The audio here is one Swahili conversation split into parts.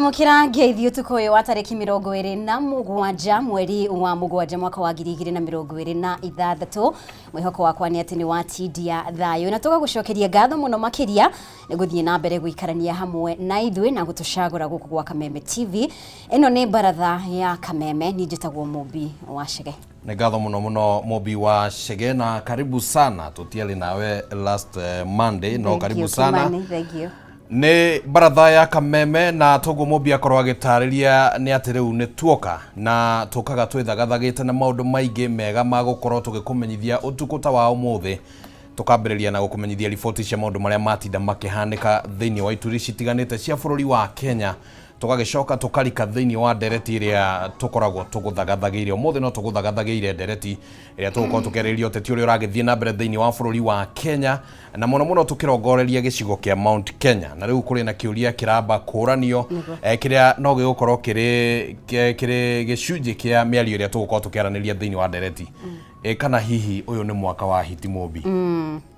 Amukira ngeithi utuko uyu wa tariki 27 mweri wa mugwanja mwaka wa 2026. Mwihoko wakwa ni ati ni watidia thayo na tuga gucokeria ngatho muno makiria ni guthie na mbere guikarania hamwe na ithwe na gutucagura guku gwa Kameme TV. Eno ni baratha ya Kameme, ni njitagwo Mubi wa Shege. Ni ngatho muno Mubi wa Shege na karibu sana. Tutiali nawe last Monday no karibu sana. Thank you. Ni baratha ya Kameme na togo Mubi akorwo agitariria ni ati riu ni tuoka na tukaga twithagathagite na maundu maingi mega magukorwo tugikumenyithia utuku ta wa umuthi. Tukambiriria na gukumenyithia riboti cia maundu maria matinda makihanika thiini wa ituri citiganite cia bururi wa Kenya. Tugagicoka tukarika thiini wa ndereti iria tukoragwo tuguthagathagiire umuthi no tuguthagathagiire ndereti iria tugukorwo tukeririo teti uria uragithie na mbere thiini wa bururi wa Kenya na muno tukirongoreria gicigo kia Mount Kenya na riu kuri na kiuria kiramba kuranio kiria no gigukorwo kiri gicunji kia miario iria tugukorwo tukiaraniria thiini wa ndereti kana hihi uyu ni mwaka wa hiti Mubi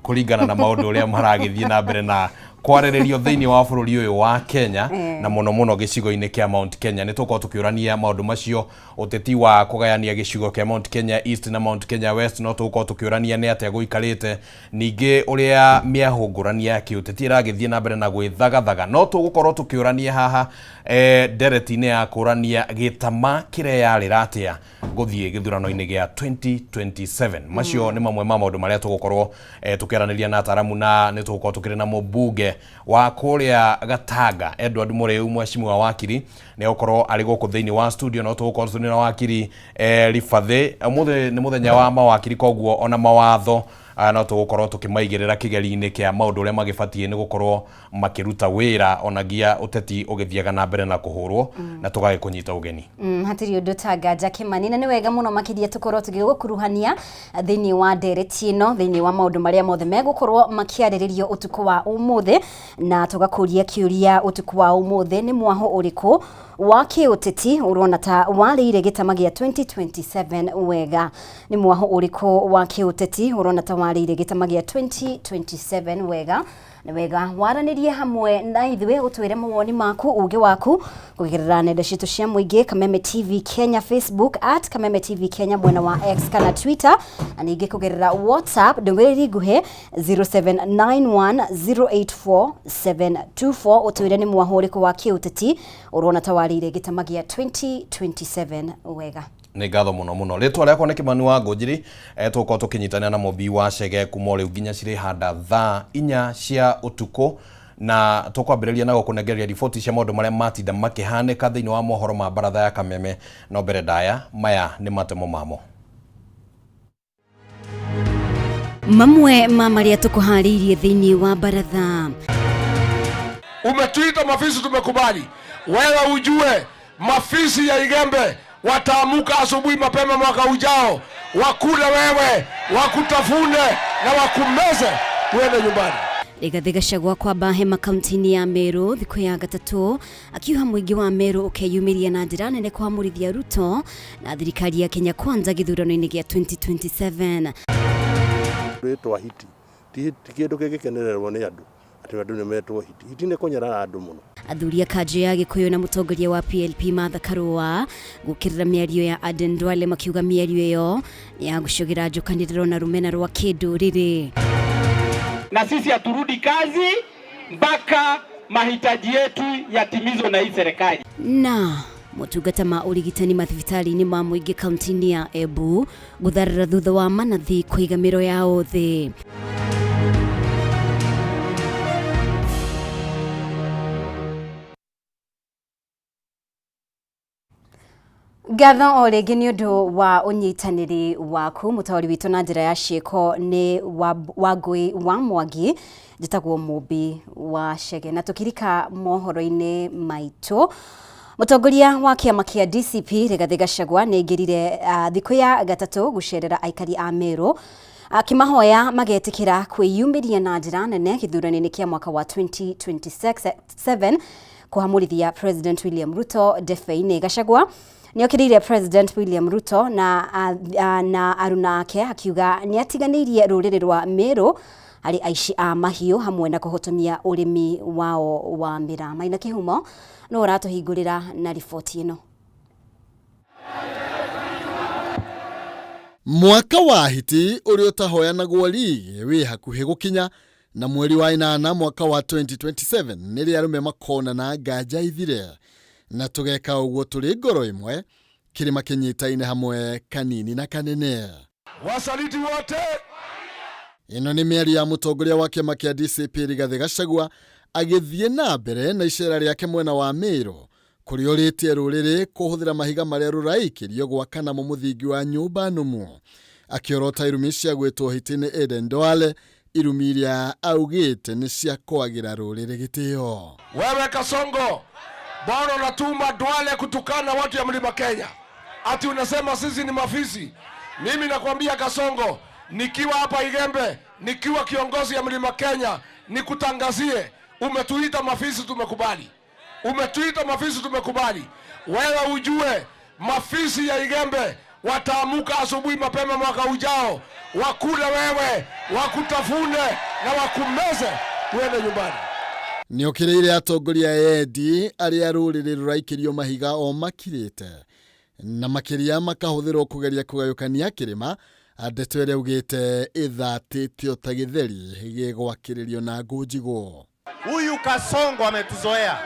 kuringana na maundu uria maragithie na mbere na kwariririo thiini wa bururi uyu wa Kenya na muno gicigo-ini kia Mount Kenya ni tuko tukiurania maundu macio uteti wa kugayania gicigo kia Mount Kenya East na Mount Kenya West no tuko tukiurania ni atia guikarite ningi uria miahungurania ki uteti iragithie na mbere na gwithagathaga no tugukorwo tukiurania haha ndereti-ini ya kurania gitama kiria yarira atia guthie githurano-ini gia 2027 macio ni mamwe ma maundu maria tugukorwo tukiraniria na ataramu na ni tugukorwo tukiri na mubunge wa kuria Gatanga Edward Mureu mweshimwa wakiri ni ukorwo ari guku thiini wa studio no tugukorwo tuni na wakiri Rifathe muthe ni muthenya wa mawakiri koguo ona mawatho no tugukorwo tukimaigirira kigeri-ini kia maundu uria magibatie ni gukorwo makiruta wira onagia uteti ugithiaga na mbere na kuhurwo na tugage kunyita ugeni hatiri undu tanga Kimani na ni wega muno makiria tukorwo tugigukuruhania thiini wa ndereti ino thiini wa maundu maria mothe megukorwo makiariririo utuku wa umuthi na tugakuria kiuria utuku wa umuthi ni mwaho uriku wa kiuteti urona ta waliire gitama gia 2027 wega ni mwaho uriku wa kiuteti urona ta waliire gitama gia 2027 wega ni wega waranirie hamwe na ithwe utwire mawoni maku uge waku kugerera nenda citu cia muingi Kameme TV Kenya Facebook @Kameme TV Kenya mwena wa X kana Twitter aningi kugerera WhatsApp ndungiriri guhe 0791084724 utwire ni mwahuri kwa kiuteti urona tawarire gitama gia 2027 wega ni ngatho muno ritwa riakwa ni Kimani wa Ngũnjiri tuko tukinyitana na Mubi wa Shege kuma riu nginya ciri handa thaa 4 cia utuku na tukwambiriria na gukunegeria riboti cia maundu maria matinda makihanika thiini wa mohoro ma baratha ya Kameme no mbere ndaya maya ni matemo mamo mamwe maria tukuharirie thiini wa baratha. Umetuita mafisi, tumekubali. Wewe ujue mafisi ya Igembe wataamuka asubuhi mapema mwaka ujao, wakule wewe, wakutafune na wakumeze uende nyumbani. Rigathi Gachagua kwamba hema kaunti-ini ya Meru thiku ya gatatu akiuga muingi wa Meru ukeyumiria na njira nene kwamurithia Ruto na thirikari ya Kenya Kwanza githurano-ini gia 2027. Rĩtwa hiti ti kindu gigikenererwo ni andu ati andu ni metwo hiti ni kunyara andu muno. Athuri a kaje ya Gikuyu na mutongoria wa PLP Martha Karua gukirira miario ya Aden Duale makiuga miario iyo ya gucogira njukaniriro na rumena rwa kinduriri. Na sisi haturudi kazi mpaka mahitaji yetu yatimizwe na hii serikali. Na motungata ma urigitani mathibitari-ini ma muingi kaunti-ini ya Embu gutharira thutha wa manathi kuiga miro yao thi. Gatho o ringi ni undu wa unyitaniri waku mutawari witu na njira ya ciiko ni Wangui wa Mwangi njitagwo Mubi wa Shege na tukirika mohoro-ini maitu. Mutongoria wa kiama kia DCP Rigathi Gachagua ni ngirire thiku ya gatatu gucerera aikari a Meru akimahoya magetikira kwiyumiria na njira nene githurano-ini kia mwaka wa 2027 kuhamurithia President William Ruto Defeini. Gachagua niokirire President William Ruto na aruna ake akiuga ni atiganirie ruriri rwa Meru ari aici a mahiũ hamwe na kũhotomia ũrĩmi wao wa mĩraa. Maina Kĩhumo no ũratũhingũrĩra na riboti ĩno. Mwaka wa hiti ũrĩa ũtahoyanagwo rigi wĩ hakuhĩ gũkinya, na mweri wa 8 mwaka wa 2027 nĩrĩ arũme makona na nganja ithire, na tũgeka ũguo tũrĩ ngoro ĩmwe, kĩrĩma kĩnyitaine hamwe kanini na kanene. Wasaliti wote. Ĩno nĩ mĩario ya mũtongoria wa kĩama kĩa DCP Rigathĩ Gachagua agĩthiĩ na mbere na icera rĩake mwena wa Meru, kũrĩa orĩtie rũrĩrĩ kũhũthĩra mahiga marĩa rũraikĩrio gwakana mũthingi wa nyũmba nũmu, akĩorota irumi cia gwĩtwo hiti-inĩ Aden Duale, irumi iria augĩte nĩ cia kwagĩra rũrĩrĩ gĩtĩo. Wewe Kasongo, bwana unatuma Duale kutukana watu ya Mlima Kenya, ati unasema sisi ni mafisi. Mimi nakwambia Kasongo, nikiwa hapa Igembe, nikiwa kiongozi ya Mlima Kenya, nikutangazie, umetuita mafisi, tumekubali. Umetuita mafisi, tumekubali. Wewe ujue mafisi ya Igembe wataamuka asubuhi mapema mwaka ujao, wakule wewe, wakutafune na wakumeze uende nyumbani. Nĩ okĩrĩire atongoria edi arĩa rũrĩrĩ rũraikĩrio mahiga o makirĩte, na makĩria makahũthĩrwo kũgeria kũgayũkania kĩrĩma, ndeto ĩrĩa augĩte ĩthatĩtio ta gĩtheri gĩgwakĩrĩrio na ngũnjigo. Huyu Kasongo ametuzoea.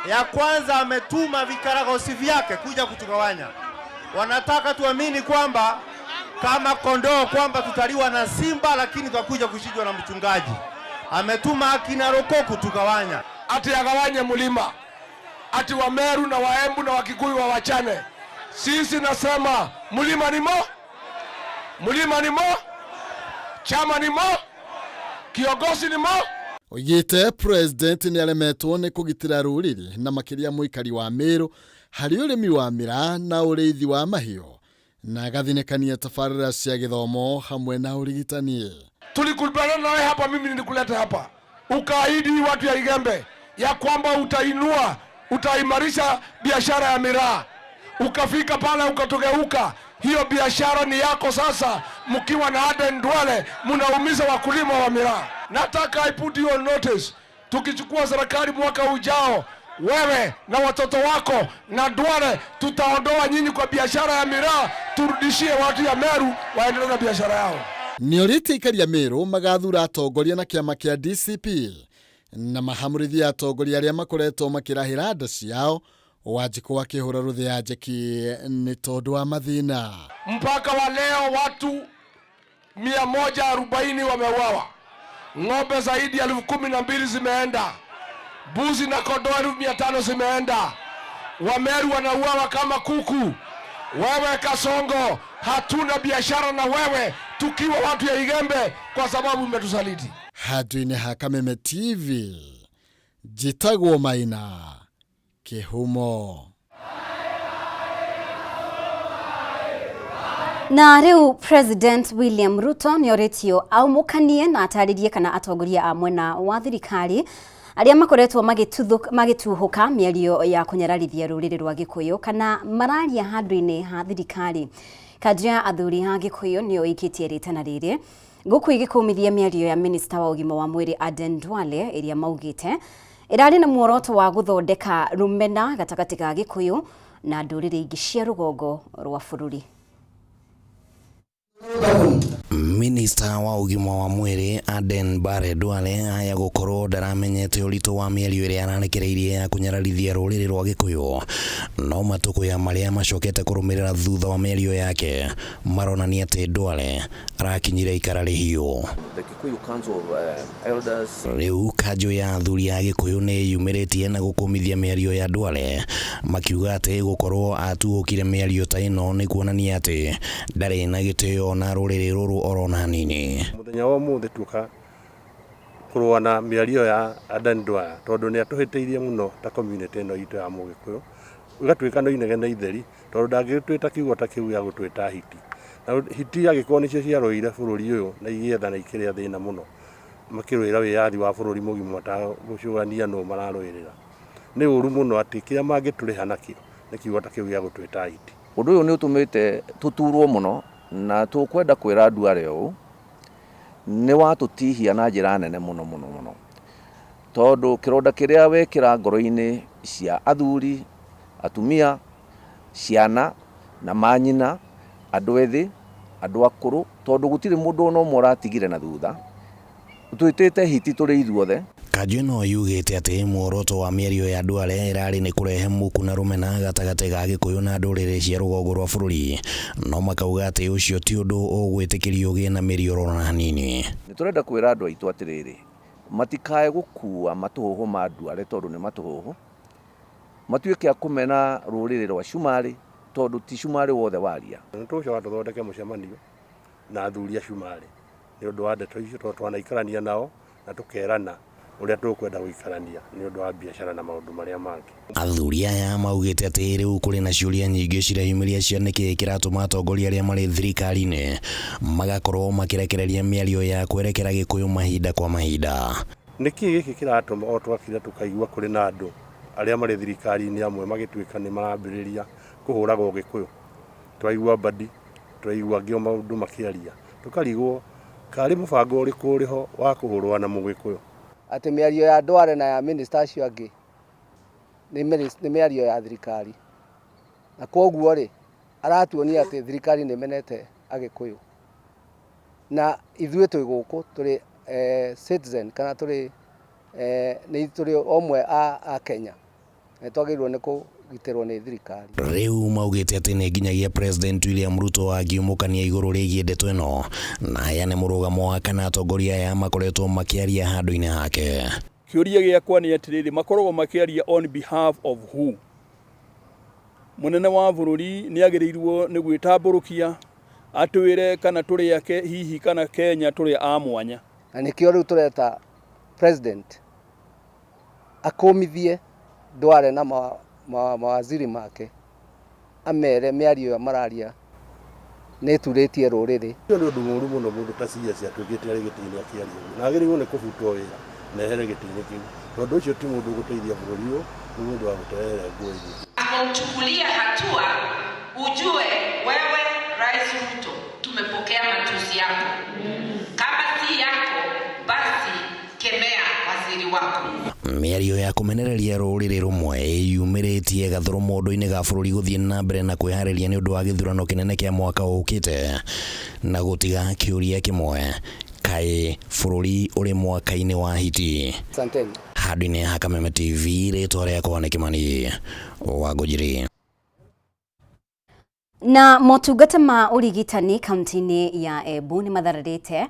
Ya kwanza ametuma vikaragosi vyake kuja kutugawanya. Wanataka tuamini kwamba kama kondoo kwamba tutaliwa na simba, lakini tutakuja kushindwa na mchungaji. Ametuma akina Roko kutugawanya. Ati agawanye mlima. Ati wa Meru na Waembu na Wakikuyu wawachane. Sisi nasema mlima ni mo. Mlima ni mo. Chama ni mo. Kiongozi ni mo. Oigĩte president nĩ aremetwo nĩ kũgitĩra rũrĩrĩ na makĩria mũikari wa Meru harĩ ũrĩmi wa mĩraa na ũrĩithi wa mahiũ, na agathinĩkania tabarĩra cia gĩthomo hamwe na ũrigitani. Tulikubaliana nawe hapa, mimi nilikuleta hapa, ukaahidi watu ya Igembe ya kwamba utainua, utaimarisha biashara ya miraa. Ukafika pale ukatogeuka, hiyo biashara ni yako sasa. Mkiwa na Aden Duale mnaumiza wakulima wa miraa. Nataka I put you on notice, tukichukua serikali mwaka ujao, wewe na watoto wako na Duale tutaondoa nyinyi kwa biashara ya miraa, turudishie watu ya Meru waendelee na biashara yao. Nĩ orĩtie aikari a Meru magathura atongoria na kĩama kĩa DCP, na mahamũrithia atongoria arĩa makoretwo makĩrahĩra nda ciao Wanjiku wakĩhũra rũthĩa njeki nĩ tondũ wa mathĩna. Mpaka wa leo watu 140 wameuawa. Ng'ombe zaidi ya 12,000 zimeenda. Buzi na kondoo 500 zimeenda. Wameru wanauawa kama kuku. Wewe Kasongo, hatuna biashara na wewe tukiwa watu ya Igembe kwa sababu umetusaliti. Handũ-inĩ ha Kameme TV, njĩtagwo Maina Kĩhumo. Na rĩu President William Ruto nĩ orĩtio aumũkanie na atarĩrie kana atongoria a mwena wa thirikari arĩa makoretwo magĩtuhũka mĩario ya kũnyararithia rũrĩrĩ rwa Gĩkũyũ kana mararia handũ-inĩ ha thirikari. Kadri ya athuri ha Gĩkũyũ nĩ oikĩtie rĩtana rĩrĩ gũkũ igĩkũmithia mĩario ya minista wa ũgima wa mwĩrĩ Aden Duale ĩrĩa maugĩte ĩrarĩ na muoroto wa gũthondeka rũmena gatagatĩ ga Gĩkũyũ na ndũrĩrĩ ingĩ cia rũgongo rwa bũrũri. Minista wa ũgima wa mwĩrĩ Aden Duale aya gũkorwo ndaramenyete ũritũ wa mĩario ĩrĩa ararekereirie ya kũnyararithia rũrĩrĩ rwa Gĩkũyũ, no matũkũ ya marĩa macokete kũrũmĩrĩra thutha wa mĩario yake maronania atĩ Duale arakinyire ikara rĩhiũ. Rĩu kanjũ ya athuri ya Gĩkũyũ nĩ yumĩrĩtie na gũkũmithia mĩario ya Duale, makiuga atĩ gũkorwo atuhũkire mĩario ta ĩno nĩ kuonania atĩ ndarĩ na gĩtĩo na rũrĩrĩ rũrũ orona hanini. Mũthenya wa ũmũthĩ tuka kũrũa na mĩario ya Aden Duale tondũ nĩ atũhĩtĩirie mũno ta community ĩno itũ ya Mũgĩkũyũ, ũgatuĩka no inegene itheri tondũ ndangĩtwĩta kiugo ta kĩu ya gũtwĩta hiti, na hiti agĩkorwo nĩcio ciarũire bũrũri ũyũ na igĩetha na ikĩrĩa thĩna mũno makĩrũĩra wĩyathi wa bũrũri mũgima matagũcũgania nũ mararũĩrĩra. Nĩ ũru mũno atĩ kĩrĩa mangĩtũrĩha nakĩo nĩ kiugo ta kĩu gĩa gũtwĩta hiti. Ũndũ ũyũ nĩ ũtũmĩte tũturwo mũno na tũkwenda kwĩra Duale ũũ nĩ watũtihia na njĩra nene mũno mũno mũno, tondũ kĩronda kĩrĩa wekĩra ngoro-inĩ cia athuri, atumia, ciana na manyina, andũ ethĩ, andũ akũrũ, tondũ gũtirĩ mũndũ ona ũmwe ũratigire na thutha, twĩtĩte hiti tũrĩ ithuothe. Kanjũ no yugĩte atĩ muoroto wa mĩario ya Duale ĩrarĩ nĩ kũrehe mũku na rũmena gatagatĩ ga Gĩkũyũ na ndũrĩrĩ cia rũgongo rwa bũrũri, no makauga atĩ ũcio ti ũndũ ũgwĩtĩkĩrio ũgĩe na mĩrioro na hanini. Nĩ tũrenda kwĩra andũ aitũ atĩrĩrĩ, matikae gũkua matũhũhũ ma Duale tondũ nĩ matũhũhũ, matuĩke a kũmena rũrĩrĩ rwa Cumarĩ tondũ ti Cumarĩ wothe waria. Nĩ tũcoka tũthondeke mũcemanio na athuri a Cumarĩ nĩ ũndũ wa ndeto icio, tondũ twanaikarania nao na tũkerana ũrĩa tũkwenda gũikarania nĩ ũndũ wa biacara na maũndũ marĩa mangĩ. Athuri aya maugĩte atĩ rĩu kũrĩ na ciũria nyingĩ cireyumĩria cia nĩkĩ kĩratũma atongoria arĩa marĩ thirikari-inĩ magakorwo makĩrekereria mĩario ya kwerekera Gĩkũyũ mahinda kwa mahinda. Nĩkĩ gĩkĩ kĩratũma o twakire tũkaigua kũrĩ na andũ arĩa marĩ thirikari-inĩ amwe magĩtuĩka nĩ marambĩrĩria kũhũragwo Gĩkũyũ? Twaigua Mbadi, twaigua angĩ maũndũ makĩaria, tũkarigwo karĩ mũbango ũrĩkũ ũrĩho wa kũhũrwa na Mũgĩkũyũ? Atĩ mĩario ya Duale na ya minister acio angĩ nĩ mĩario ya thirikari, na koguo rĩ aratuonia atĩ thirikari nĩ menete Agĩkũyũ, na ithuĩ twĩ gũkũ tũrĩ citizen kana tũrĩ omwe a Kenya, nĩ twagĩrĩirwo nĩ kũgitĩrwo nĩ thirikari. Rĩu maugĩte atĩ nĩ nginyagia President William Ruto angiumũkania igũrũ rĩgiĩ ndeto ĩno, na aya nĩ mũrũgamo wa kana atongoria aya makoretwo makĩaria handũ-inĩ hake. Kĩũria gĩakwa nĩ atĩrĩrĩ, makoragwo makĩaria on behalf of who? Mũnene wa bũrũri nĩ agĩrĩirwo nĩ gwĩtambũrũkia atwĩre kana tũrĩ ake hihi kana Kenya tũrĩ a mwanya. Na nĩkĩo rĩu tũreta president akũmithie Duale na mawaziri make, amere mĩario mararia nĩ turĩtie rũrĩrĩ. Nĩ ũndũ mũru mũno mũndũ ta CS atuĩkĩte arĩ gĩtĩ-inĩ akĩaria, na agĩrĩirwo nĩ kũbutwo wĩra na ehere gĩtĩ-inĩ kĩu, tondũ ũcio ti mũndũ ũgũteithia bũrũri ũyũ, nĩ mũndũ wa gũtehere nguo ingĩ. Uchukulia hatua, ujue wewe Rais Ruto tumepokea matusi yako. Kama si yako basi kemea waziri wako. Mĩario ya kũmenereria rũrĩrĩ rũmwe yumĩrĩtie gathũrũ mũndũ-inĩ ga bũrũri gũthiĩ na mbere na kwĩharĩria nĩ ũndũ wa gĩthurano kĩnene kĩa mwaka ũkĩte, na gũtiga kĩũria kĩmwe, kaĩ bũrũri ũrĩ mwaka-inĩ wa hiti? Asanteni. Handũ-inĩ ha Kameme TV, rĩtwa rĩakwa nĩ Kĩmani Wangũnjiri. Na motungata ma urigitani kaunti-inĩ ya Embu nĩ mathararĩte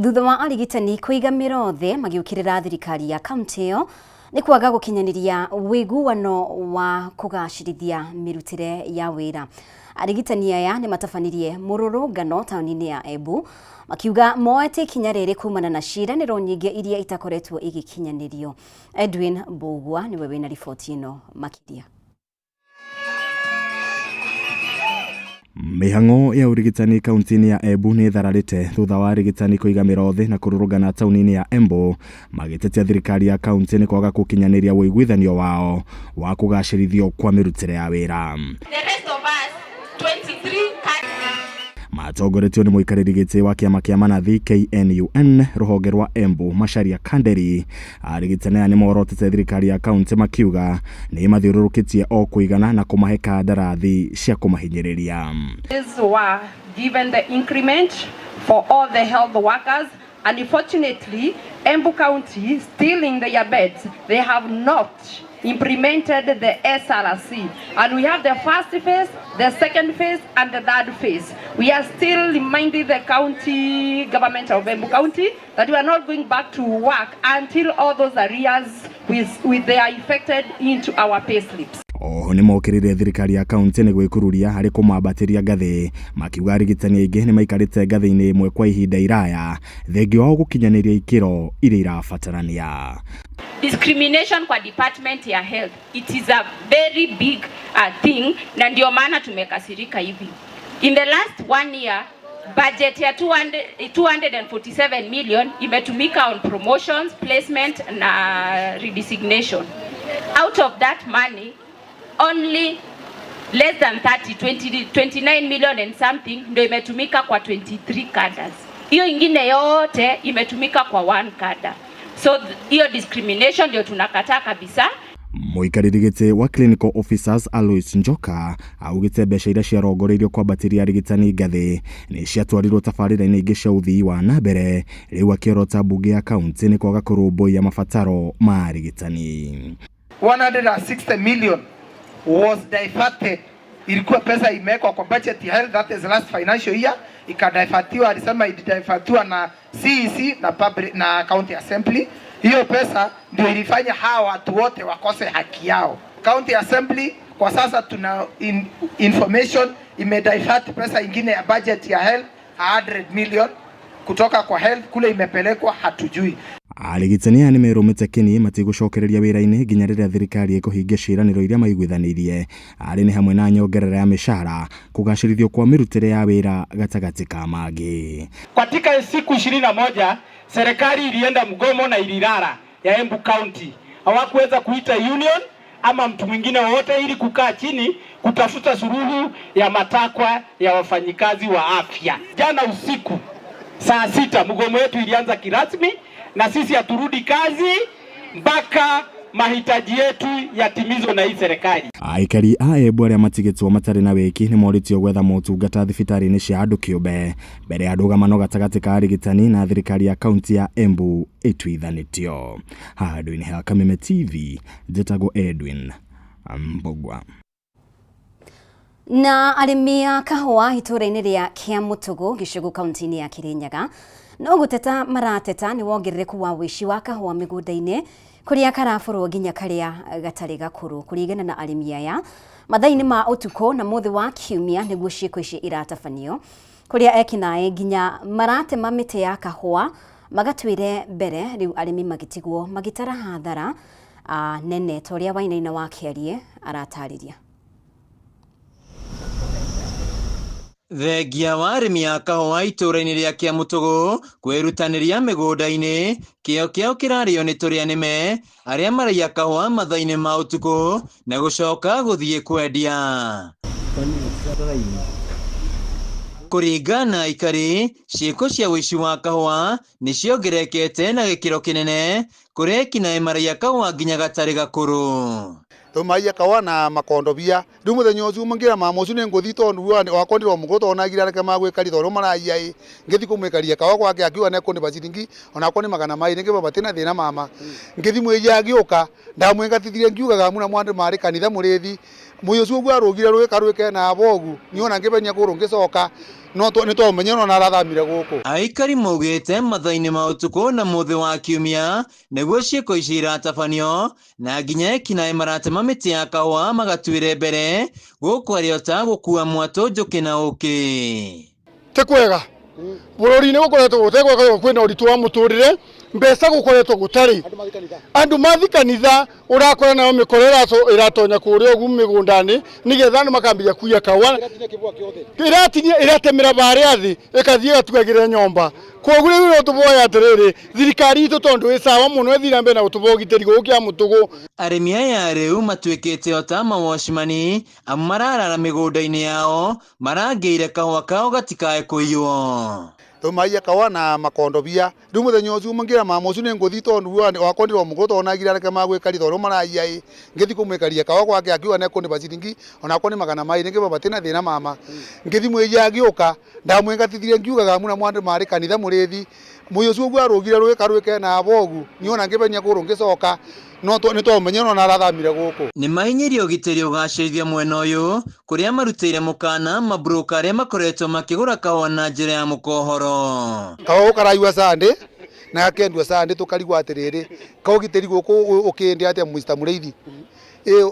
thutha wa arigitani kũiga mĩro magiũkĩrĩra thirikari ya kaunti ĩyo nĩ kwaga gũkinyanĩria wĩiguano wa kũgacĩrithia mĩrutĩre ya wĩra. Arigitani aya nĩ matabanirie mũrũrũngano taũni-inĩ ya Embu makiuga moete ikinya rĩrĩ kumana na ciĩranĩro nyingĩ iria itakoretwo igĩkinyanĩrio. Edwin Bugwa nĩwe wĩna riboti ĩno makĩria. Mĩhang'o ya urigitani kaunti-inĩ ya Embu nĩ thararĩte thutha wa arigitani kũiga mĩro na kũrũrũngana taũni-inĩ ya Embu magĩtetia thirikari ya kaunti nĩ kwaga gũkinyanĩria wĩiguithanio wao wa kũgacĩrithio kwa mĩrutĩre ya wĩra. Matongoretio nĩ mũikarĩri gĩtĩ wa kĩama kĩa manathi KNUN rũhonge rwa Embu Macharia Kanderi. Arigitani aya nĩ morotete thirikari ya kaunti makiuga nĩ mathiũrũrũkĩtie o kũigana na kũmahe kandarathi cia kũmahinyĩrĩria. These were given the increment for all the health workers, and unfortunately Embu County still in their beds they have not implemented the SRC, and we have the first phase, the second phase and the third phase. We are still reminding the county government of Embu County that we are not going back to work until all those arrears with they are effected into our pay slips. Oho nĩ mokĩrĩire thirikari ya kaunti nĩ gwĩkururia harĩ kũmambatĩria ngathĩ, makiuga arigitani aingĩ nĩ maikarĩte ngathĩ-inĩ ĩmwe kwa ihinda iraya thengia wa gũkinyanĩria ikĩro iria irabatarania. Discrimination kwa department ya health, it is a very big thing, na ndio maana tumekasirika hivi. In the last 1 year budget ya 247 million imetumika on promotions, placement na redesignation. Out of that money only less than 29 million and something ndio imetumika kwa 23 cadres. hiyo ingine yote imetumika kwa one kada. So hiyo discrimination ndio tunakataa kabisa. Muikariri giti wa clinical officers Alois Njoka augite mbeca iria ciarongoreirio kwambatĩria arigitani ngathĩ nĩ ciatwarirwo tabarĩra-inĩ ingĩ cia ũthii wa na mbere, rĩu akĩorota mbunge ya kaunti nĩ kwaga kũrũmbũiya mabataro ma arigitani. 160 million was diverted. Ilikuwa pesa imewekwa kwa budget ya health, that is last financial year, ikadivertiwa, alisema idivertiwa na CEC na public na county assembly. Hiyo pesa ndio ilifanya hawa watu wote wakose haki yao. County assembly kwa sasa tuna information imedivert pesa ingine ya budget ya health 100 million kutoka kwa health kule imepelekwa hatujui. Arigitani nĩ merũmĩte kĩni matigũcokereria wĩra-inĩ nginya rĩrĩa thirikari ĩkũhingia ciĩranĩro iria maiguithanĩirie, arĩ nĩ hamwe na nyongerera ya mĩcara, kũgacĩrithio kwa mĩrutĩre ya wĩra gatagatĩ ka mangĩ. Katika siku 21 serikali ilienda mgomo na ililala ya Embu County. Hawakuweza kuita union ama mtu mwingine wote ili kukaa chini kutafuta suluhu ya matakwa ya wafanyikazi wa afya. Jana usiku saa 6 mgomo wetu ilianza kirasmi na sisi haturudi kazi mpaka mahitaji yetu yatimizwe na hii serikali. Aikari a Embu arĩa matigĩtwo matarĩ na wĩki nĩ moritio gwetha motungata thibitarĩ-inĩ cia andũ kĩũmbe mbere ya ndũgamano gatagatĩ ka arigitani na thirikari ya kaunti ya Embu ĩtuithanĩtio. Handũ-inĩ ha Kameme TV, njĩtagwo Edwin Mbogwa. Na arĩmi a kahũa itũũra-inĩ rĩa Kĩamũtũgũ gĩcigo kaunti-inĩ ya Kĩrĩnyaga no gũteta marateta nĩ wongerereku wa wĩici wa kahũa mĩgũnda-inĩ kũrĩa karabũrwo nginya karĩa gatarĩ gakũrũ. Kũringana na arĩmi aya, mathaa-inĩ ma ũtukũ na mũthĩ wa kiumia nĩguo ciĩko ici iratabanio, kũrĩa ekinaĩ nginya maratema mĩtĩ ya kahũa magatwĩre mbere, rĩu arĩmi magĩtigwo magĩtara hathara nene ta ũrĩa Wainaina wa Kĩarie aratarĩria. Thengia wa arĩmi a kahũa itũũra-inĩ rĩa Kĩamũtũgũ kwĩrutanĩria mĩgũnda-inĩ, kĩo kĩao kĩrarĩo nĩ tũrĩa nĩme arĩa maraiya kahũa mathaa-inĩ ma ũtukũ na gũcoka gũthiĩ kwendia. Kũringana na aikari, ciĩko cia wĩici wa kahũa nĩ ciongererekete na gĩkĩro kĩnene kũrĩa ekinaĩ maraiya kahũa nginya gatarĩ gakũrũ. Tumaiya kawa na makondobia rĩu mũthenya ũcio mangira mama ũcio nĩ ngũthi tondu wakondirwo mũgũta onagira reke magwĩkari tondũ maraiya ngĩthi kũmwĩkaria kawa gwake akiuga nĩ kũniba ciringi ona koni magana maĩ nĩngĩba batina thĩna mama ngĩthi mwĩja agĩũka ndamwĩngatithire ngiugaga muna mwandu marĩ kanitha mũrĩthi mũyũ ũcio ũguo arũgire rwĩka na abogu niona ngĩbenya kũrũ ngĩcoka no nĩ tũmenye no narathamire gũkũ. Aikari maugĩte mathaa-inĩ ma ũtukũ na mũthĩ wa kiumia nĩguo ciĩko ici iratabanio na nginya ekinaĩ maratema mĩtĩ ya kahũa magatuĩre mbere gũkũ arĩ ota gũkua mwatũ njũkĩ na ũkĩ. Ti kwega bũrũri-inĩ gũkoretwo gũtegwega kwĩna ũritũ wa mũtũrĩre mbeca gũkoretwo gũtarĩ andũ mathi kanitha ũrakora nao mĩkora ĩratonya kũrĩa ũguo mĩgũnda-inĩ nĩgetha andũ makambia kuia kahũa ĩratemera barĩa thĩ ĩkathiĩ ĩgatugagĩra nyomba. Koguo rĩu tũboya atĩrĩrĩ thirikari itũ tondũ ĩ sawa mũno ĩthira mbere na gũtũboa ũgitĩri gũkũ Kĩamũtũgũ. Arĩmi aya rĩu matuĩkĩte ota mawacimani amu mararara mĩgũnda-inĩ yao marangĩire kahũa kao gatikae kũiywo. Tumaiya kawa na makondobia rĩu mũthenya ũcio mangira mama ũcio nĩ ngũthi tondu wakondirwo mũgũta onagira reke magwĩkari tondũ maraiya ngĩthi kũmwĩkaria kawa gwake akiuga nĩ kũniba ciringi ona koni magana maĩ nĩngĩba batina thĩna mama ngĩthi mwĩja agĩũka ndamwĩngatithire ngiugaga muna mwandu marĩ kanitha mũrĩthi mũyũ ũcio ũguo arũgire rwĩka na abogu niona ngĩbenya kũrũ ngĩcoka no nĩ tũmenye no narathamire gũkũ. Nĩ mahinyĩrio ũgitĩri ũgacĩrithia mwena ũyũ kũrĩa marutĩire mũkana mabroka arĩa makoretwo makĩgũra kahũa na njĩra ya mũkohoro. Kahũa karaiwa Sunday na akendua Sunday tũkarigwo atĩrĩrĩ kahũa ũgitĩri gũkũ ũkĩndĩ atĩa Mr. Mũrĩithi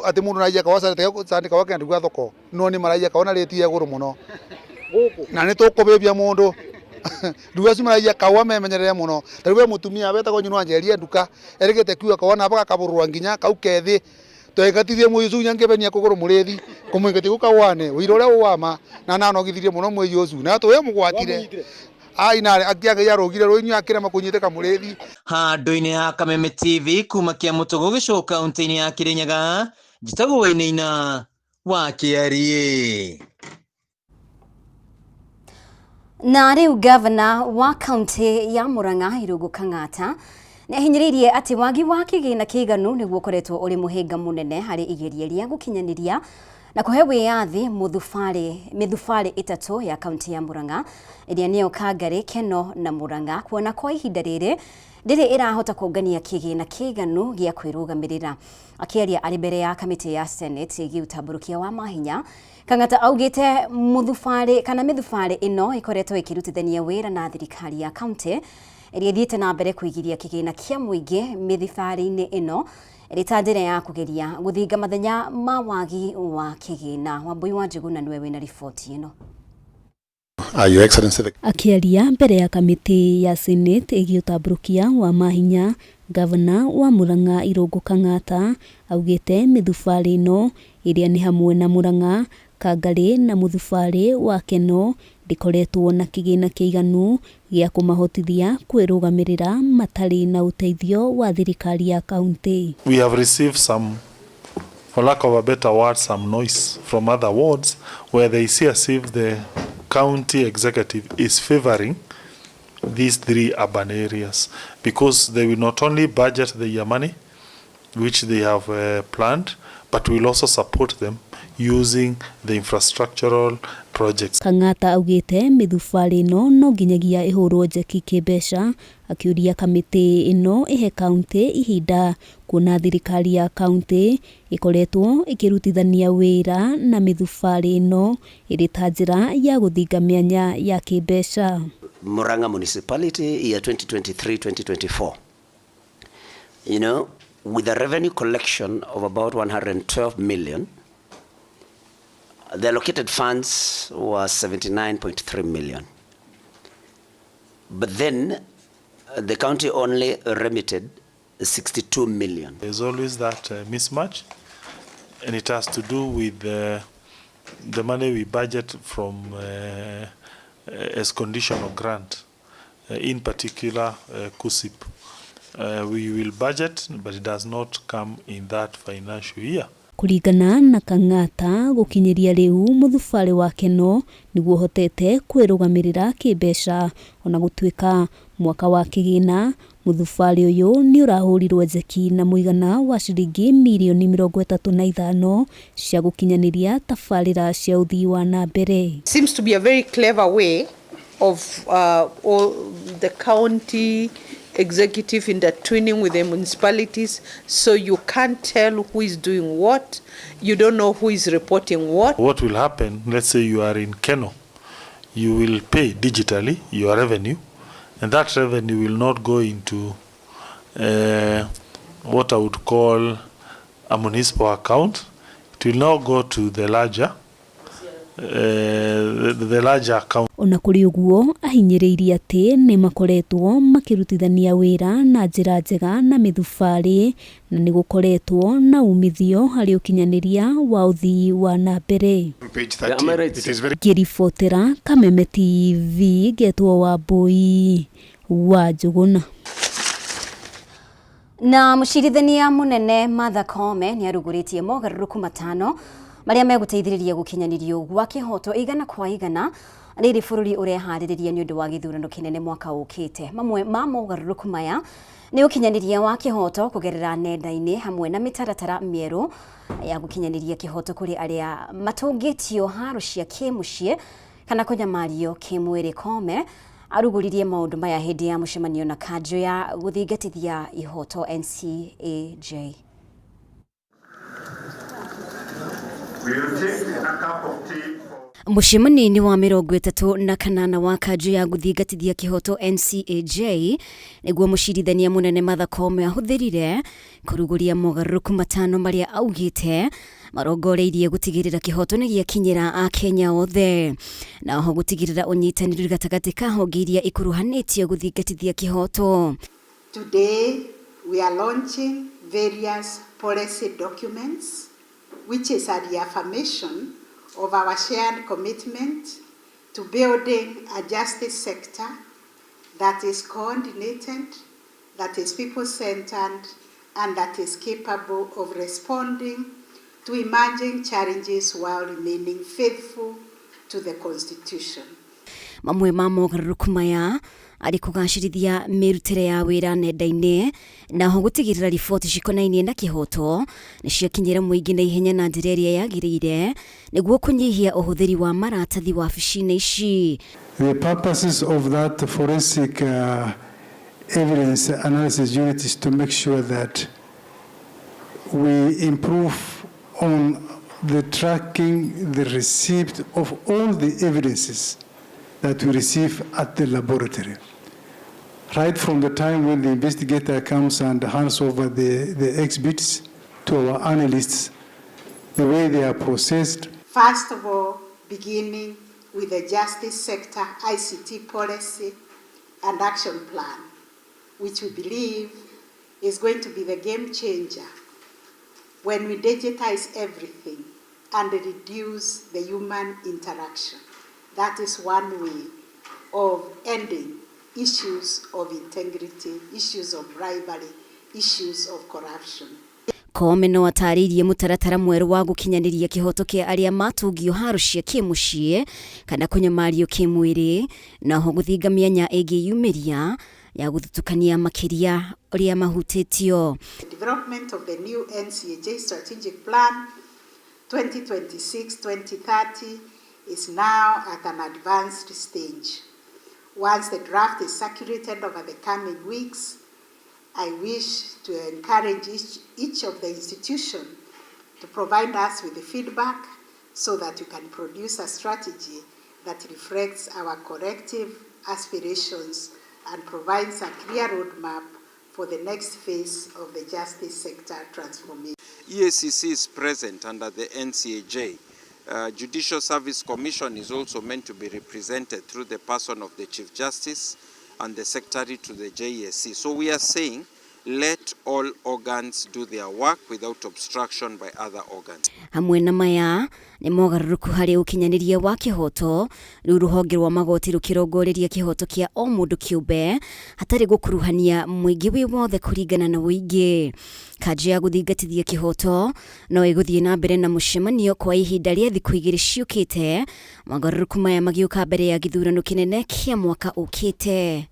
atĩ mũndũ naiya kahũa Sunday kahũa kendia thoko no nĩ maraiya kahũa na rĩti ya igũrũ mũno na nĩ tũkũbĩbia mũndũ Ruga cimaraiya kahũa memenyerere mũno tarĩu we mũtumia wetagwo nyina wanjeria nduka erĩgĩte kiuga kahũa na baka kaburwa nginya kau kethĩ twaigatithie mũyũ ũcio nyangĩbenia kũgũrũ mũrĩthi kũmwĩngatia gũkawane wĩra ũrĩa ũwama na nanogithirie mũno mũyũ ũcio na tũwe mũgwatire ainare akiaga yarogire rũinyu akĩrema kũnyitĩka mũrĩthi. Handũ-inĩ ha Kameme TV kuma Kĩamũtũgũ gĩcũa kaunti-inĩ ya Kĩrĩnyaga, njĩtagwo Wainaina wa Kĩarie. Na riu governor wa county ya Murang'a Irungu Kang'ata ni ahinyiririe ati wagi wa kigina kiganu niguo koretwo uri muhinga munene hari igeria ria gukinyaniria na kuhe wiyathi mithubari itatu ya county ya Murang'a iria niyo Kangari, Keno na Murang'a kuona kwa ihinda riri ndiri irahota kungania kigina kiganu gia kwirugamirira. Akiaria ari mbere ya kamiti ya Senate igi utamburukia wa mahinya, Kang'ata augite mithubari ino ikoretwo ikirutithania wira na thirikari ya county iria ithiite na mbere kuigiria kigina kia muingi mithubari-ini ino ita njira ya kugeria guthinga mathenya ma wagi wa kigina. Wambui wa Njuguna niwe wina riboti ino. Your Excellency. Akiaria mbere ya kamiti ya Senate igi utamburukia wa mahinya, Governor wa Murang'a Irungu Kang'ata augite mithubari ino iria ni hamwe na Murang'a, Kangari na muthubari wa Keno ndikoretwo na kigina kiiganu gia kumahotithia kwirugamirira matari na uteithio wa thirikari ya county. We have received some, for lack of a better word, some noise from other wards where they see as if the county executive is favoring these three urban areas because they will not only budget the money which they have planned, but will also support them using the infrastructural projects. Kang'ata augite mithubari ino no nginyagia ihurwo njeki kibeca, akiuria kamiti ino ihe county ihinda kuona thirikari ya county ikoretwo ikirutithania wira na mithubari ino iri ta njira ya guthinga mianya ya kibeca. Murang'a municipality year 2023-2024, you know, with a revenue collection of about 112 million, the allocated funds was 79.3 million. But then the county only remitted 62 million. There's always that mismatch, and it has to do with the money we budget from as conditional grant, in particular KUSIP. We will budget, but it does not come in that financial year. Kuringana na Kang'ata gukinyiria riu muthubari wa Keno niguo hotete kwirugamirira kibeca ona gutwika mwaka wa kigina muthubari uyu ni urahurirwe njeki na muigana wa ciringi milioni 35 cia gukinyaniria tabarira cia uthii wa na mbere. Seems to be a very clever way of all the county executive intertwining with the municipalities, so you can't tell who is doing what, you don't know who is reporting what. What will happen, let's say you are in Keno, you will pay digitally your revenue, and that revenue will not go into what I would call a municipal account. It will now go to the larger account. Ona kuri uguo ahinyiririe ati ni makoretwo makirutithania wira na njira njega na mithubari na ni gukoretwo na umithio hari ukinyaniria wa uthii wa na mbere. Kiribotera Kameme TV getwo Wambui wa Njuguna. Na mucirithania munene Martha Koome ni aruguritie mogaruruku matano maria meguteithiriria gukinyanirio gwa kihoto igana kwa igana riri bururi urehaririria ni undu wa githurano kinene mwaka ukite. Mamwe ma mogaruruku maya ni ukinyaniria wa kihoto kugerera nenda-ini hamwe na mitaratara mieru ya gukinyaniria kihoto kuri aria matungitio haro cia kimucie kana kunyamario kimwiri. Koome aruguririe maundu maya hindi ya mucemanio na kanjo ya guthingatithia ihoto NCAJ. Mucemanio-ini wa 38 wa kanjo ya guthingatithia kihoto NCAJ niguo mucirithania munene Martha Koome ahuthirire kuruguria mogaruruku matano maria augite marongoreirie gutigirira kihoto ni giakinyira a Kenya othe na ho gutigirira unyitaniri gatagati ka honge iria ikuruhanitio guthingatithia kihoto. Today we are launching various policy documents which is a reaffirmation of our shared commitment to building a justice sector that is coordinated, that is people-centered, and that is capable of responding to emerging challenges while remaining faithful to the Constitution. mamwe ma mogarũrũku maya arĩ kũgacĩrithia mĩrutĩre ya wĩra nenda-inĩ na ho gũtigĩrĩra riboti cikonainie na kĩhoto nĩciakinyĩra mũingĩ na ihenya na njĩra ĩrĩa yagĩrĩire nĩguo kũnyihia ũhũthĩri wa maratathi wabici-inĩ ici. The purposes of that forensic evidence analysis unit is to make sure that we improve on the tracking, the receipt of all the evidences that we receive at the laboratory. Right from the time when the investigator comes and hands over the exhibits to our analysts, the way they are processed. First of all, beginning with the Justice Sector ICT Policy and Action Plan, which we believe is going to be the game changer when we digitize everything and reduce the human interaction. That is one way of ending issues of integrity, issues of bribery, issues of corruption. Koome no atarĩirie mũtaratara mwerũ wa gũkinyanĩria kĩhoto kĩa arĩa matungio haro cia kĩmũciĩ kana kũnyamario kĩmwĩrĩ na ho gũthinga mĩanya ĩngĩyumĩria ya gũthutũkania makĩria ũrĩa mahutĩtio. The development of the new NCAJ strategic plan 2026-2030 is now at an advanced stage. Once the draft is circulated over the coming weeks, I wish to encourage each of the institutions to provide us with the feedback so that we can produce a strategy that reflects our collective aspirations and provides a clear roadmap for the next phase of the justice sector transformation. EACC is present under the NCAJ. Judicial Service Commission is also meant to be represented through the person of the Chief Justice and the Secretary to the JSC. So we are saying, let all organs do their work without obstruction by other organs. Hamwe na maya nĩ mogarũrũku harĩ ũkinyanĩria wa kĩhoto rĩu rũhonge rwa magoti rũkĩrongoreria kĩhoto kĩa o mũndũ kĩũmbe hatarĩ gũkuruhania mũingĩ wĩ wothe kũringana na ũingĩ. Kanjũ ya gũthingatithia kĩhoto no ĩgũthiĩ na mbere na mũcemanio kwa ihinda rĩa thikũ 2 ciũkĩte, mogarũrũku maya magĩũka mbere ya gĩthurano kĩnene kĩa mwaka ũkĩte.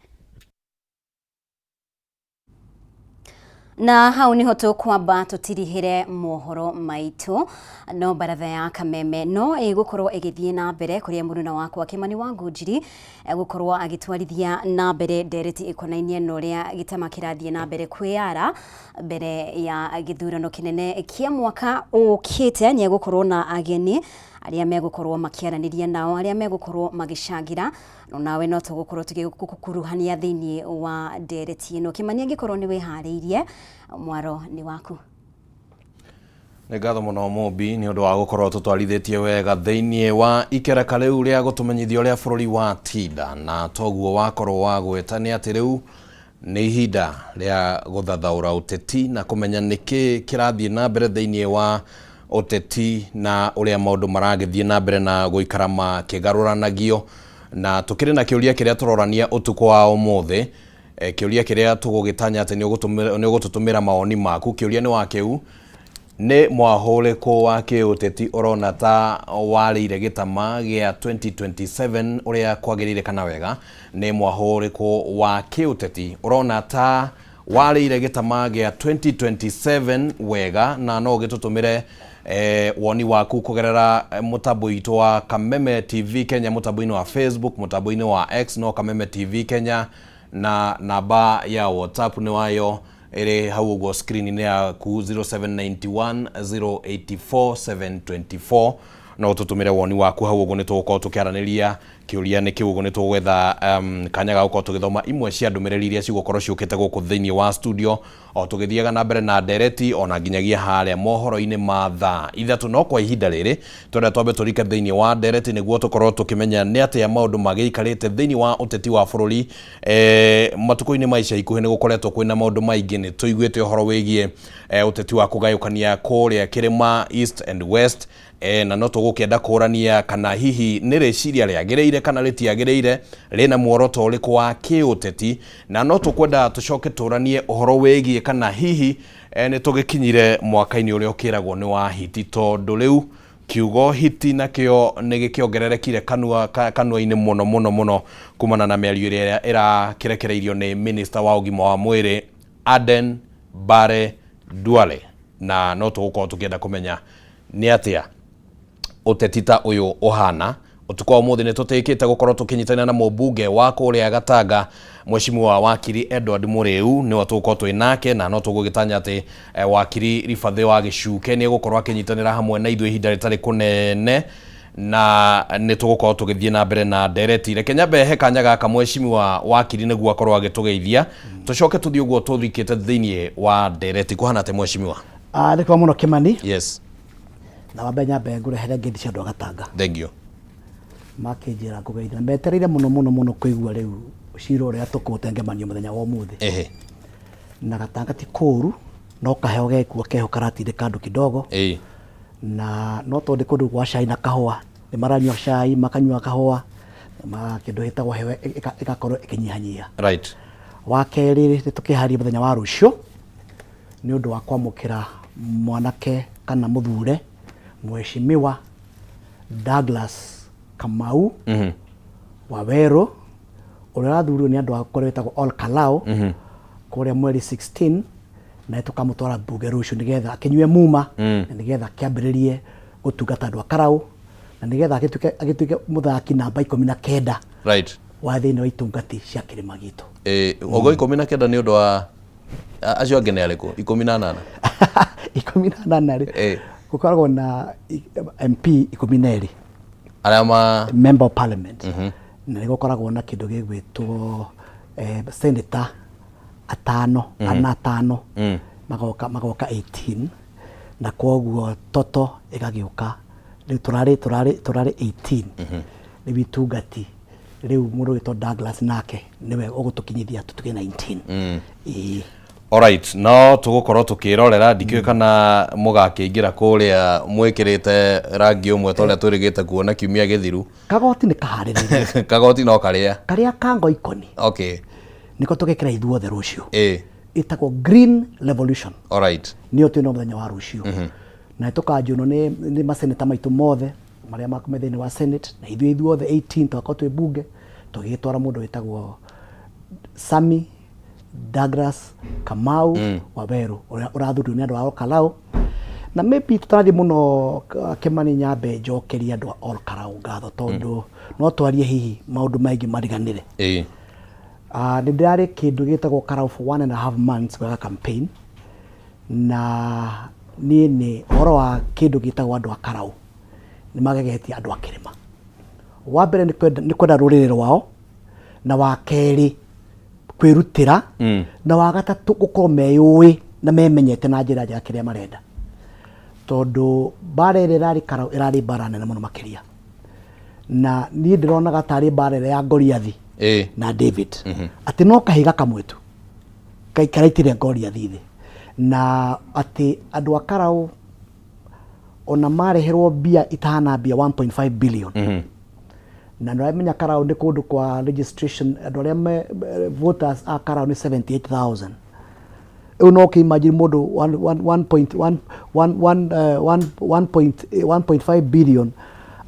Na hau niho tũkwamba tũtirihĩre mohoro maitũ no baratha ya Kameme no ĩgũkorwo ĩgĩthiĩ na mbere kũrĩa mũruna wakwa Kimani Wangũnjiri gũkorwo agĩtwarithia na mbere ndereti ĩkonainie na ũrĩa gĩtama kĩrathiĩ na mbere kwĩyara mbere ya gĩthurano kĩnene kĩa mwaka ũkĩte. Nĩ egũkorwo na ageni arĩa megũkorwo makĩaranĩria nao, arĩa megũkorwo magĩcangira, no nawe no tũgũkorwo tũgĩkuruhania thĩinĩ wa ndereti ĩno. Kimani angĩkorwo nĩ wĩharĩirie, mwaro nĩ waku. Nĩ ngatho mũno Mũmbi nĩ ũndũ wa gũkorwo tũtwarithĩtie wega thĩinĩ wa ikereka rĩu rĩa gũtũmenyithia ũrĩa bũrũri watinda, na toguo wakorwo wa gwĩta nĩ atĩ rĩu nĩ ihinda rĩa gũthathaũra ũteti na kũmenya nĩkĩ kĩrathiĩ na mbere thĩinĩ wa ũteti na ũrĩa maũndũ maragĩthiĩ na mbere na gũikara makĩgarũranagio. Na tũkĩrĩ na kĩũria kĩrĩa tũrorania ũtukũ wa ũmũthĩ, kĩũria kĩrĩa tũgũgĩtanya atĩ nĩ ũgũtũtũmĩra mawoni maku. Kĩũria nĩ wa kĩu, nĩ mwahũrĩkũ wa kĩũteti ũrona ta warĩire gĩtama gĩa 2027 ũrĩa kwagĩrĩire kana wega? Nĩ mwahũrĩkũ wa kĩũteti ũrona ta warĩire gĩtama gĩa 2027 wega? Na no ũgĩtũtũmĩre woni waku kugerera mutambo witũ wa Kameme TV Kenya, mutambo-inĩ wa Facebook, mutambo-inĩ wa X no Kameme TV Kenya, na namba ya WhatsApp nĩ wayo ĩrĩ hau ũguo screen-inĩ yaku 0791084724. No tũtũmĩre woni waku hau ũguo nĩ tũgũkorwo tũkĩaranĩria. Kĩũria nĩ kĩu ũguo nĩ tũgwetha kanya ga gũkorwo tũgĩthoma imwe cia ndũmĩrĩri iria cigũkorwo ciũkĩte gũkũ thĩinĩ wa studio, o tũgĩthiaga na mbere na ndereti ona nginyagia harĩa mohoro-inĩ ma thaa 3. No kwa ihinda rĩrĩ twenda twambe tũrike thĩinĩ wa ndereti nĩguo tũkorwo tũkĩmenya nĩ atĩa maũndũ magĩikarĩte thĩinĩ wa ũteti wa bũrũri. Matukũ-inĩ ma ica ikuhĩ nĩ gũkoretwo kwĩna maũndũ maingĩ. Nĩ tũiguĩte ũhoro wĩgiĩ ũteti wa kũgayũkania kũrĩa kĩrĩma East and West, na no tũgũkĩenda kũrania kana hihi nĩ rĩciria rĩagĩrĩire kana rĩtiagĩrĩire, rĩna muoroto ũrĩkũ wa kĩũteti, na no tũkwenda tũcoke tũranie ũhoro wĩgiĩ kana hihi nĩ tũgĩkinyire mwaka-inĩ ũrĩa ũkĩragwo nĩ wa hiti, tondũ rĩu kiugo hiti nakio nigikiongererekire kanua-ini muno kumana na mĩario ĩrĩa ĩrakirekereirio ni Minister wa ũgima wa mwĩrĩ Aden Bare Duale, na no tũgũkorwo tũkĩenda kũmenya nĩ atĩa ũtetita ũyũ ũhana. Ũtukũ wa ũmũthĩ nĩ tũtĩkĩte gũkorwo tũkĩnyitana na mũmbunge wa kũrĩa Gatanga Mheshimiwa wakiri Edward Mũrĩu, nĩwe tũgũkorwo twĩ nake, na no tũgũgĩtanya atĩ wakiri Rifathi wa Gĩcuke nĩ egũkorwo akĩnyitanĩra hamwe na ithuĩ ihinda rĩtarĩ kũnene, na nĩ tũgũkorwo tũgĩthiĩ na mbere na ndereti. Reke nyambe he kanya gaka Mheshimiwa wakiri nĩguo akorwo agĩtũgeithia, tũcoke tũthiĩ ũguo tũthikĩte thĩinĩ wa ndereti. Kũhana atĩa Mheshimiwa? Nĩ kwa mũno Kimani. Yes. Na wambe nyambe ngũrehere ngeithi cia andũ a Gatanga. Thank you. Makĩnjĩra ngũgeithia, metereire mũno kũigua rĩu cira ũrĩa tũkũtengemanio mũthenya wa ũmũthĩ. Na Gatanga ti kũũru, no kaheo gekuo keho karatindĩka andũ kidogo. Na no tondũ kũndũ gwa cai na kahũa, nĩ maranyua cai makanyua kahũa, kĩndũ gĩtagwo heho ĩgakorwo ĩkĩnyihanyiha. Right. Wa kerĩ nĩ tũkĩharĩria mũthenya wa rũciũ nĩ ũndũ wa kwamũkĩra mwanake kana mũthure Mheshimiwa Douglas Kamau Waweru, ũrĩa arathurirwo nĩ andũ akorwo wĩtagwo All Kalau kũrĩa mweri 16, na tũkamũtwara mbunge rũciũ nĩgetha akĩnyue muma, na nĩgetha akĩambĩrĩrie gũtungata andũ a Kalau, na nĩgetha agĩtuĩke mũthaki namba 19 right wa thĩinĩ wa itungati cia kĩrĩma gitũ. Ogo 19 nĩ ũndũ wa acio angĩ nĩ arĩkũ? 18? 18 rĩ, gũkoragwo na MP 12 arĩa member of parliament, na nĩgũkoragwo na kĩndũ gĩgwĩtwo senator atano ana atano magoka 18, na kwoguo toto ĩgagĩũka rĩu tũrarĩ 18 rĩu itungati rĩu mũndũ wĩtwo Douglas nake nĩwe ũgũtũkinyithia tũtuge 19. Alright, no tũgũkorwo tũkĩrorera, ndikĩũĩ kana mũgakĩingĩra kũrĩa mwĩkĩrĩte rangi ũmwe ta ũrĩa twĩrĩgĩte kuona kiumia gĩthiru. Kagoti nĩ kaharĩrĩrie. Kagoti no karĩa kango ikoni. Okay. Niko tũgĩkĩra ithuothe rũciũ. Ĩtagwo Green Revolution. Alright. Nĩyo twĩna mũthenya wa rũciũ. Na tũkanjũno nĩ maseneta maitũ mothe marĩa makume thĩinĩ wa Senate, na ithuothe 18 twakorwo twĩ bunge, tũgĩtwara mũndũ wĩtagwo Sami Douglas Kamau Waweru ũrĩa ũrathurirwo nĩ andũ a All Kalau, na maybe tũtarathiĩ mũno Kimani nyambe njokeria andũ a All Kalau ngatho tondũ no twarie hihi maũndũ maingĩ mariganĩre. Nĩ ndĩrarĩ kĩndũ gĩtagwo Kalau for 1.5 months gweka campaign, na niĩ nĩ ũhoro wa kĩndũ gĩtagwo andũ a Kalau nĩ magegetie andũ a kĩrĩma. Wa mbere nĩ kwenda rũrĩrĩ rwao, na wa kerĩ kwĩrutĩra, na wa gatatũ gũkorwo meyũĩ na memenyete na njĩra njega kĩrĩa marenda, tondũ mbara ĩrĩa ĩrarĩ Kalau ĩrarĩ mbara nene mũno makĩria, na niĩ ndĩronaga tarĩ mbara ĩrĩa ya Goliathi na David, atĩ no kahiga kamwe tu karaitire Goliathi thĩ, na atĩ andũ a Kalau ona mareherwo mbia itahana mbia 1.5 billion. Na nĩramenya Kalau nĩ kũndũ kwa registration, andũ arĩa voters a Kalau nĩ 78,000. Rĩu no ũkĩimagine mũndũ 1.5 billion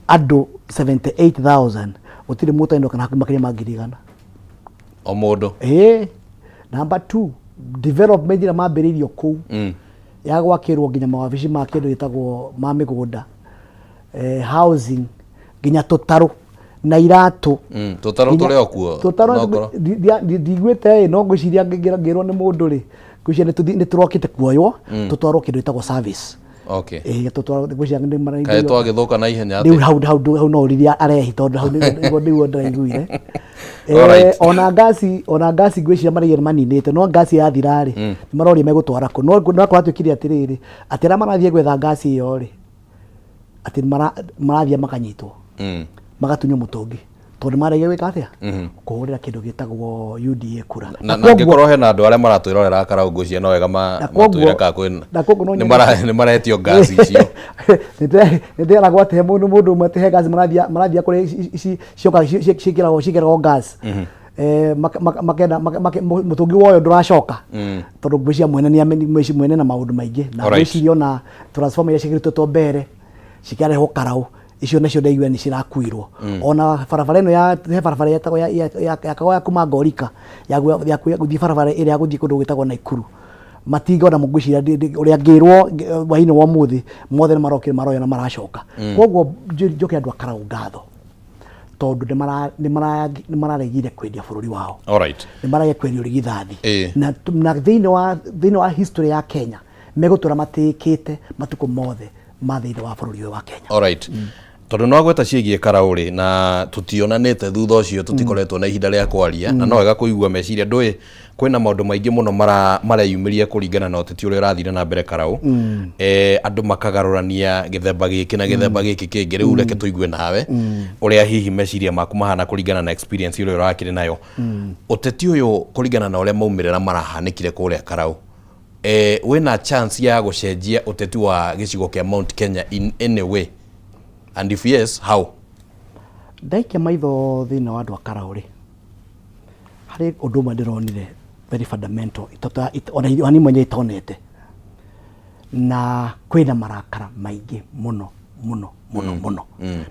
andũ 78,000, gũtirĩ mũtaino kana hakuhĩ makĩria ma ngiri igana o mũndũ. Number 2, development ĩrĩa mambĩrĩirio kũu ya gwakĩrwo nginya mawabici ma kĩndũ gĩtagwo ma mĩgũnda, housing, nginya tũtarũ na iratũ. Tũtarũ tũrĩ o kuo. Tũtarũ ndigwĩte no ngwĩciria ngĩrwo nĩ mũndũ rĩ, ngwĩciria nĩ tũrokĩte kuoywo tũtwarwo kĩndũ gĩtagwo service. Okay. Tũtwarwo ngwĩciria nĩ marĩ. Kaĩ twagĩthũka na ihenya atĩ. Hau no rĩrĩa arehi tondũ hau nĩguo ndĩraiguire. Ona ngasi ngwĩciria marĩ maninĩte, no ngasi yathira rĩ nĩ maroria megũtwara kũ, no kwatuĩkire atĩrĩrĩ atĩ arĩa marathiĩ gwetha ngasi ĩyo rĩ atĩ marathiĩ makanyitwo magatunywo mũtũngi tondũ marege gwĩka atĩa kũhũrĩra kĩndũ gĩtagwo UDA kura. Na angĩkorwo hena andũ arĩa maratwĩrorera Kalau ngũcia no wega matwĩre ka kwĩna nĩ maretio ngasi icio. Nĩndĩragwo atĩ he mũndũ ũmwe atĩ he ngasi marathiĩ kũrĩa ciĩkĩragwo ngasi, mũtũngi woyo ndũracoka tondũ ngwĩciria mwene na maũndũ maingĩ, na ngwĩciria ona transformer iria ciĩkĩrĩtwo mbere cikarehwo Karau icio nacio ndaigua ni cirakuirwo ona barabara ino ya barabara yetagwo ya Kagoya kuma Ngorika ya guthii barabara ĩrĩa guthii kundu gwitagwo Naikuru matinga ona mugwiciria uria ngirwo waini wa muthi mothe marokire maroya na maracoka koguo njoke andu Karau ngatho tondu ni mararegire kwendia bururi wao alright ni marage kwendia urigithathi na thĩinĩ wa history ya Kenya megutura matikite matuko mothe mathiini wa bururi wa Kenya alright tondu no gweta ciĩgie Karau ri na tutionanite thutha ucio tutikoretwo na ihinda rĩa kwaria na no wega kuigua meciria ndui kwina maundu maingi muno mareyumiria kuringana na uteti uria urathire na mbere Karau andu makagarurania githemba giki na githemba giki kingi riu reke tuigue nawe uria hihi meciria maku mahana kuringana na experience uria urakire nayo uteti uyu kuringana na uria maumirira marahanikire kuria Karau wina chance ya gucenjia uteti wa gicigo kia Mount Kenya in any way and if yes how ndaikia maitho thina wa andu Karau ri hari undu mandironire very fundamental ona ni mwenye itonete na kwina marakara maingi muno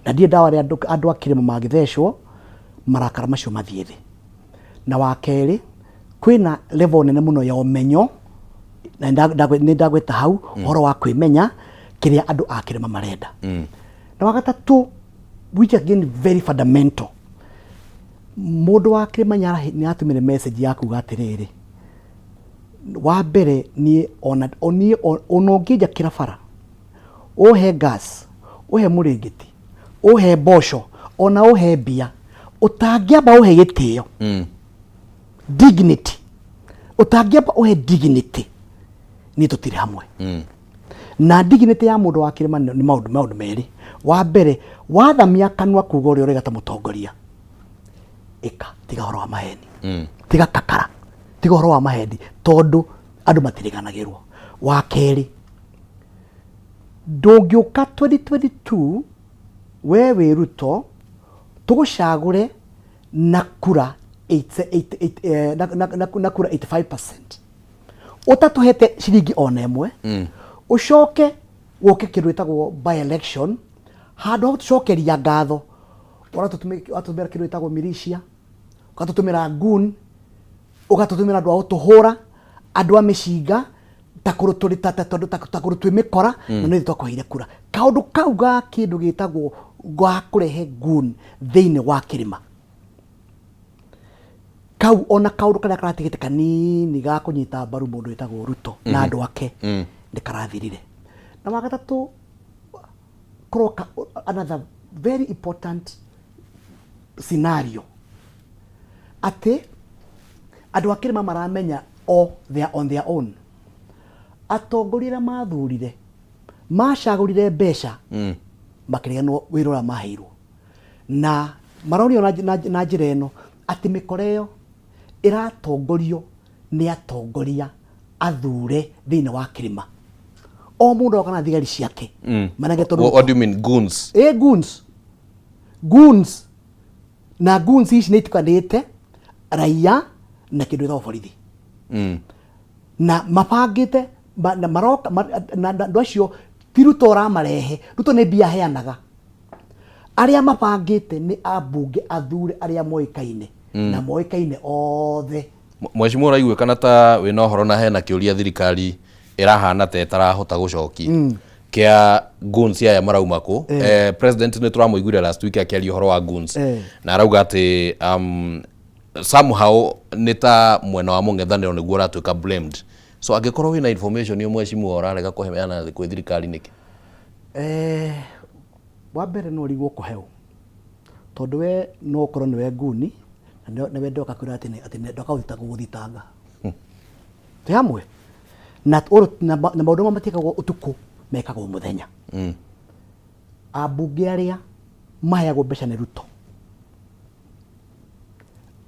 na ndie ndawa ria andu akirima magithecwo marakara macio mathie thi na wakeri kwina level nene muno ya umenyo na ndagweta hau horo wa kwimenya kiria andu akirima marenda na wagatatu which again very fundamental mundu wa kirima ni atumire message yaku gatiriri wa mbere ni ona onongija kirabara uhe gas uhe muringiti uhe bosho ona uhe bia utangiamba uhe gitio dignity utangiamba uhe dignity ni tutire hamwe na dignity ya mundu wa kirima ni maundu meri wa mbere wathamia kanwa kuga uria urigata mutongoria ika tiga horo wa maheni tiga kakara tiga horo wa maheni tondu andu matiriganagirwo wa keri ndungiuka 2022 we Ruto tugucagure na kura 85% utatuhete ciringi ona imwe ucoke woke kindu itagwo by election handu tucokeria ngatho uratutumira kindu itagwo militia ukatutumira gun ukatutumira andu autuhura andu a mishinga takuru turi takuru twimikora na nĩ twakwahire kura kaundu kau ga kindu gitagwo gwa kurehe gun thiini wa kirima kau ona kaundu karia karatigite kanini ga kunyita mbaru mundu witagwo Ruto na andu ake ni karathirire na wagatatu kroka another very important scenario ate andu akirima maramenya they are on their own atongorira mathurire macagurire mbeca makiriganwo wira uria maheirwo na maronio na njira ino ati mikoreo iratongorio ni atongoria athure thiini wa kirima o mundu kana thigari ciake manage tondu what do you mean goons goons na goons ici nitikanite raia na kindu itho borithi na mapangite na maroka na ndu acio ti Ruto ramarehe Ruto ni mbia heanaga aria mapangite ni abunge athure aria moikaine na moikaine othe mwecimu uraigwe kana ta wina horo na hena kiuria thirikari irahana te tarahota gucoki kia goons aya marauma ku president ni turamuiguire last week akiaria horo wa goons na arauga ati somehow nita mwena wa mung'ethaniro niguo uratuika blamed so angikorwo wina information ni mwecimu urarega kuheana kwi thirikari niki wa mbere no rigwo kuheo tondu we no korwo ni we nguni na we ndoka kwira ati ndoka guthitanga ti hamwe na maundu matikagwo utuku mekagwo muthenya abunge aria maheagwo mbeca ni Ruto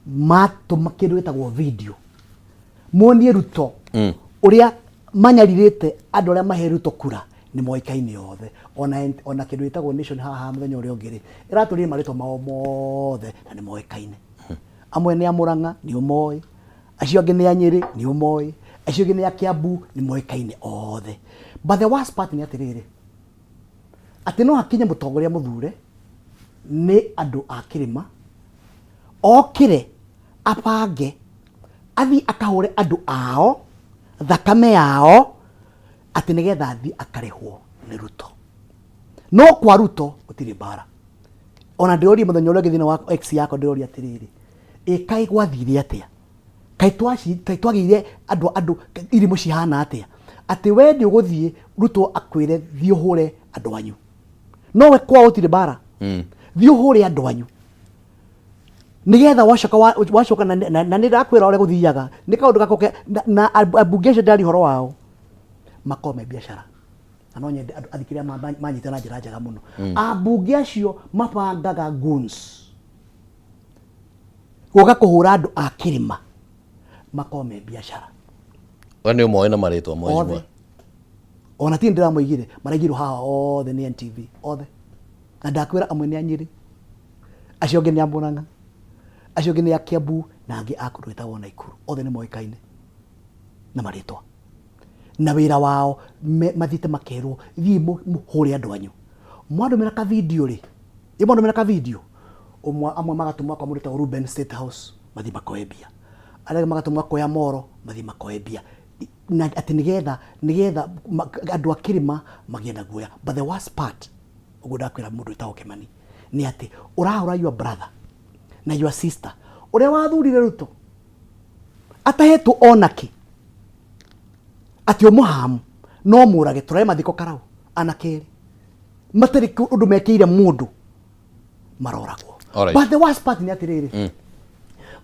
matuma kindu gitagwo video monie Ruto uria manyaririte andu aria mahe Ruto kura ni moikaine othe ona kindu gitagwo nation haha muthenya uria ungiri iraturire marito mao mothe na ni moikaine amwe ni amuranga ni umoi acio angi ni anyiri ni umoi acio angi ni akiambu ni moikaine othe but the worst part ni atiriri ati no hakinye mutongoria muthure ni andu a kirima okire apange athi akahure andu ao thakame yao ati nigetha athi akarehwo ni Ruto no kwa Ruto gutiri bara ona ndiroria muthenya uria ngithina wa ex yako ndiroria atiriri kai gwathire atia kai twagire andu irimu cihana atia ati we ndi uguthie Ruto akwire thio hure andu anyu no we kwa utire bara thio hure andu anyu nigetha wacoka na nirakwira uria guthiaga ni kaundu gakoke na abunge ndari horo wao makome biashara anonye athikiria manyita na njira njega muno abunge acio mabangaga goons goka kuhura andu a kirima makome biashara wani umoe na maritwa moe ona ti ndira moigire maragirwo haha othe ni NTV othe na ndakwira amwe ni anyiri acio ngi ni Amburanga acio ngi ni Kiambu na angi akurwita wona Ikuru othe ni moikaine na maritwa na wira wao mathite makerwo thii muhure andu anyu mwandu mena ka video ri imwandu mena ka video amwe magatumwa kwa murita Ruben State House mathi makoebia arega magatumwa kwa Moro mathi makoebia na ati nigetha andu akirima magienda guoya but the worst part uguda kwira mundu itaho Kimani ni ati urahura your brother na your sister uria wathurire Ruto atahetu onaki ati umuhamu no murage turae mathiko karau anakeri matari undu mekeire mundu maroragwo but the worst part ni atiriri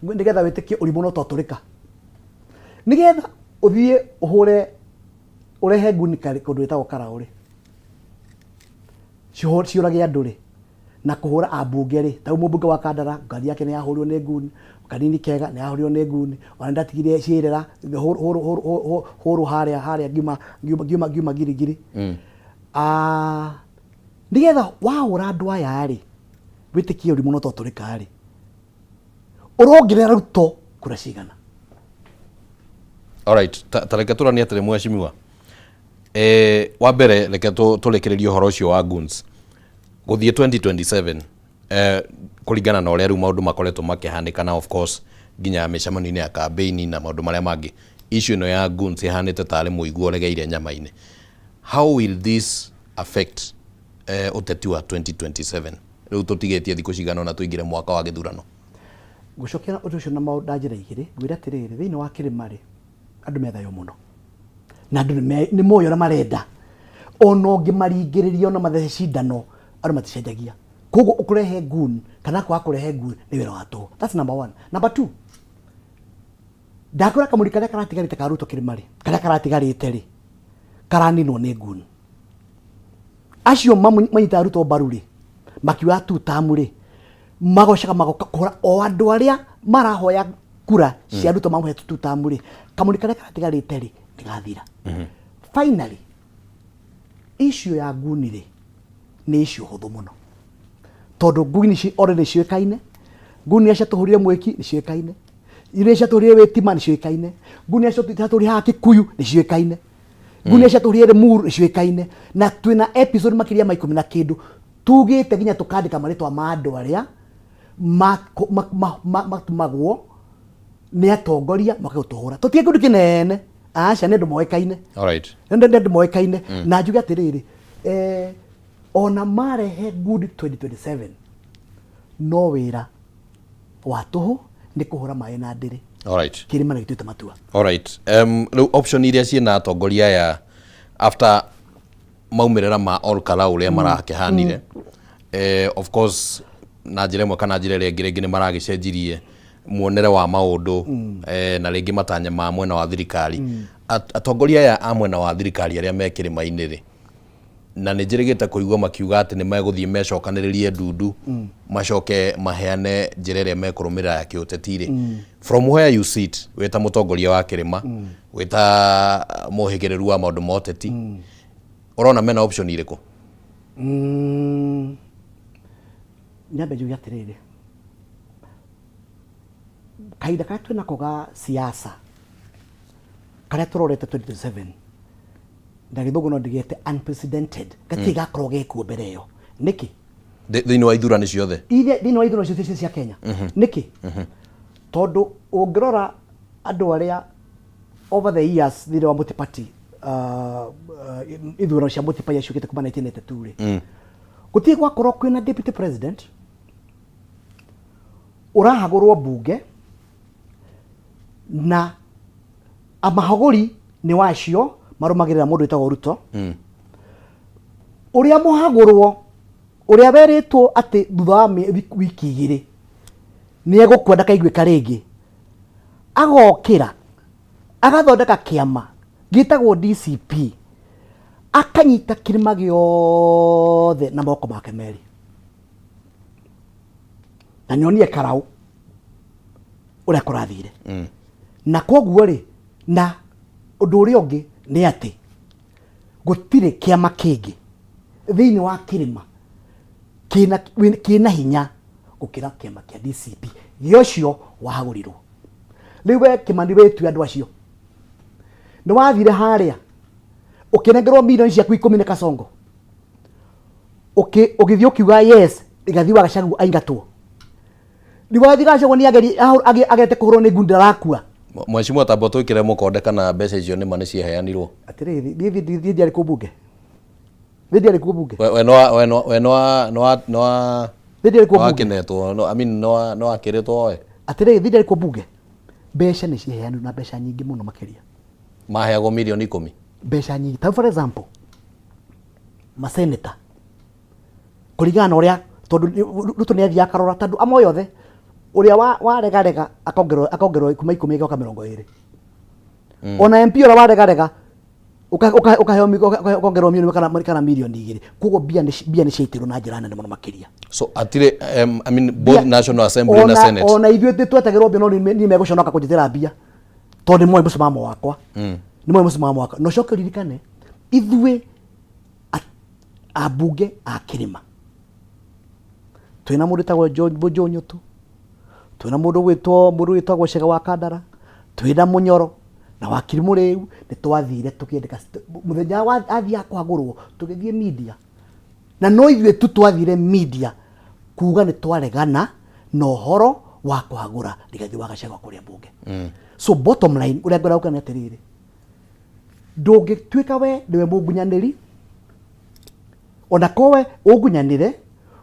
nigetha witikie urimu no toturika nigetha uthie uhure urehe nguni kari kundu itagwo karau ri ciurage andu ri na kuhura abunge ri ta mubunge wa Kandara ngari yake ni yahurirwo ni nguni kanini kega ni yahurirwo ni nguni ona ndatigire cirera huru haria ngima girigiri nigetha wahura andu aya ri witikie urimu no toturika ri urongerera Ruto kura cigana. Alright, tareke turania atire mweshimiwa wa mbere reke turekererie horo ucio wa goons guthie 2027 kuringana na uria riu maundu makoretwo makihanikana of course nginya micamano-ini ya campaign na maundu maria mangi issue ino ya goons ihanite tari muigua uregeire nyama-ini. How will this affect uteti wa 2027 riu tutigetie thiku cigana na tuingire mwaka wa githurano? Gucokera undu ucio na maundu njira igiri gwira atiriri thiini wa kirima ri andu methayo muno na andu ni moyo na marenda ono ngimaringiriria ona mathece cindano andu maticenjagia koguo ukurehe goon kana kwa kurehe goon ni wira watu. That's number 1. Number 2, ndakura kamuri karia karatigarite ka Ruto kirima ri karia karatigarite ri karaninwo ni goon acio manyita Ruto mbaru ri makiwa tu tamu ri magocaga magoka kura o andu aria marahoya kura cia Ruto mamuhe tu tamu ri kamuri karia karatigarite ri ndigathira. Finally issue ya goon ri ni issue huthu muno tondu goon ci already ciekaine goon cia tuhurire mweki ni ciekaine iria cia tuhurire wetima ni ciekaine goon cia tuhurire ha Kikuyu ni ciekaine goon cia tuhurire Muru ni ciekaine na twina episode makiria ma 10 na kindu tugite ginya tukandika maritwa ma andu aria matumagwo ni atongoria makagutuhura tutie kindu kinene aca ni andu moekaine. Alright, ndi andu moekaine na njuge atiriri ona marehe good 2027 no wira wa tuhu ni kuhura mai na ndiri. Alright, kirima na gituita matua. Alright, option iria ciina atongoria ya after maumirira ma all kala uria marakihanire of course na njira imwe kana njira iria ngiringi ni maragicenjirie muonere wa maundu na ringi matanya ma mwena wa thirikari atongoria ya amwena wa thirikari aria mekirima-ini ri na nä njä rä gä te kå igua makiuga atä nä megå thiä mecokanä rä ndundu macoke maheane njä ra ä rä a mekå rå mä rä ra ya kä å tetirä from where you sit wä ta må tongoria wa kä rä ma wä ta må hä gä rä ru wa maå ndå ma å teti å rona mena option irä kå? Nyambe njuge atä rä rä kahinda karä a twä nako ga siasa karä a tå rorete 2027 na githugu no ndigete unprecedented gati gakorwo gekuo mbere yo niki thini wa ithurano ciothe thini wa ithurano ciothe cia Kenya niki tondu ungirora andu aria over the years thini wa multi-party ithurano cia multi-party ciukite kuma 1982 ri gutie gwakorwo kwina deputy president urahagurwo bunge na amahaguri ni wacio marumagirira mundu witagwo Ruto uria muhagurwo uria beritwo ati thutha wa wiki igiri ni egukwenda kaigwika ringi agokira agathondeka kiama gitagwo DCP akanyita kirima giothe na moko make meri na nyonie karau uria kurathire na koguo ri na undu uria ungi ni ati gutire kiama kingi thini wa kirima kina hinya gukira kiama kia DCP giocio wahagurirwo riu we Kimani wetu andu acio ni wathire haria ukinengerwo milioni cia 10 na Kasongo ugithii ukiuga yes igathi wa Gachagua aingatwo ni wathi Gachagua ni agete kuhurwo ni ngundi arakua Mheshimiwa Tambo twikire mukonde kana mbeca icio ni mane cieheanirwo atiriri thidi ari kubunge thidi ari kubunge we no thidi ari kubunge kinetwo no I mean no akiritwo we atiriri thidi ari kubunge mbeca ni cieheanirwo na mbeca nyingi muno makiria maheagwo milioni 10 mbeca nyingi ta for example maseneta kurigana uria tondu Ruto ni athia karora tondu amwe yothe uria warega akongerwo kuma 10 igoka 20 ona MP ora warega ukongerwo milioni kana milioni 2 kugo bia ni ciitirwo na njira nene muno makiria so atire I mean both National Assembly na Senate ona ithuĩ twetagĩrwo mbia no ni megũconoka kũnjĩtĩra mbia tondũ nĩ moĩ mũsimamo wakwa nĩ moĩ mũsimamo wakwa no coke ririkane ithuĩ abunge a Kirima twĩna mũndũ wĩtagwo John Nyotu twĩna mũndũ wĩtagwo Chege wa Kandara twĩna Munyoro na wakiri mũrĩu nĩ twathire tũkĩandĩka mũthenya wa athia kwagũrwo tũgĩthiĩ media na no ithuĩ tu twathire media kuga nĩ twaregana na ũhoro wa kwagũra Rigathi wa Gachagua kũrĩa bunge so bottom line ũrĩa ngorauka nĩ atĩrĩrĩ ndũngĩtuĩka we nĩwe mũngunyanĩri ona kowe ũngunyanĩre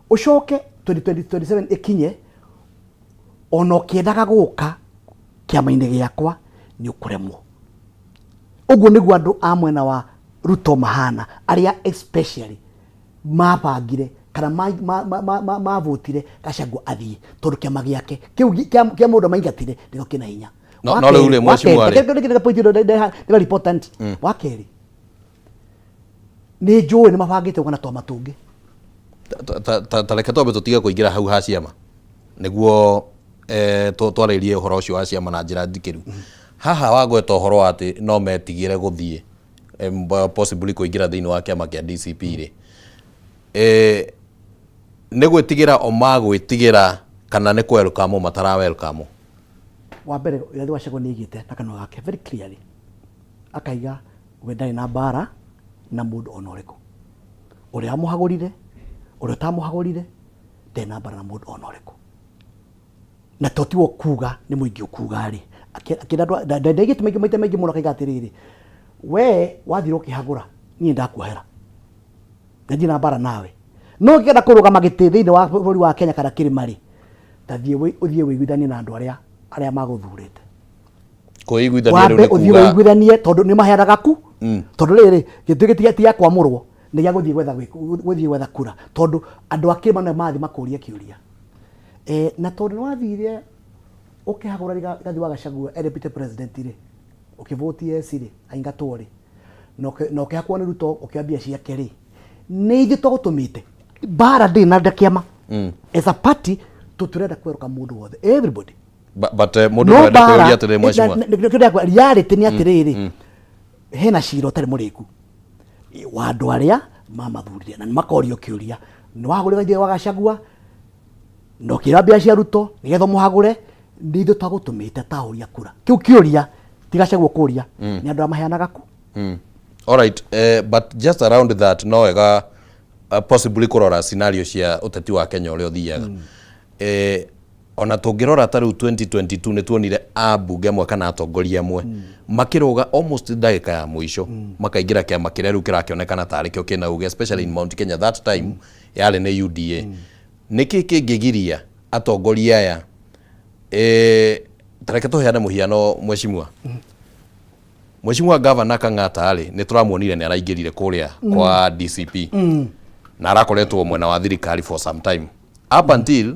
ũcoke 2027 ikinye ona ũkĩendaga gũka kĩama-inĩ gĩakwa nĩ ũkũremwo ũguo nĩguo andũ a mwena wa Ruto mahana arĩa especially mabangire kana mavotire Gachagua athie tondu kiama giake kia mundu maingatire ndiko kina hinya no ule mheshimiwa ni important wakeri ni njũĩ nĩ mabangĩte kana twa matungi ta reke twambe tũtige kũingĩra hau ha ciama nĩguo twarĩrie ũhoro ũcio wa ciama na njĩra ndikĩru haha wagweta ũhoro atĩ no metigĩre gũthiĩ possibly kũingĩra thĩinĩ wa kĩama kĩa DCP rĩ nĩ gwĩtigĩra o magwĩtigĩra kana nĩ welcome matara welcome wa mbere Rigathi wa Gachagua nĩaigĩte na kanua gake very clearly akaiga we ndarĩ na mbara na mũndũ ona ũrĩkũ ũrĩa amũhagũrire ũrĩa ũtamũhagũrire ndarĩ na mbara na mũndũ ona ũrĩkũ na totiwo kuga nĩ mũingĩ ũkuga rĩ ndaigĩte maita mũno akaiga atĩrĩrĩ we wathire ũkĩhagũra niĩ ndakuohera ndirĩ na mbara nawe no ngĩenda kũrũgama gĩtĩ thĩinĩ wa bũrũri wa Kenya kana kĩrĩma rĩ tathiĩ ũthiĩ wĩiguithanie na andũ arĩa magũthurĩte kũiguithania rĩu nĩ kuga ũthiĩ wĩiguithanie tondũ nĩ maheanaga ku tondũ rĩrĩ gĩtĩ gĩa kwamũrwo nĩ gĩa gũthiĩ gwetha kura tondũ andũ a kĩrĩma nĩ mathiĩ makũria kĩũria na tondũ nĩ wathire ũkĩhagũra Rigathi wa Gachagua deputy president rĩ ũkĩvote yes rĩ aingatwo rĩ na ũkĩhakwo nĩ Ruto ũkĩambia ciake rĩ nĩ ithuĩ tũgũtũmĩte bara ndĩ na ndakĩama as a party tũtirenda kweruka mũndũ wothe everybody but mũndũ wenda kũria atĩrĩ mheshimiwa reality nĩ atĩrĩrĩ hena cira ũtarĩ mũrĩku wa andũ arĩa mamathurire na nĩ makorio kĩũria nĩ wahagũrire Rigathi wa Gachagua no kĩrambia cia Ruto nĩgetha mũhagũre nĩ ithuĩ twagũtũmĩte taũria kura kĩu kĩũria ti Gachagua kũria nĩ andũ amaheanaga ku All right, but just around that no wega possibly kurora scenario cia uteti wa Kenya uria uthiaga ona tungirora ta riu 2022 ni tuonire abunge amwe kana atongoria amwe makiruga almost ndagika ya muico makaingira kiama kiria riu kirakionekana tari kio kina uge especially in Mount Kenya that time yale ni UDA niki kingigiria atongoria aya tareke tuheane muhiano Mheshimiwa Governor Kang'ata ali ni turamuonire ni araingirire kuria kwa DCP na arakoretwo mwena wa thirikari for some time up until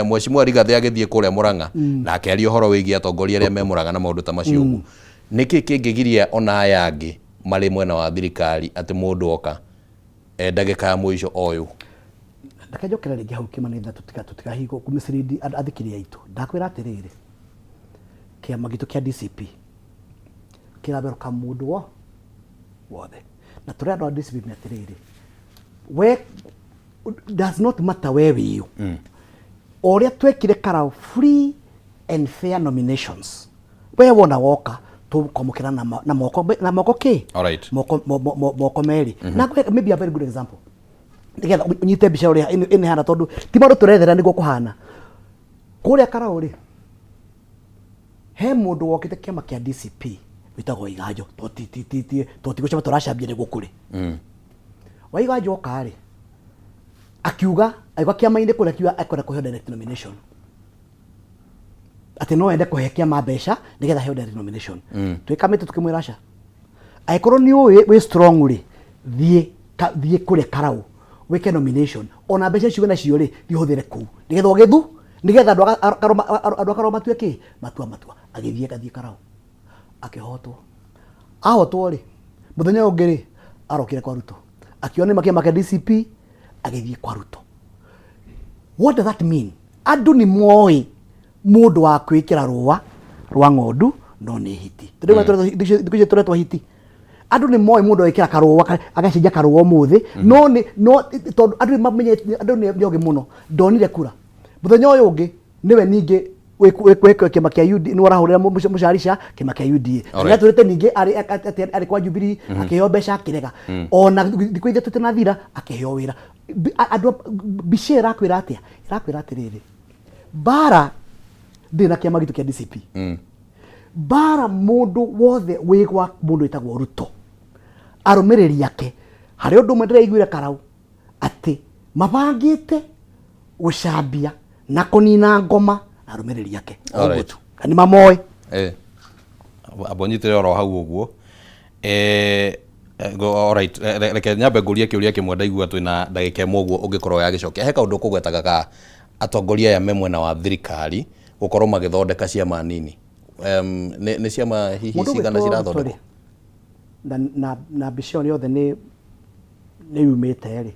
Mheshimiwa Rigathi agithie kuria Murang'a na akiaria horo wigie atongoria aria me Murang'a na maundu ta macio niki kingigiria ona aya angi mari mwena wa thirikari ati mundu oka ndagika ya muico oyu ndakajokera ringi hau kimanitha tutikahigo kumisiridi athikiria itu ndakwira atiriri kiama gitu kia DCP kiraberuka mundu wothe na turia ndo DCP atiriri we does not matter where we you oria twekire karau free and fair nominations we wona woka tukomukira na moko ki alright moko meri na maybe a very good example ndigetha unyite bica uria ini hana tondu ti maundu turethera niguo kuhana kuria karau ri he mundu wokite kiama kia DCP witagwo Iganjo toti gucema turacambia niguo kuri Waiganjo okari akiuga aigwa kiama-ini kuria kiuga akwenda kuheo direct nomination ati no ende kuhe kiama mbeca nigetha heo direct nomination twikamite tukimwira aca aikorwo ni we strong ri thie kuria karau weke nomination ona mbeca ciuga nacio ri thihuthire kuu nigetha ugithu nigetha andu akaroma matue ki matua agithie gathie karau akihotwo ahotwo ri muthenya ungi ri arokire kwa Ruto akiona makia DCP agithie kwa Ruto. What does that mean? Andu ni moi mundu wa kwikira rwa ng'ondu no ni hiti ndikuje turetwa hiti andu ni moi mundu wikira karua agacinja karua muthi no tondu andu mamenye andu ni nyoge muno ndonire kura muthenya uyu ungi niwe ningi wekwe kiama kia UD ni warahurira mucarisha kiama kia UDA na turete ningi ari kwa Jubilee akiheo mbeca akirega ona thikũ ithe tutinathira akiheo wira andu bishera akwira atiriri bara ndina kiama gitu kia DCP bara mundu wothe wigwa mundu itagwo Ruto arumiriri yake hari undu mwe ndiraiguire karau ati mabangite gucambia na kunina ngoma arumiriri yake alright ani mamoe abonyitire oro hau uguo alright reke nyambe nguria kiuria kimwe ndaigua twina ndagika imwe uguo ungikorwo ya gicokia he kaundu kugwetaga ka atongoria ya me mwena wa thirikari gukorwo magithondeka ciama nini ni ciama hihi cigana cirathondekwo na bishoni yothe ni yumite ri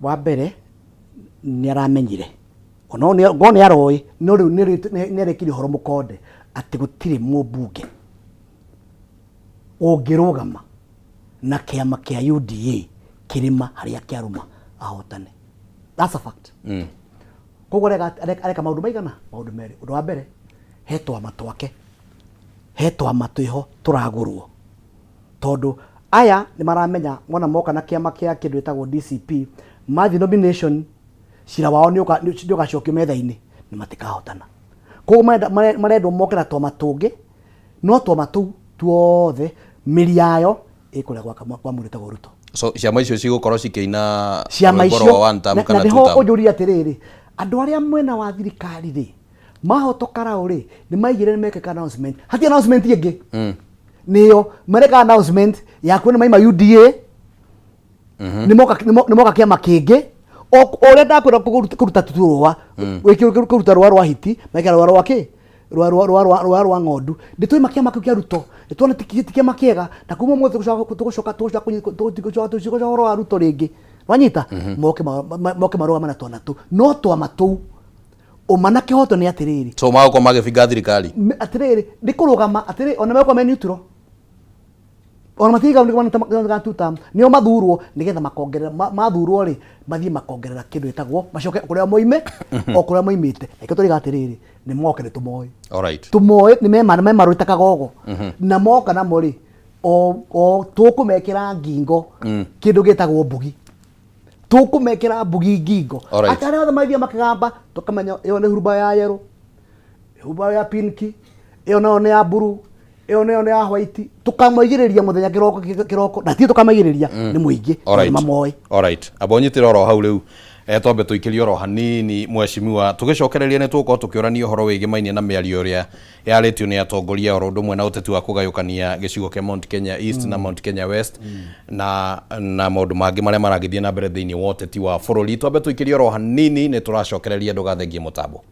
wa mbere ni aramenyire ono ngone yaroi no riu ni rekiri horo mukonde ati gutire mubunge ungirugama na kiama kia UDA kirima haria kiaruma ahotane. That's a fact. Koguo areka maundu maigana maundu meri undu wa mbere hetwa matwake hetwa matwiho turagurwo tondu aya ni maramenya mona moka na kiama kia kindu itagwo DCP mathi nomination cira wao ni ugacokio metha-ini ni matikahotana koguo marendwo moke na twa matungi no twa matu tuothe miri yayo ikuria kwa muritagwo Ruto. So ciama icio cigukorwo cikiina ciama icio wa ntamu kana tutam na ujuria atiriri andu aria mwena wa thirikari ri mahotokara uri ni maigire meke announcement hati announcement ingi niyo mareka announcement ya kwena maima UDA ni moka kiama kingi o renda kwenda kuruta tuturwa kuruta rwa hiti meka rwa ki rwa ng'ondu nditwe makia makia Ruto nditwe tikia makiega na kuma mwe tugucoka rwa Ruto ringi wanyita moke marua mana tona tu no twa matu umana kihoto ni atiriri so mako magibinga thirikari atiriri ndikurugama atiriri ona meko me neutral ona matiga ndigwana tutam nio mathurwo nigetha makongerera mathurwo ri mathie makongerera kindu itagwo macoke kuria moime o kuria moimite iko turi gatiriri ni moke ni tumoi alright tumoi ni me maruta kagogo na moka na mori o tukumekira ngingo kindu gitagwo mbugi tukumekira mbugi ngingo atare othe maithia makagamba tukamenya iyo ni hurumba ya yero hurumba ya pinki iyo nayo ni ya buru iyo nayo ni ya white tukamagiriria muthenya kiroko na ti tukamagiriria ni muingi mamoi. Alright, abonyitira oro hau riu twambe tuikirie oro hanini mweshimiwa tugicokereria ni tuko tukiorania uhoro wigi mainie na miario ria yaritio ni atongoria oro ndumwe na uteti wa kugayukania gicigo kia Mount Kenya East na Mount Kenya West na maundu mangi maria maragithie na mbere thiini wa uteti wa bururi. Twambe tuikirie oro hanini ni turacokereria ndugathengie mutambo.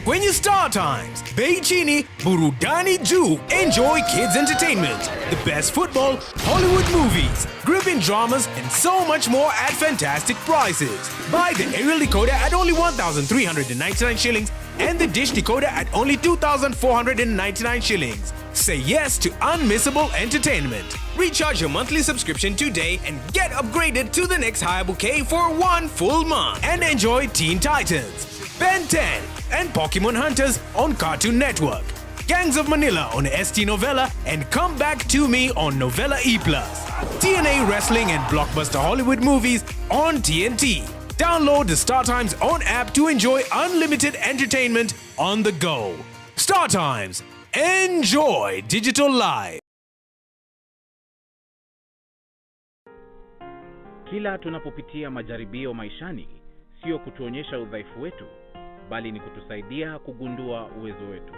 Kwenye Star Times, Bei Chini, Burudani Juu. Enjoy kids entertainment, the best football, Hollywood movies, gripping dramas, and so much more at fantastic prices. Buy the aerial decoder at only 1,399 shillings and the dish decoder at only 2,499 shillings. Say yes to unmissable entertainment. Recharge your monthly subscription today and get upgraded to the next higher bouquet for 1 full month. And enjoy Teen Titans, Ben 10, and Pokemon Hunters on Cartoon Network, Gangs of Manila on ST Novella, and Come Back to Me on Novella E+, TNA Wrestling and Blockbuster Hollywood movies on TNT. Download the Star Times On app to enjoy unlimited entertainment on the go. Star Times, enjoy digital life. Kila tunapopitia majaribio maishani, sio kutuonyesha udhaifu wetu, bali ni kutusaidia kugundua uwezo wetu.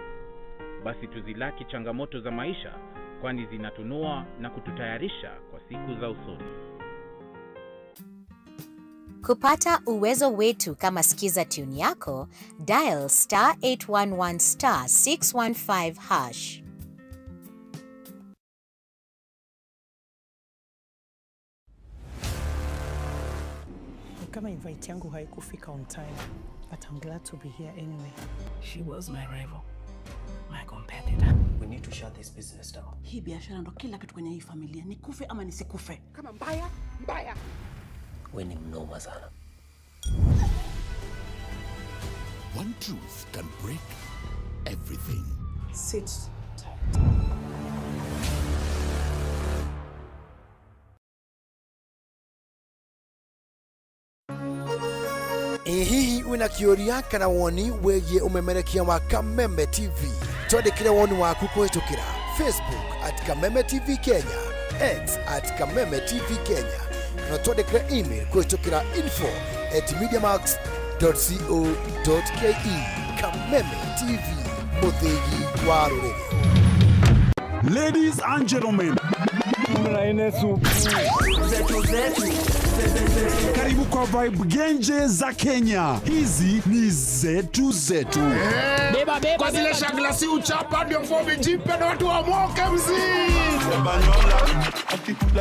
Basi tuzilaki changamoto za maisha, kwani zinatunua na kututayarisha kwa siku za usoni. Kupata uwezo wetu kama sikiza tune yako, dial *811*615#. Kama invite yangu haikufika on time, but I'm glad to be here anyway. She was my rival, my competitor. We need to shut this business down. Hii biashara ndo kila kitu kwenye hii familia. Nikufe ama nisikufe. Kama mbaya, mbaya. We ni mnoma sana. One truth can break everything. Sit tight. Hihi wina kĩũria kana woni wĩgiĩ umemerekia wa Kameme TV? Twandĩkĩre woni waku kũhĩtũkĩra Facebook @Kameme TV Kenya, X @Kameme TV Kenya, na twandĩkĩre email kũhĩtũkĩra info@mediamax.co.ke. Kameme TV, mũthĩgi wa rũrĩrĩ. Ladies and gentlemen, karibu kwa vibe genje za Kenya. Hizi ni zetu zetu. Beba kwa zile shaglasi uchapa ndio fobi jipe na watu wa moke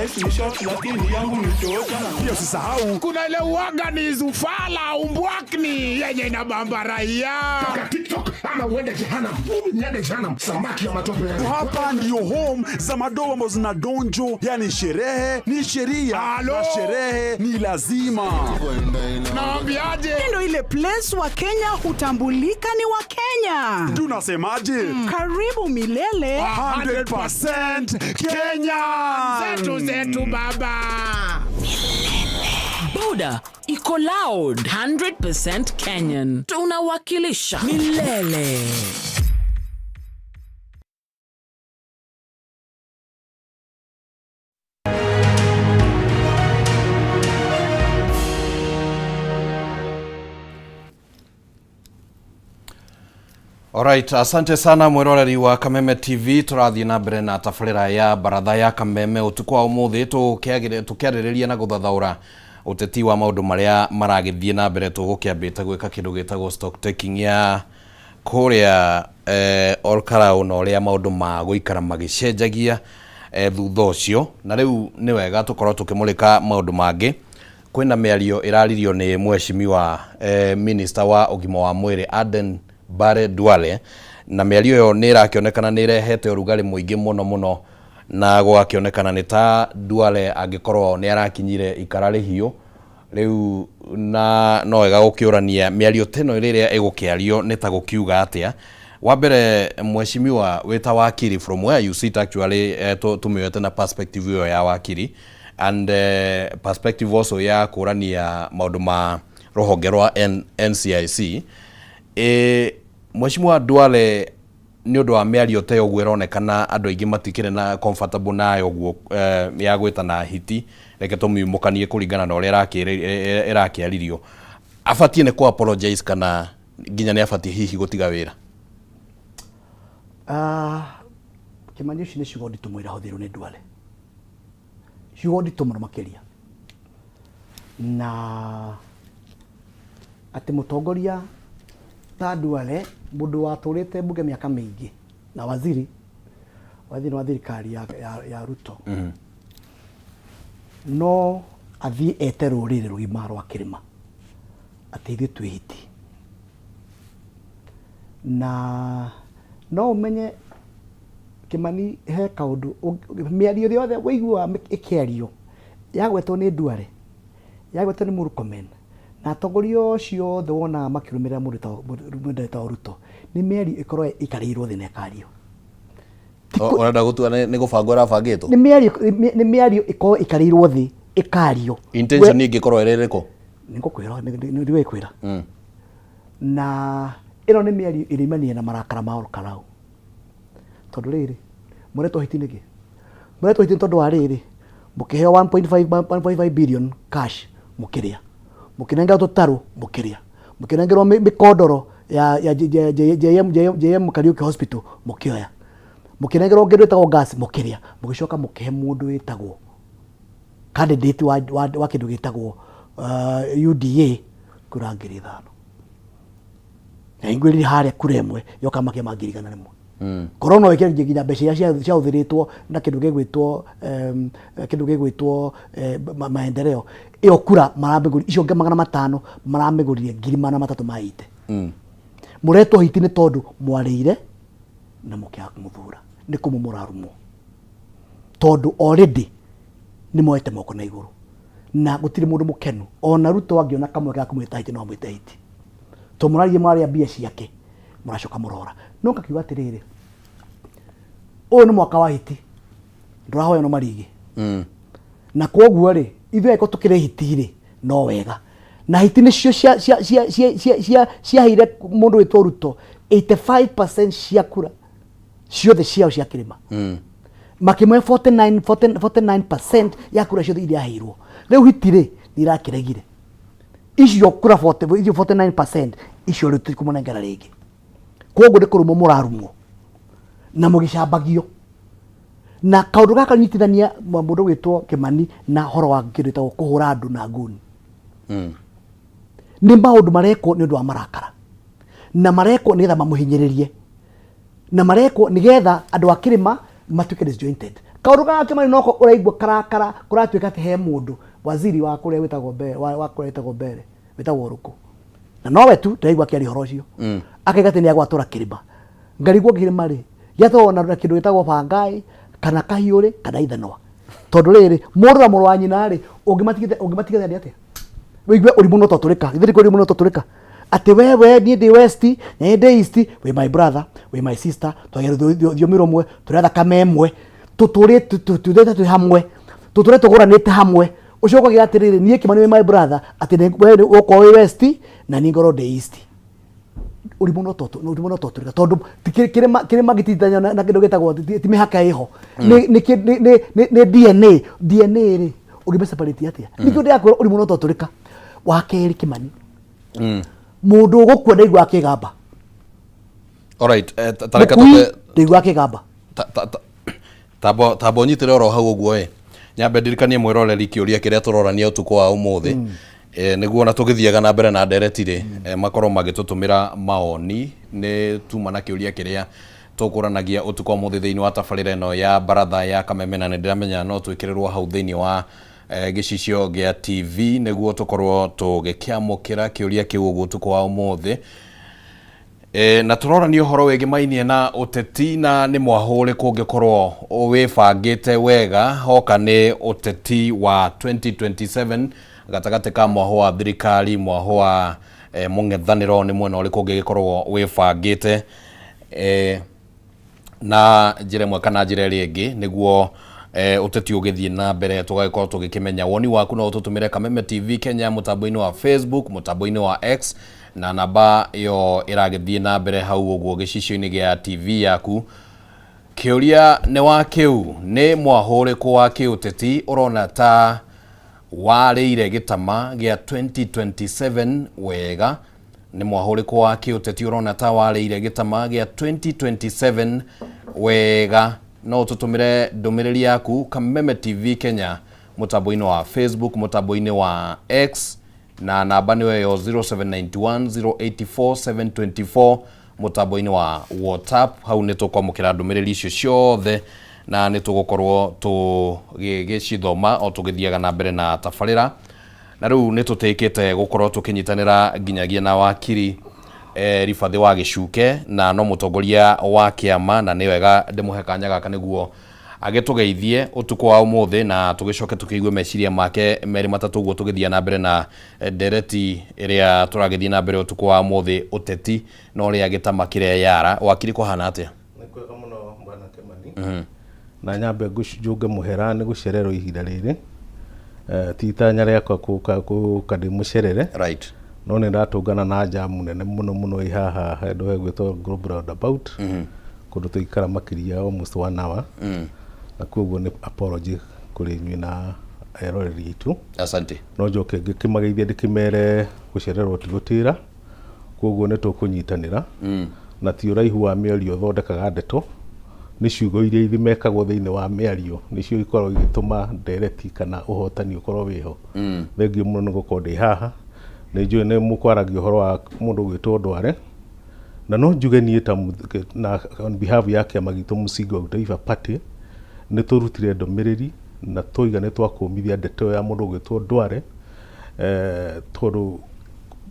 Life ni short lakini yangu ni tocha. Pia usisahau kuna ile uaga ni zufala umbwakni yenye inabamba raia. TikTok ama uende jehanamu. Niende jehanamu samaki ya matope. Hapa ndio home za madogo ambazo zina donjo, yani sherehe ni sheria na sherehe ni lazima. Naambiaje? Ndio ile place wa Kenya hutambulika ni wa Kenya. Tunasemaje? Karibu milele 100% Kenya. Zetu baba. Boda iko loud 100% Kenyan. Tunawakilisha milele. Alright, asante sana mwiroreri wa Kameme TV. Turathie na mbere na tabarĩra ya baratha ya Kameme utuku wa umuthi tukiarĩrĩria na guthathaura uteti wa maundu maria maragithie na mbere tugukiambite gwika kindu gitagwo stock taking ya kuria Olkarau na uria maundu ma guikara magicenjagia thutha ucio, na riu ni wega tukorwo tukimulika maundu mangi kwina mĩario ĩraririo nĩ mheshimiwa minister wa ũgima wa mwĩrĩ Aden Bare Duale, na mĩario ĩyo nĩ ĩrakĩonekana nĩ ĩrehete ũrugarĩ mũingĩ mũno na gũgakĩonekana nĩ ta Duale angĩkorwo nĩ arakinyire ikara rĩhiũ rĩu, na no wega gũkĩũrania mĩario teno ĩrĩa ĩgũkĩario nĩ ta gũkiuga atĩa. Wa mbere mheshimiwa weta wakiri, from where you sit actually, tumĩoete na perspective ĩyo ya wakiri and perspective also ya kũrania maũndũ ma rũhonge rwa NCIC. Mheshimiwa Duale nĩ ũndũ wa mĩario ta ũguo ĩronekana andũ aingĩ matikĩrĩ na comfortable nayo ũguo ya gwĩtana hiti, reke tũmiumũkanie kũringana na ũrĩa ĩrakĩaririo. Abatie nĩ ku apologize kana nginya nĩ abatie hihi gũtiga wĩra? Kĩmani ũcio nĩ ciugo nditũ mũno irahũthĩrwo nĩ Duale, ciugo nditũ mũno makĩria, na atĩ mũtongoria ta Duale, mũndũ watũrĩte mbunge mĩaka mĩingĩ na waziri wa thirikari ya Ruto, no athiĩ ete rũrĩrĩ rũgima rwa kĩrĩma atĩ ithuĩ twĩ hiti, na no ũmenye Kĩmani he kaũndũ mĩario yothe wĩigua ĩkĩario yagwetwo nĩ Duale, yagwetwo nĩ Murkomen, na atongoria ũcio othe wona makĩrũmĩrĩra mũndũ ta Ruto, nĩ mĩario ĩkorwo ĩkarĩirwo thĩ na ĩkario. Ũrenda gũtua nĩ gũbangwo ĩrabangĩtwo? Nĩ mĩario ĩkorwo ĩkarĩirwo thĩ ĩkario. Intention ĩngĩkorwo ĩrĩ ĩrĩkũ? Nĩngũkwĩra, nĩwe kwĩra. Na ĩno nĩ mĩario ĩrĩmania na marakara ma Karau. Tondũ rĩrĩ mũretwo hiti nĩkĩ? Mũretwo hiti tondũ wa rĩrĩ mũkĩheo 1.5 billion cash mũkĩrĩa, mũkĩnengerwo tũtarũ mũkĩrĩa, mũkĩnengerwo mĩkondoro ya JM Kariuki Hospital mũkĩoya, mũkĩnengerwo kĩndũ gĩtagwo gas mũkĩrĩa, mũgĩcoka mũkĩhe mũndũ wĩtagwo candidate wa kĩndũ gĩtagwo UDA kura 5,000 na ingwĩrire harĩa kura ĩmwe yoka makia ma 1,100. Korona wĩkĩra nginya mbeca cia ũthĩrĩtwo na kĩndũ gĩgwĩtwo maendeleo, ĩyo kura maramĩgũrire icio 500 maramĩgũrire 300 maite. Mũretwo hiti nĩ tondũ mwarĩire na mũkĩaga kũmũthura, nĩ kũmũmũrarumwo tondũ already nĩ moete moko na igũrũ na gũtirĩ mũndũ mũkenu. Ona Ruto angĩona kamwe ga kũmwĩta hiti no amwĩte hiti, to mũrarie mwarĩa mbia ciake mũracoka mũrora. No ngakiuga atĩrĩrĩ, ũyũ nĩ mwaka wa hiti, ndũrahoya no marigi, na koguo rĩ ithuĩ angĩkorwo tũkĩrĩ hiti rĩ no wega, na hiti nĩcio ciaheire mũndũ wĩtwo Ruto 85% cia kura ciothe ciao cia kĩrĩma, makĩmwe 49% ya kura ciothe iria aheirwo. Rĩu hiti rĩ nĩirakĩregire icio kura 49% icio rĩu tũkũmũnengera rĩngĩ, koguo nĩ kũrũmwo mũrarumwo na mũgĩcambagio. Na kaũndũ gaka nyitithania mũndũ gwĩtwo Kĩmani na horo wa kĩndũ gĩtagwo kũhũra andũ na nguni, nĩ maũndũ marekwo nĩ ũndũ wa marakara, na marekwo nĩgetha mamũhinyĩrĩrie, na marekwo nĩgetha andũ a kĩrĩma matuĩke disjointed. Kaũndũ gaka Kĩmani noko ũraigua karakara kũratuĩka atĩ he mũndũ waziri wa kũrĩa wĩtagwo Mbere wĩtagwo Ruku, na nowe tu ndaigua akĩaria ũhoro ũcio, akaiga atĩ nĩ agwatũra kĩrĩma. Ngarigwo kĩrĩma rĩ gĩatwarwo na kĩndũ gĩtagwo Bangai kana Kahiũrĩ kana Ithanwa, tondũ rĩrĩ mũndũ na mũrũ wa nyina rĩ ũngĩmatigithania atĩa? Wĩigue ũrimũ no totũrĩka, githĩ kũrĩ mũndũ no totũrĩka atĩ wewe niĩ ndĩ west na niĩ ndĩ east, we my brother, we my sister, twagĩrwo thiomi rũmwe, tũrĩa thakame ĩmwe, tũtũrĩte twĩ hamwe, tũtũrĩte tũgũranĩte hamwe. Ũcio ũkauga atĩrĩrĩ niĩ Kĩmani we my brother, atĩ wewe ũkorwo wĩ west na niĩ ngorwo ndĩ east. Ũrimũ no totũrĩka tondũ kĩrĩma gĩtitithania na kĩndũ gĩtagwo ti mĩhaka ĩho, nĩ DNA rĩ ũngĩmĩseparate atĩa? Nĩkĩo ndĩrakwĩra ũrimũ no totũrĩka. Wa kerĩ Kĩmani, mũndũ ũgũkua ndaigua akĩgamba. Alright, ndaigua akĩgamba. Tamba ũnyitĩre oro hau ũguo nyambe ndirikanie mwĩroreri kĩũria kĩrĩa tũrorania ũtukũ wa ũmũthĩ, nĩguo na tũgĩthiaga na mbere na ndereti rĩ makorwo magĩtũtũmĩra maoni. Nĩ tuma na kĩũria kĩrĩa tũkũranagia ũtukũ wa ũmũthĩ thĩinĩ wa tabarĩra ĩno ya baratha ya Kameme, na nĩndĩramenya no twĩkĩrĩrwo hau thĩinĩ wa gicicio gĩa TV nĩguo tũkorwo tũgĩkĩamũkĩra kĩũria kĩu ũtukũ wa ũmũthĩ. Na tũrorania ũhoro wĩgiĩ mainie na ũteti na nĩ mwahũrĩ kũngĩkorwo wĩbangĩte wega hoka nĩ ũteti wa 2027 gatagatĩ ka mwahũ wa thirikari, mwahũ wa mũng'ethanĩro nĩ mwena ũrĩkũ ũngĩgĩkorwo wĩbangĩte na njĩra ĩmwe kana njĩra ĩrĩa ĩngĩ nĩguo ũteti ũgĩthiĩ na mbere tũgagĩkorwo tũgĩkĩmenya. Woni waku no ũtũtũmĩre Kameme TV Kenya mũtambo-inĩ wa Facebook, mũtambo-inĩ wa X na namba yo ĩragĩthiĩ na mbere hau ũguo gĩcicio-inĩ gĩa TV yaku. Kĩũria nĩ wa kĩu, nĩ mwahũrĩku wa kĩũteti ũrona ta warĩire gĩtama gĩa 2027 wega? Nĩ mwahũrĩku wa kĩũteti ũrona ta warĩire gĩtama gĩa 2027 wega? No tũtũmĩre ndũmĩrĩri yaku Kameme TV Kenya mũtambo-inĩ wa Facebook, mũtambo-inĩ wa X na namba nĩyo yo 0791084724 mũtambo-inĩ wa WhatsApp. Hau nĩ tũkwamũkĩra ndũmĩrĩri icio ciothe na nĩ tũgũkorwo tũgĩcithoma o tũgĩthiaga na mbere na tabarĩra. Na rĩu nĩ tũtĩkĩte gũkorwo tũkĩnyitanĩra nginyagia na wakiri Rifathi wa Gĩcuke na no mũtongoria wa kĩama, na nĩ wega ndĩmũhe kanya gaka nĩguo agĩtũgeithie ũtukũ wa ũmũthĩ na tũgĩcoke tũkĩigue meciria make merĩ matatũ ũguo tũgĩthiĩ na mbere na ndereti ĩrĩa tũragĩthiĩ na mbere ũtukũ wa ũmũthĩ ũteti na ũrĩa gĩtama kĩrĩa yara. Wakiri kũhana atĩa? Nĩ kwega mũno bwana Kĩmani. Na nyambe njũnge mũhera nĩ gũcererwo ihinda rĩrĩ. Ti itanya rĩakwa gũka ndĩmũcerere. Right. No nĩ ndatũngana na jamu nene mũno ĩ haha handũ hegwĩtwo Global Roundabout. Kũndũ tũikara makĩria almost 1 hour. Na koguo nĩ apology kũrĩ inyuĩ na eroreri aitũ. Asante. No njoke ngĩkĩmageithia ndĩkĩmere gũcererwo ti gũtĩra, koguo nĩ tũkũnyitanĩra na ti ũraihu wa mĩario thondekaga ndeto. Nĩ ciugo iria ithimekagwo thĩinĩ wa mĩario nĩcio ikorwo igĩtũma ndereti kana ũhotani ũkorwo wĩho. Thengiũ mũno nĩ gũkorwo ndĩ haha. Nĩ njũĩ nĩ mũkwaragia ũhoro wa mũndũ gwĩtwo Ndware, na no njuge niĩ ta na on behalf ya kĩama gitũ Msingi wa Utaifa Party nĩ tũrutire ndũmĩrĩri na tũiga nĩ twakũmithia ndeto ya mũndũ gwĩtwo Ndware, tondũ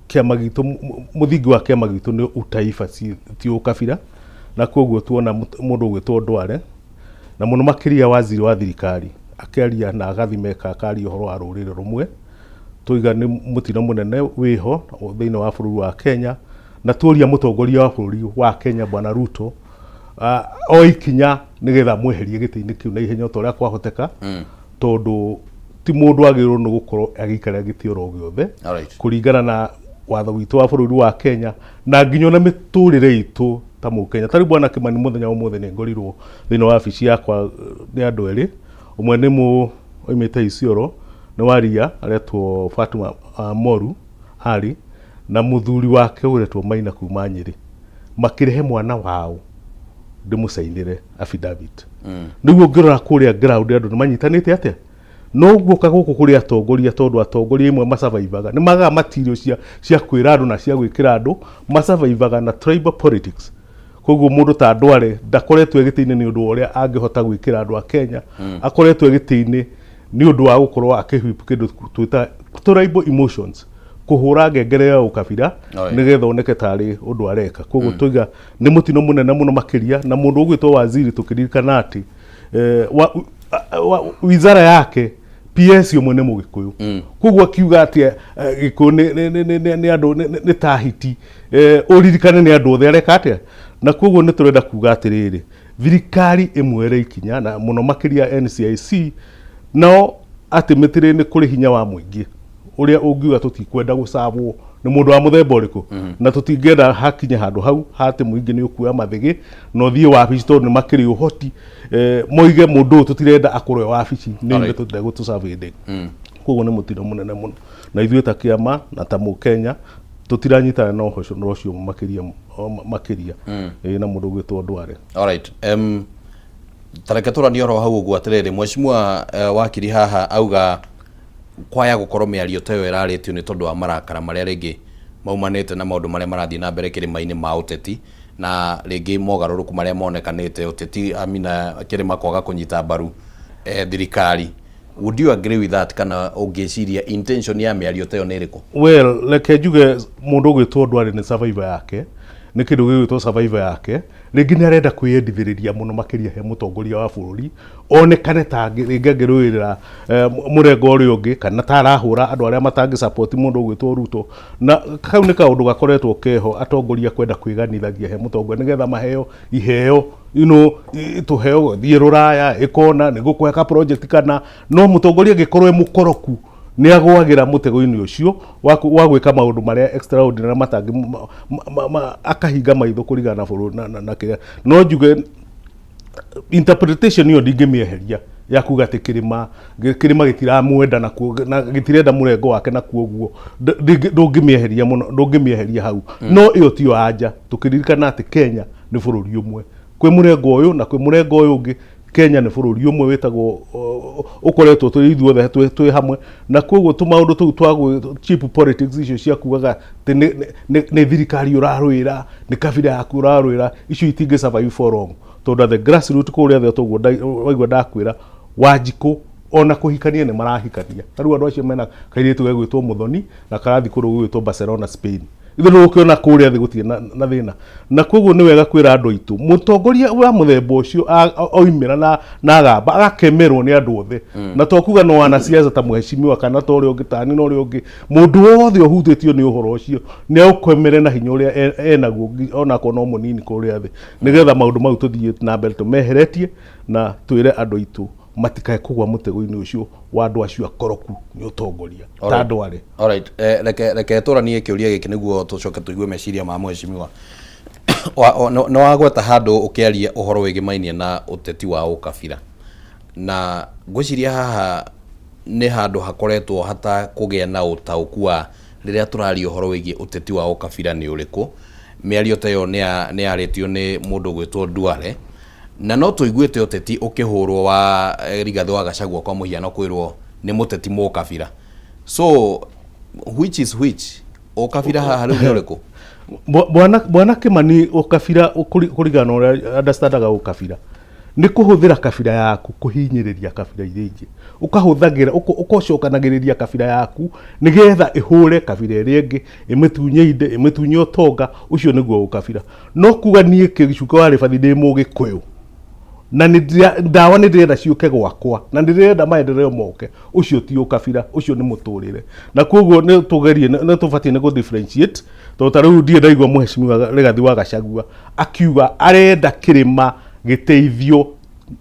kĩama gitũ, mũthingi wa kĩama gitũ nĩ Utaifa ti ũkabira, na koguo tuona mũndũ gwĩtwo Ndware na mũno makĩria waziri wa thirikari akĩaria na agathimeka akaria ũhoro wa rũrĩrĩ rũmwe, tũiga nĩ mũtino mũnene wĩho thĩinĩ wa bũrũri wa Kenya, na tuoria mũtongoria wa bũrũri wa Kenya bwana Ruto o ikinya nĩgetha mweherie gĩtĩ-inĩ kĩu na ihenya ũrĩa kwahoteka, tondũ ti mũndũ agĩrĩirwo nĩ gũkorwo agĩikara gĩtĩ oro gĩothe kũringana na watho witũ wa bũrũri wa Kenya na nginya ona mĩtũrĩre itũ ta Mũkenya. Tarĩu bwana Kĩmani mũthenya ũmũthĩ nĩ ngorirwo thĩinĩ wa wabici yakwa nĩ andũ erĩ, ũmwe nĩ oimĩte Isiolo nĩ waria aretwo Fatuma Moru Ali na mũthuri wake ũretwo Maina kuma Nyĩrĩ, makĩrehe mwana wao ndĩmũcainĩre affidavit. Nĩguo ngĩrora kũrĩa ground andũ nĩ manyitanĩte atĩa. No guoka gũkũ kũrĩ atongoria, tondũ atongoria imwe macavaivaga nĩ magaga material cia kwĩra andũ na cia gwĩkĩra andũ, macavaivaga na tribal politics. Koguo mũndũ ta Ndware ndakoretwo gĩtĩ-inĩ nĩ ũndũ ũrĩa angĩhota gwĩkĩra andũ a Kenya, akoretwo gĩtĩ-inĩ nĩ ũndũ wa gũkorwo akĩhip kĩndũ twĩta tribal emotions, kũhũra ngengere ya ũkabira nĩgetha oneke tarĩ ũndũ areka. Koguo tũiga nĩ mũtino mũnene mũno makĩria, na mũndũ ũgwĩtwo waziri tũkĩririkana atĩ wizara yake PS ũmwe nĩ Mũgĩkũyũ. Koguo akiuga atĩ Gĩkũyũ nĩ andũ nĩ tahiti, ũririkane nĩ andũ othe areka atĩa. Na koguo nĩ tũrenda kuga atĩrĩrĩ, thirikari ĩmwe ikinya na mũno makĩria NCIC no atĩ mĩtĩrĩ-inĩ kũrĩ hinya wa mũingĩ ũrĩa ũngiuga tũtikwenda gũcabwo nĩ mũndũ wa mũthemba ũrĩkũ, na tũtingĩenda hakinye handũ hau hatĩ mũingĩ nĩ ũkuoya mathĩgĩ na ũthiĩ wabici tondũ nĩ makĩrĩ ũhoti moige mũndũ ũyũ tũtirenda akorwo wabici nĩ ithuĩ tũtirenda gũtũcaba hĩndĩ. Koguo nĩ mũtino mũnene mũno, na ithuĩ ta kĩama na ta Mũkenya tũtiranyitana na ũcio makĩria na mũndũ gwĩtwo Ndware. Alright. Tareke tũrania ũhoro hau ũguo atĩrĩrĩ, mheshimiwa wakiri haha auga kwaya gũkorwo mĩario ta ĩyo ĩrarĩtio nĩ tondũ wa marakara marĩa rĩngĩ maumanĩte na maũndũ marĩa marathiĩ na mbere kĩrĩma-inĩ ma ũteti, na rĩngĩ mogarũrũku marĩa monekanĩte ũteti amina kĩrĩma kwaga kũnyita mbaru thirikari. would you agree with that kana ungeciria intention ya mĩario ta ĩyo nĩ ĩrĩkũ? Well, like njuge mũndũ gwĩtwo Duale nĩ survivor yake, nĩ kĩndũ gĩgwĩtwo survivor yake, rĩngĩ nĩ arenda kwĩyendithĩrĩria mũno makĩria he mũtongoria wa bũrũri, onekane ta rĩngĩ angĩrũĩrĩra mũrengo ũrĩa ũngĩ, kana ta arahũra andũ arĩa matangĩ support mũndũ gwĩtwo Ruto. Na kau nĩ kaũndũ gakoretwo keho atongoria kwenda kwĩganithagia he mũtongoria nĩgetha maheo iheo, you know, tuheo thiĩ rũraya ĩkona nĩ gũkweka project kana no mũtongoria angĩkorwo mũkoroku nĩ agwagĩra mũtego-inĩ ũcio wa gwĩka maũndũ marĩa extraordinary matangĩ akahinga maitho kũringana na bũrũri na kĩrĩa. No njuge interpretation ĩyo ndingĩmĩeheria ya kuga atĩ kĩrĩma gĩtiramwenda na gĩtirenda mũrengo wake na kuoguo ndũngĩmĩeheria mũno, ndũngĩmĩeheria hau. No ĩyo tiyo anja, tũkĩririkana atĩ Kenya nĩ bũrũri ũmwe, kwĩ mũrengo ũyũ na kwĩ mũrengo ũyũ ũngĩ. Kenya nĩ bũrũri ũmwe wĩtagwo ũkoretwo tũrĩ ithuothe twĩ hamwe, na koguo tũmaũndũ tũu twa cheap politics icio cia kugaga atĩ nĩ thirikari ũrarũĩra, nĩ kabira yaku ũrarũĩra, icio itingĩ survive for long, tondũ the grassroots kũrĩa thĩ toguo waigua ndakwĩra Wanjikũ ona kũhikania nĩ marahikania. Tarĩu andũ acio mena kairĩtu gegwĩtwo Muthoni na karathi kũrĩa gwĩtwo Barcelona Spain. Ithu no ukiona kuria thi gutie na thina na koguo ni wega kwira andu aitu mutongoria wa muthemba ucio oimira na agamba agakemerwo ni andu othe na tokuga no wana siasa ta muheshimiwa kana to uri ungi tani no uri ungi mundu wothe ohutitio ni uhoro ucio ni aukomere na hinya uria enaguo ona ko no munini kuria thi nigetha maundu mau tuthie na mbere tumeheretie na twire andu aitu matikae kugwa mutego-ini ucio wa andu acio akoroku ni utongoria ta andu ari. Alright, reke turanie kiuria giki niguo tucoke tuigue meciria ma muheshimiwa no wagweta handu ukiaria uhoro wigimainie na uteti wa ukabira na ngwiciria haha ni handu hakoretwo hata kugia na utauku wa riria turaria uhoro wigie uteti wa ukabira ni uriku miario ta yo ni aretio ni mundu gwitwo Duale na no tuiguite uteti ukihurwo wa Rigathi wa Gachagua kwa muhiano kwirwo ni muteti mu ukabira, so which is which ukabira haha riu ni uriku? Bwana Kimani ukabira kurigana uria understandaga ukabira ni kuhuthira kabira yaku kuhinyiriria kabira iria ingi ukahuthagira ukocokanagiriria kabira yaku nigetha ihure kabira iria ingi imitunye inde imitunye utonga ucio niguo ukabira no kuga nie kicuko wari bathi ndi mugikuyu na ndawa ni ndirenda ciuke gwakwa na ndirenda maendeleo moke ucio ti ukabira ucio ni muturire na koguo ni tugerie ni tubatie ni go differentiate to tariu ndie ndaigwa muheshimiwa Rigathi wa Gachagua akiuga arenda kirima giteithio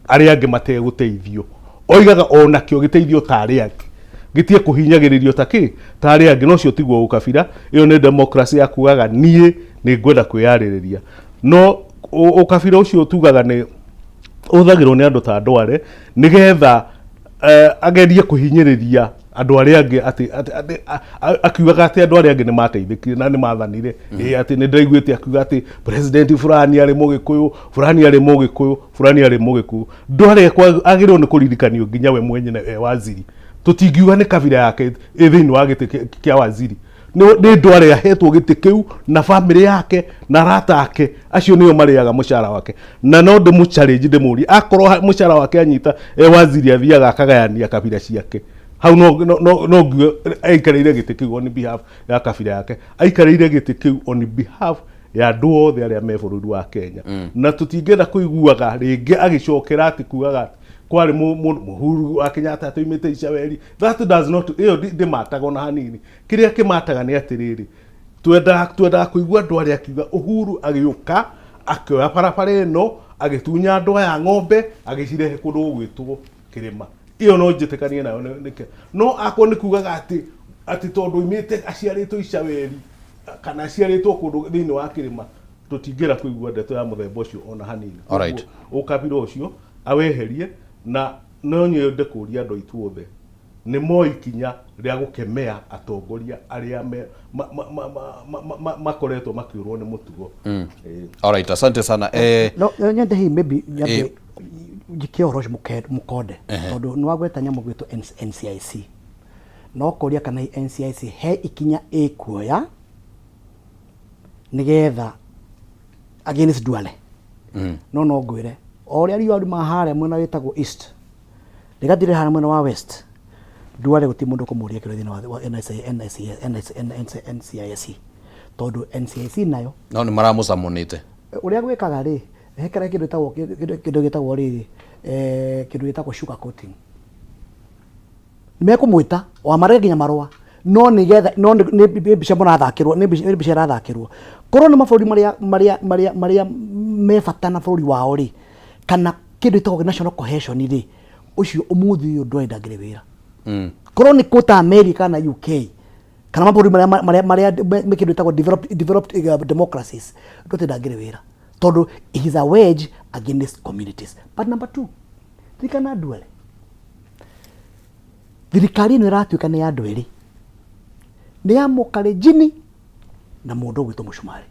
aria angi matege guteithio oigaga ona kio giteithio ta aria angi gitie kuhinyagiririo taki ta aria angi no cio tiguo ukabira iyo ni democracy ya kugaga nie ni ngwenda kwiyaririria no ukabira ucio tugaga ni uthagirwo ni andu ta Duale nigetha agerie kuhinyiriria andu aria angi ati akiugaga ati andu aria angi ni mateithikire na ni mathanire ati ni ndaiguite akiuga ati president fulani ari mugikuyu fulani ari mugikuyu fulani ari mugikuyu Duale agirwo ni kuririkanio nginya we mwenye waziri tutingiuga ni kabira yake thiini wa giti kia waziri ni Duale ahetwo giti kiu na family yake na rata ake acio nio mariaga mushara wake na no ndi mu challenge ndi muri akorwo mushara wake anyita waziri athiaga akagayania kabira ciake hau no ngwe aikareire giti kiu on behalf ya kabira yake aikareire giti kiu on behalf ya andu othe aria me bururi wa Kenya na tutingenda kuiguaga ringi agicokera ati kugaga kwari Uhuru wa Kenyatta tuimite icaweri that does not iyo ndimataga ona hanini kiria kimataga ni atiriri twenda kuigua Duale akiuga Uhuru agiuka akioya barabara ino agitunya andu aya ng'ombe agicirehe kundu gwitwo kirima iyo no njitikanie nayo nike no akwo ni kugaga ati tondu imite aciaritwo icaweri kana aciaritwo kundu thiini wa kirima tutingira kuigua ndeto ya muthemba ucio ona hanini. Alright, ukabira ucio aweherie na no nyende kuria andu aitu othe ni moikinya ria gukemea atongoria aria makoretwo makiurwo ni mutugo. Alright, asante sana. No nyende hii maybe yabe jikio roje mukode tondu ni wagweta nyamo gwito NCIC no kuria kana NCIC he ikinya ikuoya nigetha against Duale no ngwire oria riu ari mahare mwena witagwo east rigathire hana mwena wa west Duale guti mundu kumuria kiro thina wa NCIC tondu NCIC nayo no ni maramucamunite uria gwikaga ri hekera kindu gitagwo riri kindu gitagwo sugar coating nimekumwita wa marege nginya marua no nigetha no ni bica murathakirwo ni bica rathakirwo korwo ni mabũrũri maria me bata na bũrũri wao ri kana kindu gitagwo national cohesion ri ucio umuthi uyu ndwendagire wira korwo ni kota America na UK kana mabũrũri maria kindu gitagwo developed democracies ndwendagire wira tondu he is a wedge against communities. But number 2, thikana Duale thirikari no ratuika ni andu eri ni ya Mukalenjini na mundu gwitwo Mushumari.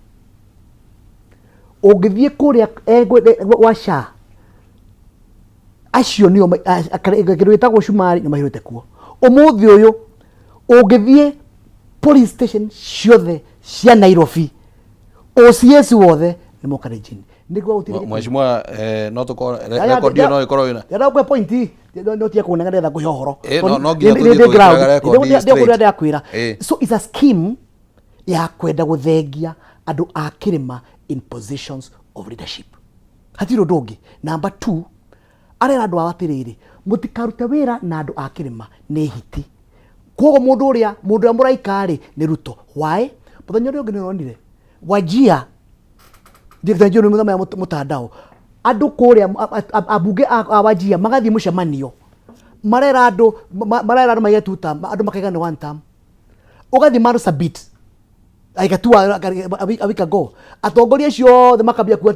Ungithie kuria washa acio nio akirwitagwo Shumari ni mahirute kuo umuthi uyu ungithie police station ciothe cia Nairobi OCS wothe ni Mukalenjini niguo utire Mheshimiwa no to record no ikoro ina ya kwa point no tia kuona ngetha kuhoro no nginya tuthie akwira so it's a scheme ya kwenda guthengia andu a kirima in positions of leadership hatiro ndungi. Number 2, arera andu awatiriri mutikarute wira na andu a kirima ni hiti kogo mundu uria muraikari ni Ruto. Why? Muthenya uria ungi ni ronire Wajia ndivyo ndio mutama mutandao andu kuria abunge a Wajia magathi mucemanio marera andu maiya tuta andu makaiga ni one term ugathi maru sabit aikatua awika go atongoria cio the makambia kuwa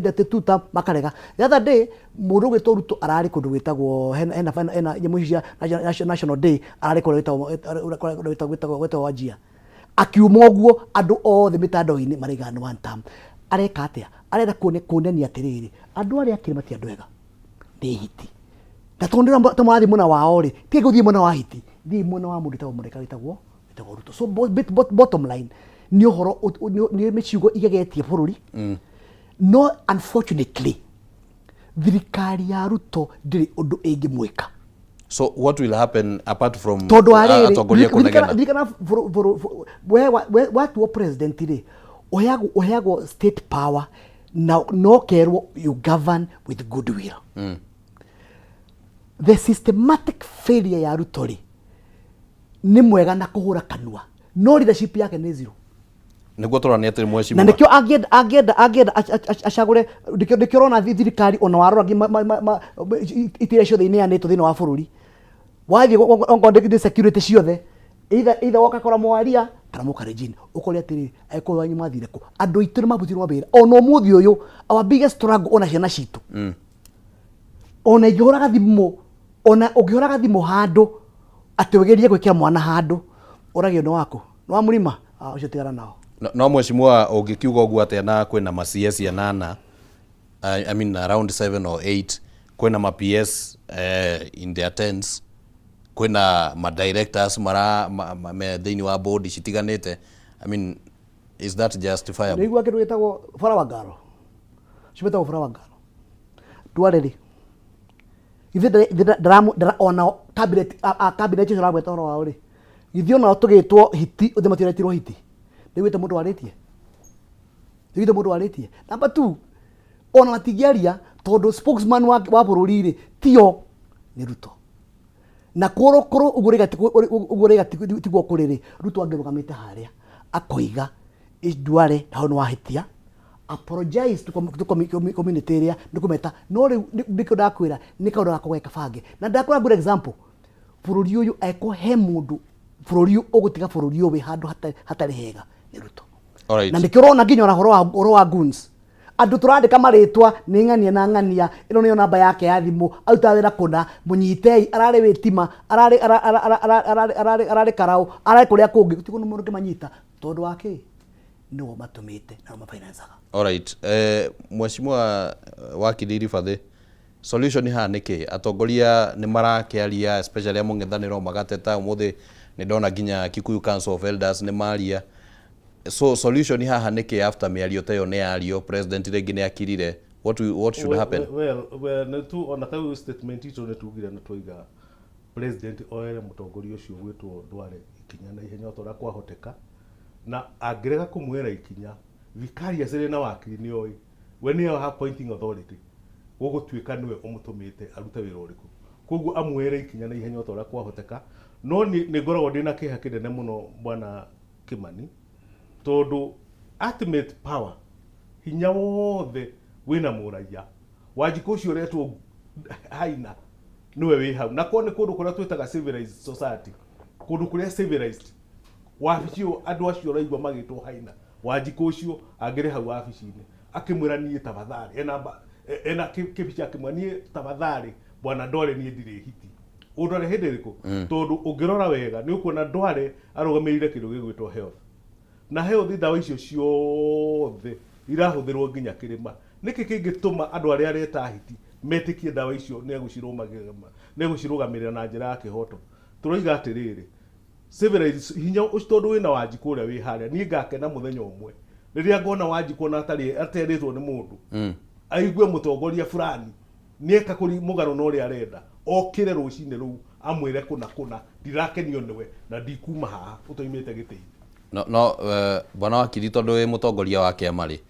ati tuta makarega. The other day mundu gwitwo Ruto arari kundu gwitagwo hena nyemuhia national day arari kundu gwitagwo Wajia akiuma uguo andu othe mitandao-ini maraiga ni one term. Areka atia arenda kuonania atiriri andu aria akiri mati andu ega ni hiti na tondu tumarathi muna wao ri ti guthii muna wa hiti thi muna wa mundu tawo mureka witagwo Ruto. So bottom line ni uhoro ni meciugo igegetie bururi no unfortunately thirikari ya Ruto ndiri undu ingimwika. So what will happen apart from atongoria kunegena dikana watu wa president ri oyago state power no kerwo you govern with goodwill. The systematic failure ya Ruto ri ni mwega na kuhura kanua no leadership yake ni zero niguo turani atiri Mheshimiwa na nikio agenda acagure ndikio rona thirikari ona warora itire ciothe ineanitwo thini wa bururi wathi ongo security ciothe either wakakora mwaria kana Mukalenjini ukori atiri eko wanyu mathire ku andu itu mabutirwo mabira ona umuthi uyu our biggest struggle ona ciana citu ona igihuraga thimo ona ugihuraga thimo handu ati wegerie gwikira mwana handu uragio no wako no wa murima ucio tigara nao no Mheshimiwa ungikiuga uguo atia na kwina ma CS ya nana I mean around 7 or 8 kwina ma PS in their tents kwina ma directors mara thini wa board citiganite. I mean is that justifiable? Nigua kindu gitagwo Farawangaro cibetagwo Farawangaro Duale ithe ona cabinet uragweta oro wao ri githio na tugitwo hiti uthe matiretirwo hiti ndigwite mundu waritie. Number 2, ona matigiaria tondu spokesman wa bururi ri tio ni Ruto na koro ugurega tigwo kuriri Ruto angirugamite haria akoiga Duale hau wahitia apologize to community area ndikumeta no ndiko ndakwira ni kaundu gakogeka bange na ndakora good example bururi uyu eko he mundu bururi ugutiga bururi uyu handu hatari hega ni Ruto. Alright. Na ndikirona nginya ona horo wa goons andu turandika maritwa ni ng'ania na ng'ania ino niyo namba yake ya thimu auta wira kuna munyitei arari witima arari karau arari kuria kungi gutiko no mundu kimanyita tondu wake no matumite na mafinance. Alright, Mheshimiwa wakiri Fathe, solution ha niki atongoria ni marakiaria especially amung'ethaniro magateta umuthi ni ndona nginya Kikuyu Council of Elders ni maria. So solution haha niki after miario tayo ne ario president regi ne akirire what should happen? Well na tu ona tayo statement ito ne tugira na toiga president oere mutongoria ucio gwitwo Duale ikinya na ihenya otora kwahoteka na angirega kumwera ikinya vicarious na wakiri ni oi we ni appointing authority gugutwika niwe umutumite arute wira uriku koguo amwere ikinya na ihenya otora kwahoteka no ni ngoragwo ndina kiha kinene muno bwana Kimani tondu ultimate power hinya wothe wina muraia Wanjiku ucio retwo haina niwe wi hau na ko ni kundu kuria twitaga civilized society kundu kuria civilized wabicio andu acio raigwa magitwo haina Wanjiku ucio angire hau wabici-ini akimwira nie tabathari ena kibicha kimwanie tabathari bwana Duale nie ndire hiti udore hindi riku tondu ungirora wega ni ukuona Duale arugamirire kindu gigwitwo health na health ndawa icio ciothe irahuthirwo nginya kirima niki kingituma andu aria retahiti metikie ndawa icio ne gucirugamirira na njira ya kihoto turoiga atiriri civilized hinya ucio tondu wina Wanjiku uria wi haria ni ngakena muthenya umwe riria ngona Wanjiku na ateritwo ni mundu aigue mutongoria fulani nieka kuri mugaro no ria arenda okire rucine ru amwire kuna ndirakenio niwe na ndikuma haha utoimite gitei no bwana wakiri tondu wi mutongoria wa kiama ri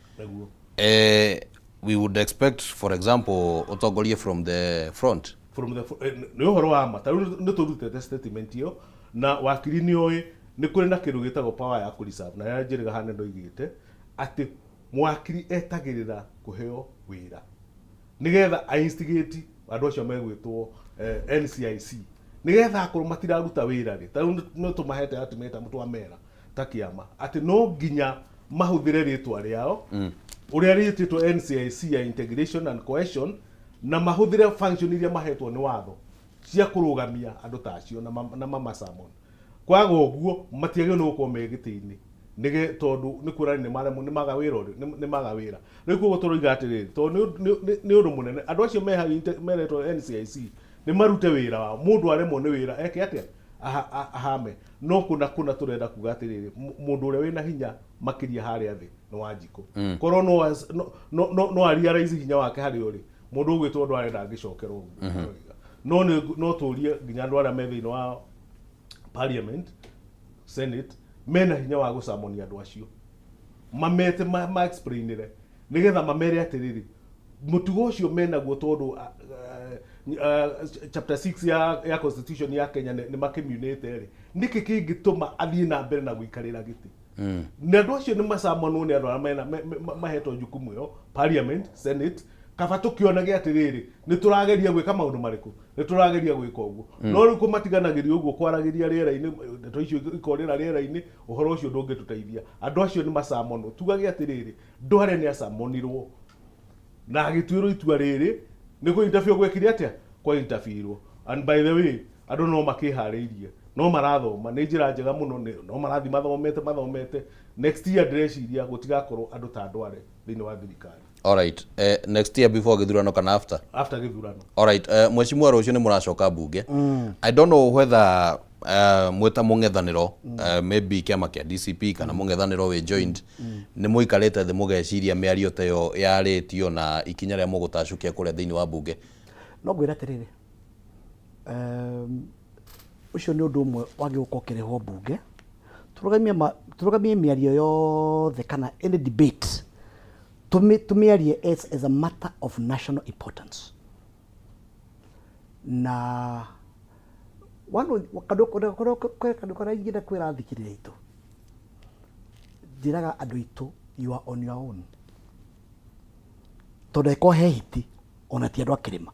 we would expect for example utongoria from the front ni uhoro wa mata ni turutete statement iyo na wakiri ni oi ni kuri na kindu gitagwo power ya kureserve na ya njiriga hane ndoigite ati mwakiri etagirira kuheo wira nigetha a instigate andu acio megwitwo NCIC nigetha akorwo matiraruta wira ri ta no tumahete atimeta mtu amera ta kiama ati no nginya mahuthire ritwa riao uria rititwo NCIC ya integration and cohesion na mahuthire function iria mahetwo ni watho cia kurugamia andu ta acio na mama Salmon kwaga uguo matiagio no ko megitini nige tondu ni kurani ni maga wira riu kugo turoiga atiriri tondu ni undu munene andu acio meretwo NCIC ni marute wira wa mundu aremwo ni wira eke atia ahame no kuna turenda kuga atiriri mundu uria wina hinya makiria haria thi ni Wanjiku koro no ariarize hinya wake hari uri mundu ugwitwo Duale ndangicokerwo no turie nginya andu aria methiini wa parliament senate mena hinya wa gucamonia andu acio mamete ma explainire nigetha mamere atiriri mutugo ucio menaguo tondu chapter 6 ya constitution ya Kenya ni makimunite ri niki kingituma athie na mbere na guikarira giti na andu acio ni macamanwo ni andu aria mahetwo jukumu yo parliament senate kaba tukionage atiriri ni turageria gwika maundu mariku ni turageria gwika uguo no riku matiganagiria uguo kwaragiria riera-ini to icio ikorira riera-ini uhoro ucio ndungituteithia andu acio ni macamanwo tugage atiriri Duale ni acamonirwo na agitwirwo itua riri ni ku interview gwekire atia kwa interview and by the way andu no makihariirie no marathoma ni njira njega muno no marathi mathomete next year ndreciria gutigakorwo andu ta Duale thiini wa thirikari. Alright, next year before githurano kana after githurano. Alright, mweshimwa rucio ni muracoka bunge. I don't know whether mweta mungethaniro maybe kiama kia DCP kana mungethaniro we joined ni muikarite the mugeciria miario tayo yaritio na ikinya ria mugutacukia kuria thiini wa bunge. No gwira atiriri ucio ni undu umwe wagi gukokereho bunge turugamie miario yothe kana any debate tumiarie as a matter of national importance na wano kadukora ingira kwira thikirire itu njiraga andu itu you are on your own tondu eko he hiti ona ti andu akirima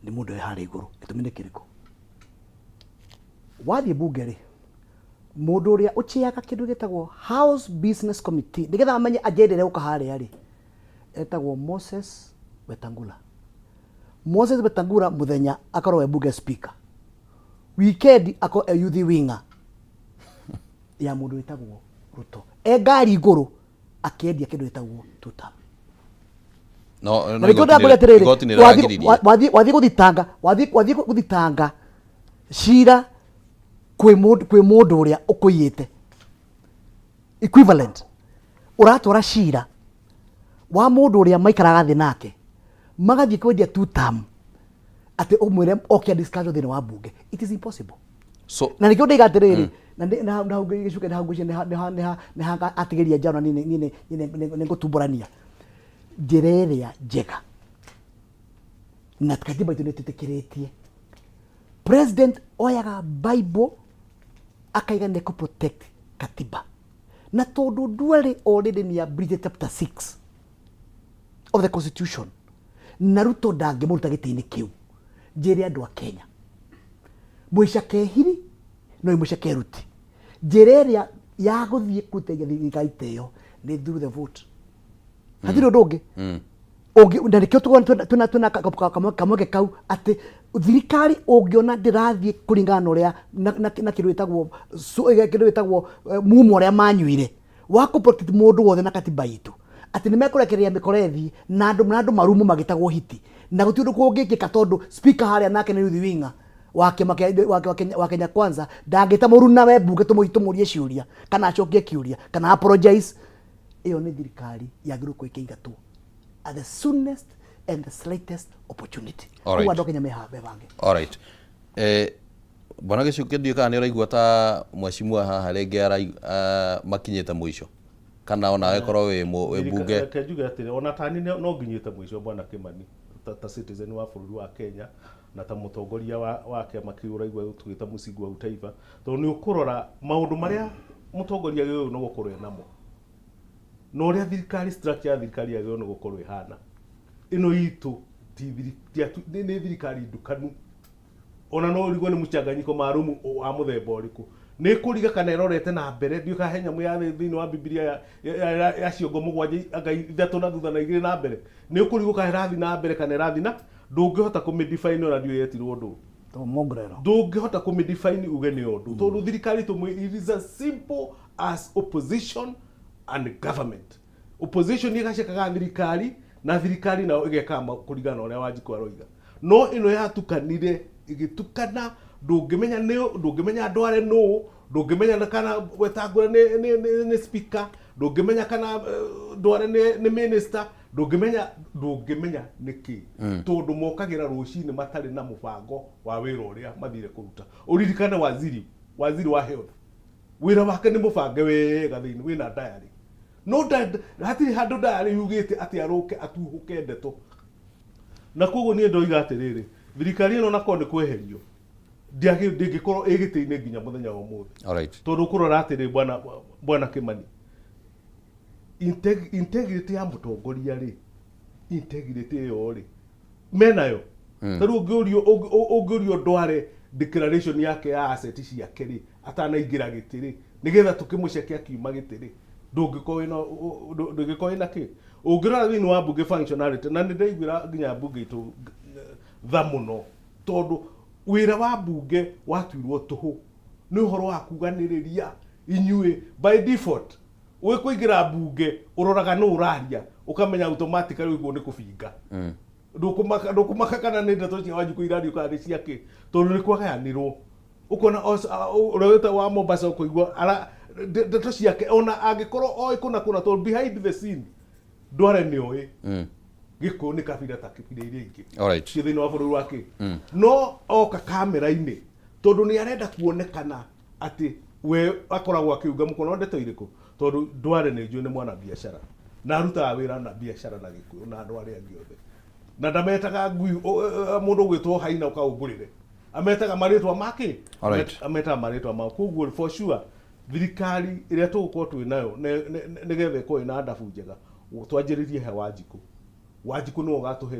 ni mundu ehari iguru gitumi ni kiriko wathie bunge ri mundu uria uchiaga kindu gitagwo House Business Committee nigetha amenye agenda ria ukaharia ri etagwo Moses Wetangula muthenya akorwo bunge speaker weekend ako youth winger ya mundu etagwo Ruto ngari iguru akiendia kindu etagwo tuta no wathi guthitanga cira kwi mundu uria ukuyite equivalent uratwara cira wa mundu uria maikaraga thi nake magathie kwendia two term ati umwire okay discussion thini wa bunge. It is impossible. So na nikio ndiga atiriri na hugicuke na hugucie ni hanga atigeria njano ni ngutumburania njira iria njega na katiba itu nititikiretie president oyaga bible akaiga ne ku protect katiba na tondu ndwari already ni abridged chapter 6 of the constitution na Ruto ndangimuruta gitini kiu njire andu a Kenya mwicake hiri no mwicake ruti njire iria ya guthie kuteithia thirikari teyo ni through the vote hatiri undu ungi ungi ndarikio tuna kamwe kau ati thirikari ungiona ndirathie kuringana na uria na kindu itagwo mumo uria manyuire wa ku protect mundu wothe na katiba itu ati nimekurekereria mikorethi na andu marumu magitagwo hiti na guti undu kungikika tondu speaker haria nake ni Ruthi Wing'a wa Kenya Kwanza ndangita muruna we bunge tumurie ciuria kana acokie kiuria kana apologize. Iyo ni thirikari yagiru kwikeigatwo at the soonest and the slightest opportunity. Kwa Kenya mehabe bange. All right. Bwana Gicuki ndio kana uraigua ta mwashimua haha renge makinyete muico kana ona wekorwo we bunge kejuga atire ona tani no nginyite muico Bwana Kimani ta citizen wa bururi wa Kenya na ta mutongoria wa kiama kiu uraigua tugita mucingu wa utaifa to ni ukurora maundu maria mutongoria uyu no gukorwe namo no uria thirikari structure ya thirikari yagio no gukorwe hana ino itu ni thirikari ndukanu ona no urigwo ni muchanganyiko marumu wa muthemba uriku ni kuriga kana irorete na mbere ndio ka henya mu ya thini wa Biblia ya ciongo mugwanje anga ithatu na thutha na igire na mbere ni kurigwo ka irathi na mbere kana irathi na ndungihota kumidefine ona ndio yetirwo ndu to mogrero ndungihota kumidefine uge ni undu tondu thirikari to it is as simple as opposition and government. Opposition igacekaga thirikari na thirikari nao igekama kurigana uria Wanjiku aroiga no ino yatukanire igitukana ndungimenya ndware no ndungimenya kana wetangura ni speaker ndungimenya kana ndware ni minister ndungimenya niki tondu mokagira rucini matari na mubango wa wira uria mathire kuruta uririkane waziri wa health wira wake ni mubange wega thiini wina diary no hatiri handu diary yugite ati aroke atuhuke ndeto na koguo ni ndoiga atiriri thirikari ino nako ni kweherio ndingikorwo igitiine nginya muthenya wa muthi. Alright. Tondu kurora atiri bwana Kimani integrity ya mutongoria ri integrity yo ri menayo taru ungiurio ndware declaration yake ya asset ciake ri atanaingira gitiri nigetha tukimucekia kiuma gitiri ndungiko ina ki ungirora thini wa bunge functionality na nindaiguira nginya bunge itu thamuno tondu wira wa bunge watuirwo tuhu ni uhoro wa kuganiriria inyue by default we kuingira bunge uroraga no uraria ukamenya automatically ugo ni kubinga ndukumaka kana ni ndeto cia Wanjiku iradio kana ciake tondu ni kwagayanirwo ukona ureta wa Mombasa ukuigwa ala ndeto ciake ona angikorwo oi kuna tondu behind the scene ndware ni oi giko ni kabira ta kibira iria ingi thini wa bururi wake no oka kamera-ini tondu ni arenda kuonekana ati we akoragwo akiuga mukono ndeto iriku tondu ndware ni njui ni mwana biashara na arutaga wira na biashara na Gikuyu na andu aria angi othe na ndametaga ngui mundu gwitwo Haina ukaungurire ametaga maritwa make ametaga maritwa ma koguo for sure thirikari iria tugukorwo twi nayo nigetha ikorwo ina ndabu njega twanjiririe he Wanjiku no gatuhe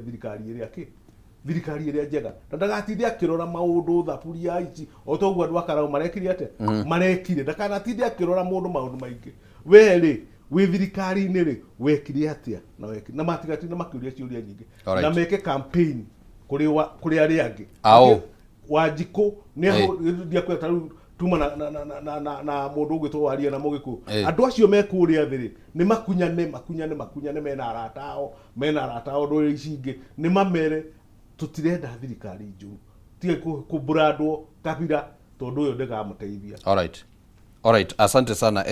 thirikari iria njega na ndagatinde akirora maundu thaburia ici o toguo andu akarau marekire ate marekire ndakanatinde akirora mundu maundu maingi we ri wi thirikari-ini ri wekire atia na matigatinde makiuria ciuria nyingi na meke campaign kuri aria angi Wanjiku ni ndia kweta tuma na mundu gwitwo waria na Mugiku andu acio mekuria thiri ni makunyane mena aratao ndo icingi ni mamere tutirenda thirikari njuru tige kubrandwo kabira tondu uyo ndega muteithia. All right, asante sana.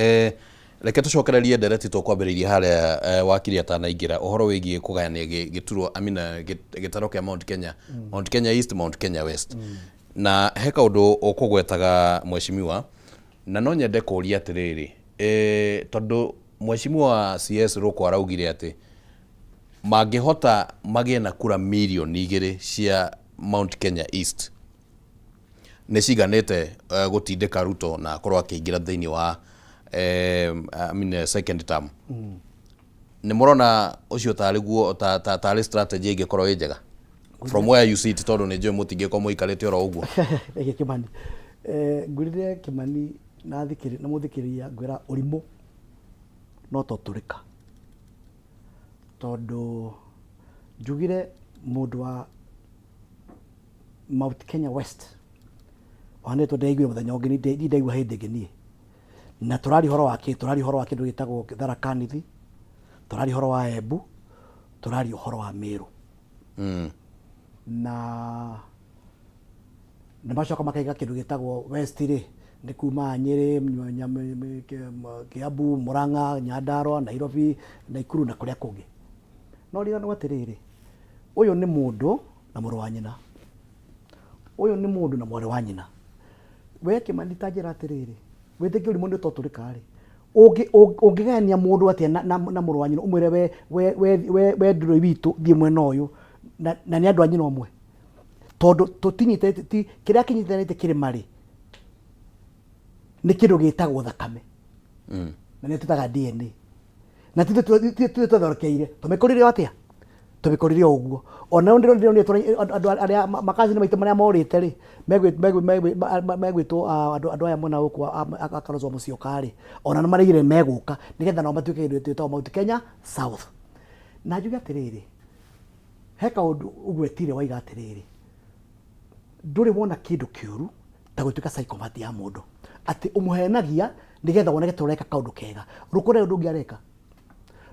reke tucokererie ndereti tukwambiriria haria wakiri atanaingira uhoro wigie kugayania gituro amina gitaro kia Mount Kenya Mount Kenya East Mount Kenya West na he kaundu ukugwetaga mweshimiwa na no nyende kuria atiriri tondu mweshimiwa CS Ruko araugire ati mangihota magie na kura milioni 2 cia Mount Kenya East ni ciganite gutindika Ruto na akorwo akiingira thiini wa second term ni murona ucio tariguo tari strategy ingikorwo njega from where you sit tondu ni njui mutingiko muikarite oro uguo ege Kimani ngurire Kimani na muthikiria ngwira urimu no toturika tondu njugire mundu wa Mount Kenya West one to ndaigire muthenya ungi ni ndaigua hindi ngenie na turari horo wa kindu gitagwo Tharaka Nithi turari horo wa Embu turari horo wa Meru na macoka makaiga kindu gitagwo West ri ni kuma Nyeri Kiambu Murang'a Nyandarua Nairobi Naikuru na kuria kungi no rira no atiriri uyu ni mundu na muru wa nyina uyu ni mundu na mwari wa nyina we Kimani tajira atiriri weteke uri mundu toturika ri ungigania mundu atia na muru wa nyina umwire we ndiro witu thie mwena uyu na ni andu anyina omwe tondu tutinyite kiria kinyithanite kirima ri ni kindu gitagwo thakame na ni tutaga DNA na tuthorekeire tumikurire atia tumikurire uguo ona ndiro andu aria makazi ni maitu maria morite ri megwitwo andu aya mona uku akarozo mucio kari ona marigire meguka nigetha no matuike indu twitwa Mount Kenya South na njuga atiriri heka undu ugwetire waiga atiriri nduri wona kindu kiuru ta gutuika psychopath ya mundu ati umuhenagia nigetha woneke tureka kaundu kega rukure undu ngiareka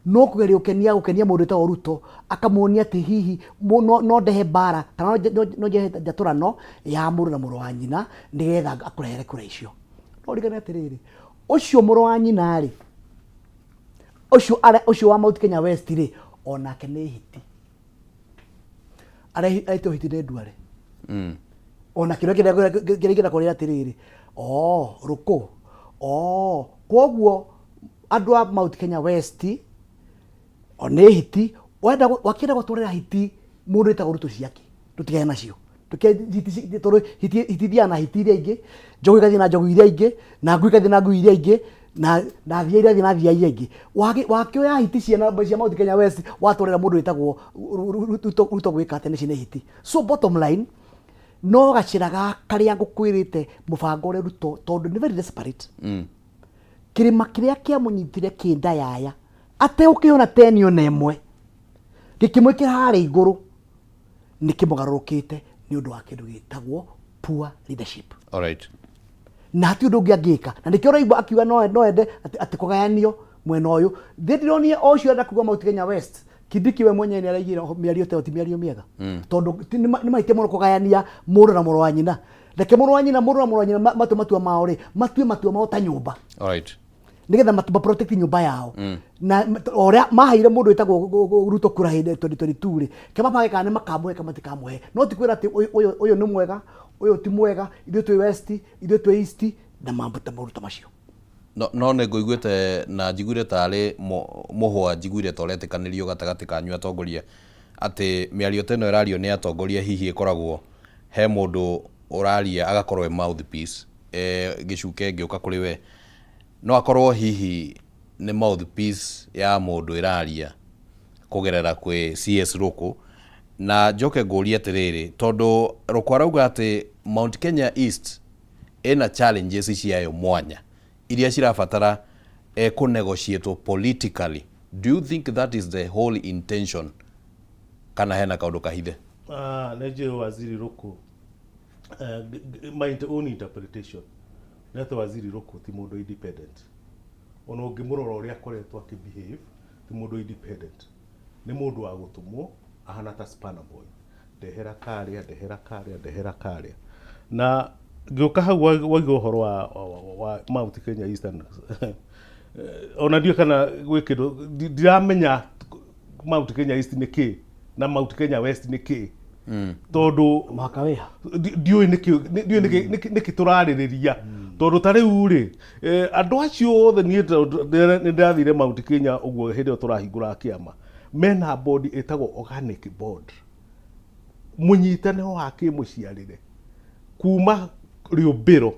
no kugeria ukenia mundu ta Ruto akamuonia ati hihi no ndehe bara kana no njehe jaturano ya muru na muru wa nyina nigetha akurehere kura icio no rigana atiriri ucio muru wa nyina ri ucio wa Mount Kenya West ri onake ni hiti areito hiti de duare ona kiro kira kuria atiriri Ruko kwoguo andu a Mount Kenya West one hiti wenda wakira gutwarira hiti mundu ita Ruto ciake tutigane nacio hiti na hiti iria ingi njogu ikathi na njogu iria ingi na ngui ikathi na ngui iria ingi na thia iria na thia iria ingi wakioya hiti cia Mount Kenya West watwarira mundu itagwo Ruto gwika ati ni hiti so bottom line no gaciraga karia ngukwirite mubango uri Ruto tondu ni very desperate kirima kiria kia munyitire kinda yaya ate ukiona tenio na emwe gikimwikira hari iguru nikimugarurukite ni undu wa kindu gitagwo poor leadership alright na hati undu ngiangika na nikio raigwa akiwa no ende ati kugayanio mwena uyu thidironie ocio enda kuga Mount Kenya West Kidiki we mwenye ni araigire miario te otimiario miega tondu ni maite muno kugayania muru na muru wa nyina reke muru wa nyina matua mao ri matua mao ta nyumba alright nigetha matuba protect nyumba yao na oria mahaire mundu itagwo Ruto kura hinde 2022 ri kema page kana makamwe kama tikamuhe no tikwira ati uyu ni mwega uyu ti mwega ithu twi West ithu twi East na mambo ta Ruto macio no ne ngoiguite na njiguire tari muhwa njiguire toretikanirio gatagati kanyu atongoria ati miario teno irario ni atongoria hihi ikoragwo he mundu uraria agakorwo mouthpiece gicuke ngiuka kuri we no akorwo hihi ni mouthpiece ya mundu iraria kugerera kwi CS Ruko na njoke nguria atiriri tondu Ruko arauga ati Mount Kenya East ena challenges ciayo mwanya iria cirabatara ku negotiate politically. Do you think that is the whole intention kana hena kaundu kahithe? Neje waziri Ruko my own interpretation neto waziri Ruko ti mundu independent ono ngimurora uria akoretwo akibehave ti mundu independent ni mundu wa gutumwo ahana ta spanner boy ndehera karia na ngioka hau waiga uhoro wa Mount Kenya Eastern ona ndio kana gwikindo ndiramenya Mount Kenya East ni ki na Mount Kenya West ni ki tondu mwaka wiha ndioi niki turaririria tondu ta riu ri andu acio othe ni ndathire Mount Kenya uguo hindi turahingura kiama mena body etagwo organic board munyitane wa kimuciarire kuma riumbiro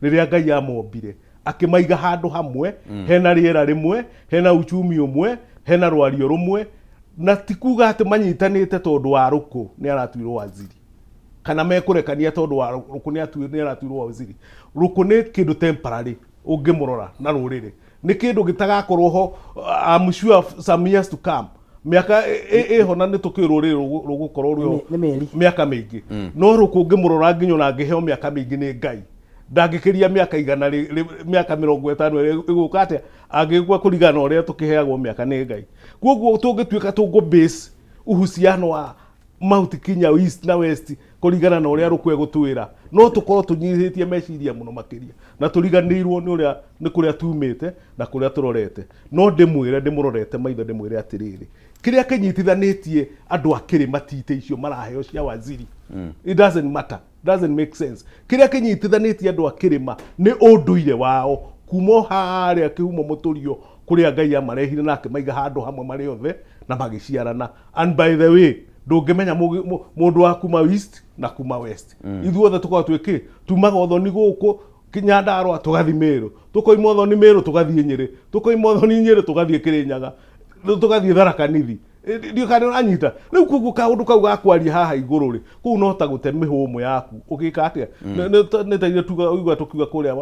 riria Ngai amombire akimaiga handu hamwe hena riera rimwe hena uchumi umwe hena rwario rumwe na tikuga ati manyitanite tondu wa ruku ni aratuirwo waziri kana mekurekania tondu wa ruku ni aratuirwo waziri ruku ni kindu temporary ungimurora na rurire ni kindu gitagakorwo ho I'm sure some years to come miaka hona ni tukirwo riri rugukorwo rwo miaka mingi no ruku ungimurora nginyo na ngiheo miaka mingi ni Ngai ndagikiria miaka igana miaka 50 iguka atia agigwa kurigana uria tukiheagwo miaka ni Ngai koguo tungituika tungu base uhusiano wa Mount Kenya East na West kurigana na uria rukwe gutwira no tukorwo tunyihitie meciria muno makiria na turiganirwo ni uria ni kuria tumite na kuria turorete no ndimurorete maitho ndimwire atiriri kiria kinyitithanitie andu akiri matite icio maraheo cia waziri it doesn't matter, doesn't make sense. Kiria kinyitithanitie andu akirima ni unduire wao kumo haria kihumo muturio kuria Ngai amarehire nake maiga handu hamwe mari othe na magiciarana. And by the way ndungimenya mundu wa kuma East na kuma West ithuothe tukao twiki tumaga uthoni guku Kinyandarua tugathi Meru tukoima uthoni Meru tugathi Nyeri tukoima uthoni Nyeri tugathi Kirinyaga tugathi Tharaka Nithi ndio kana anyita riu kugu kaundu kau gakwaria haha iguru ri ku no ta gute mihumo yaku ukika atia ne ta tuga uigwa tukiuga kuria